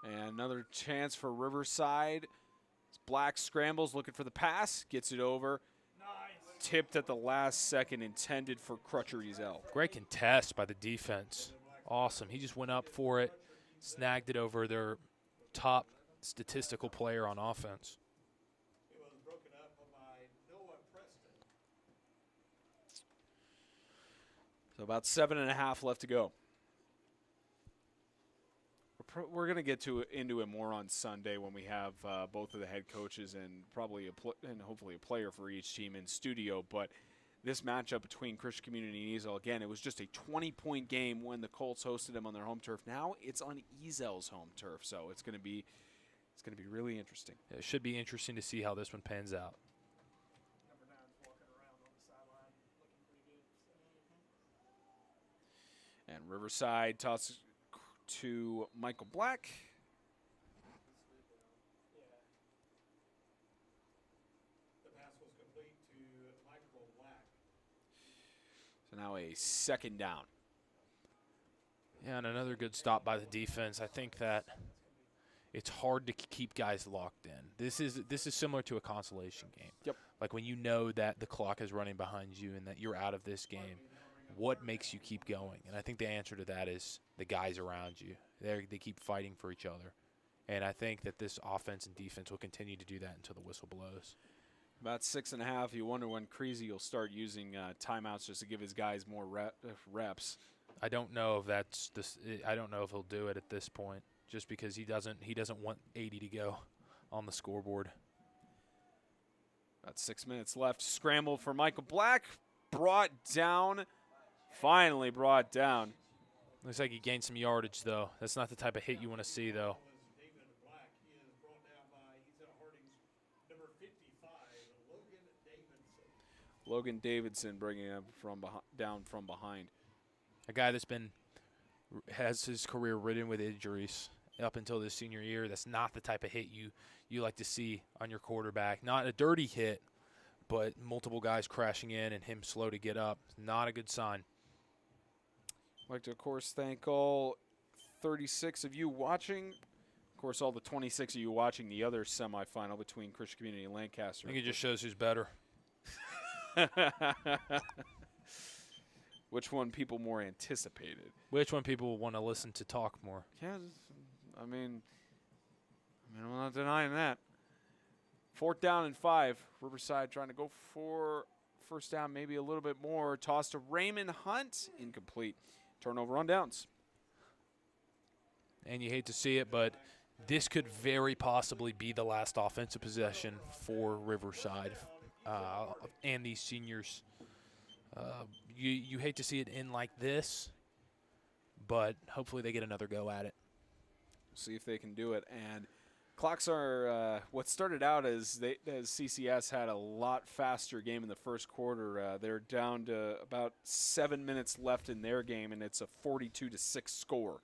And another chance for Riverside. Black scrambles, looking for the pass, gets it over. Nice. Tipped at the last second, intended for Crutcher Ezell. Great contest by the defense. Awesome. He just went up for it, snagged it over their top statistical player on offense. It was broken up by Noah Preston. So about 7.5 left to go. we're going to get into it more on Sunday when we have both of the head coaches and probably and hopefully a player for each team in studio. But this matchup between Christian Community and Ezell, again, it was just a 20-point game when the Colts hosted them on their home turf. Now it's on Ezell's home turf, so it's going to be really interesting. It should be interesting to see how this one pans out. Number 9's walking around on the sideline, looking pretty good. And Riverside tosses to Michael Black. The pass was complete to Michael Black. So now a second down. Yeah, and another good stop by the defense. I think that it's hard to keep guys locked in. This is similar to a consolation game. Yep. Like when you know that the clock is running behind you and that you're out of this game, what makes you keep going? And I think the answer to that is the guys around you. They keep fighting for each other. And I think that this offense and defense will continue to do that until the whistle blows. About 6.5. You wonder when Creasy will start using timeouts just to give his guys more reps. I don't know if I don't know if he'll do it at this point, just because he doesn't want 80 to go on the scoreboard. About 6 minutes left. Scramble for Michael Black. Brought down. Finally brought down. Looks like he gained some yardage, though. That's not the type of hit you want to see, though. David Black is brought down by Ezell-Harding's number 55, Logan Davidson. Logan Davidson bringing him down from behind. A guy that's has his career ridden with injuries up until this senior year. That's not the type of hit you like to see on your quarterback. Not a dirty hit, but multiple guys crashing in and him slow to get up. Not a good sign. I'd like to, of course, thank all 36 of you watching. Of course, all the 26 of you watching the other semifinal between Christian Community and Lancaster. I think it just shows who's better. Which one people more anticipated? Which one people want to listen to talk more? Yeah, I mean, I'm not denying that. 4th down and 5. Riverside trying to go for first down, maybe a little bit more. Toss to Raymond Hunt. Incomplete. Turnover on downs. And you hate to see it, but this could very possibly be the last offensive possession for Riverside and these seniors. You hate to see it end like this, but hopefully they get another go at it. See if they can do it. And clocks are what started out as CCS had a lot faster game in the first quarter. They're down to about 7 minutes left in their game, and it's a 42-6 score.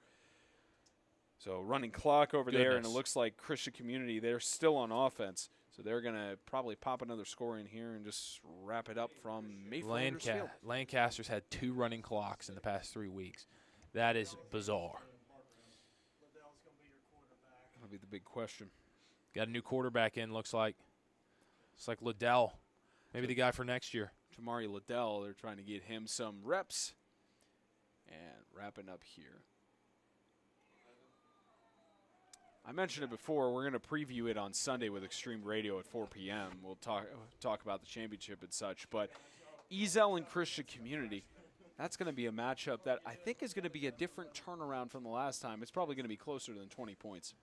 So running clock over there, and it looks like Christian Community, they're still on offense. So they're going to probably pop another score in here and just wrap it up from Mayfield. Lancaster's had 2 running clocks in the past 3 weeks. That is bizarre. That'll be the big question. Got a new quarterback in, looks like. It's like Liddell. Maybe the guy for next year. Jamari Liddell, they're trying to get him some reps. And wrapping up here. I mentioned it before. We're going to preview it on Sunday with Extreme Radio at 4 p.m. We'll talk about the championship and such. But Ezell and Christian Community, that's going to be a matchup that I think is going to be a different turnaround from the last time. It's probably going to be closer than 20 points.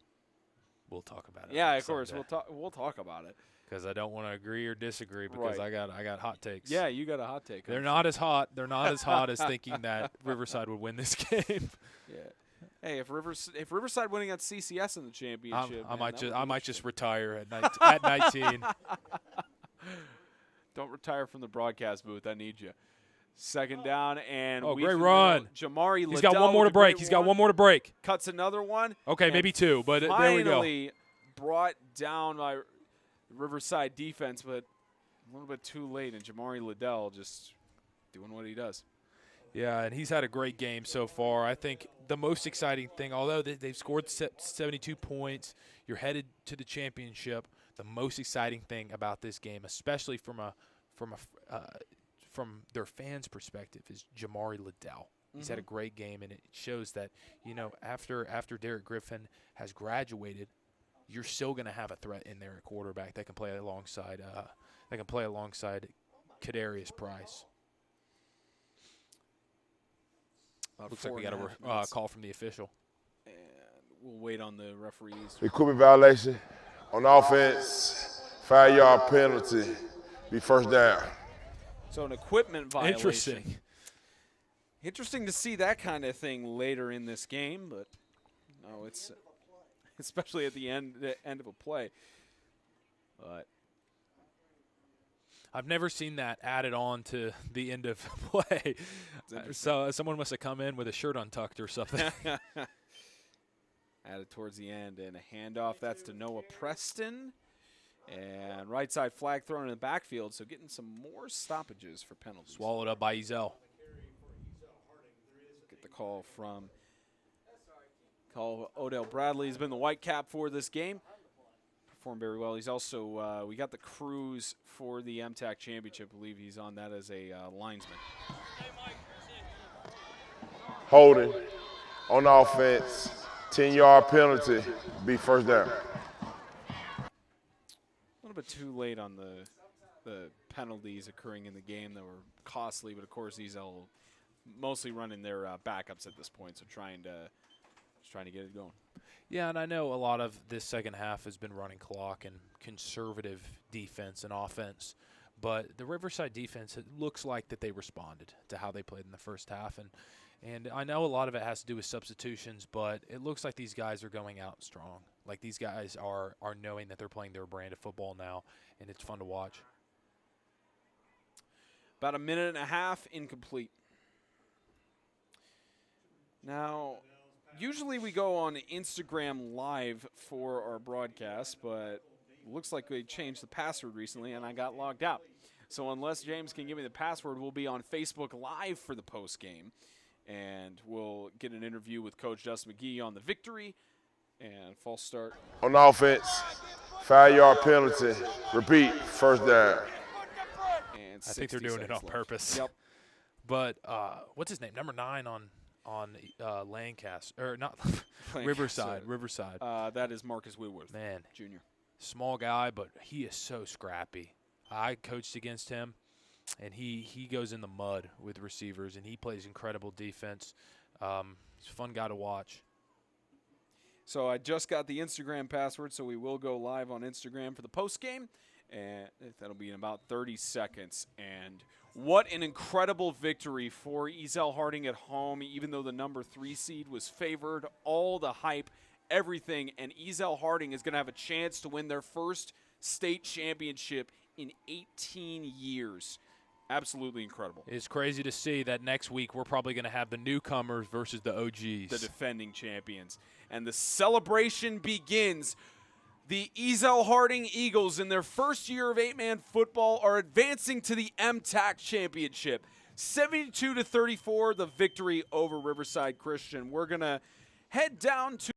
We'll talk about it. Yeah, of course. We'll talk about it. Because I don't want to agree or disagree because right. I got hot takes. Yeah, you got a hot take. They're not as hot. They're not as hot as thinking that Riverside would win this game. Yeah. Hey, if Riverside winning at CCS in the championship, I might just retire at 19. Don't retire from the broadcast booth. I need you. Second down and great run. Jamari Liddell. He's got one more to break. He's got one more to break. Cuts another one. Okay, maybe 2, but there we go. Finally brought down by Riverside defense, but a little bit too late, and Jamari Liddell just doing what he does. Yeah, and he's had a great game so far. I think the most exciting thing, although they've scored 72 points, you're headed to the championship. The most exciting thing about this game, especially from their fans' perspective, is Jamari Liddell. He's had a great game, and it shows that after Derek Griffin has graduated, you're still going to have a threat in there at quarterback that can play alongside Kadarius Price. Looks like we got a call from the official. And we'll wait on the referees. Equipment violation. On offense, 5-yard penalty. Be first down. So an equipment violation. Interesting. Interesting to see that kind of thing later in this game, but no, it's especially at the end of a play. But I've never seen that added on to the end of play. So someone must have come in with a shirt untucked or something. Added towards the end, and a handoff. That's to Noah Preston. And right side flag thrown in the backfield, so getting some more stoppages for penalties. Swallowed up by Ezell. Get the call from Odell Bradley. He's been the white cap for this game. Performed very well. He's also, we got the cruise for the MTAC Championship. I believe he's on that as a linesman. Holding on offense, 10-yard penalty. Be first down. A little bit too late on the penalties occurring in the game that were costly, but of course these all mostly running their backups at this point, so just trying to get it going. Yeah, and I know a lot of this second half has been running clock and conservative defense and offense, but the Riverside defense, it looks like that they responded to how they played in the first half, and I know a lot of it has to do with substitutions, but it looks like these guys are going out strong. Like these guys are knowing that they're playing their brand of football now, and it's fun to watch. About a minute and a half, incomplete. Now, usually we go on Instagram Live for our broadcast, but it looks like they changed the password recently, and I got logged out. So unless James can give me the password, we'll be on Facebook Live for the post game, and we'll get an interview with Coach Dustin McGee on the victory and false start. On offense, 5-yard penalty. Repeat, first down. And I think they're doing it on purpose. Yep. But what's his name? Number 9 on Lancaster, or not Lancaster. Riverside. That is Marcus Whitworth, Man, Jr. small guy, but he is so scrappy. I coached against him, and he goes in the mud with receivers, and he plays incredible defense. He's a fun guy to watch. So I just got the Instagram password, so we will go live on Instagram for the post game, and that'll be in about 30 seconds. And what an incredible victory for Ezell-Harding at home, even though the number 3 seed was favored. All the hype, everything, and Ezell-Harding is going to have a chance to win their first state championship in 18 years. Absolutely incredible. It's crazy to see that next week we're probably going to have the newcomers versus the OGs. The defending champions. And the celebration begins. The Ezell-Harding Eagles, in their first year of 8-man football, are advancing to the MTAC Championship. 72-34, the victory over Riverside Christian. We're going to head down to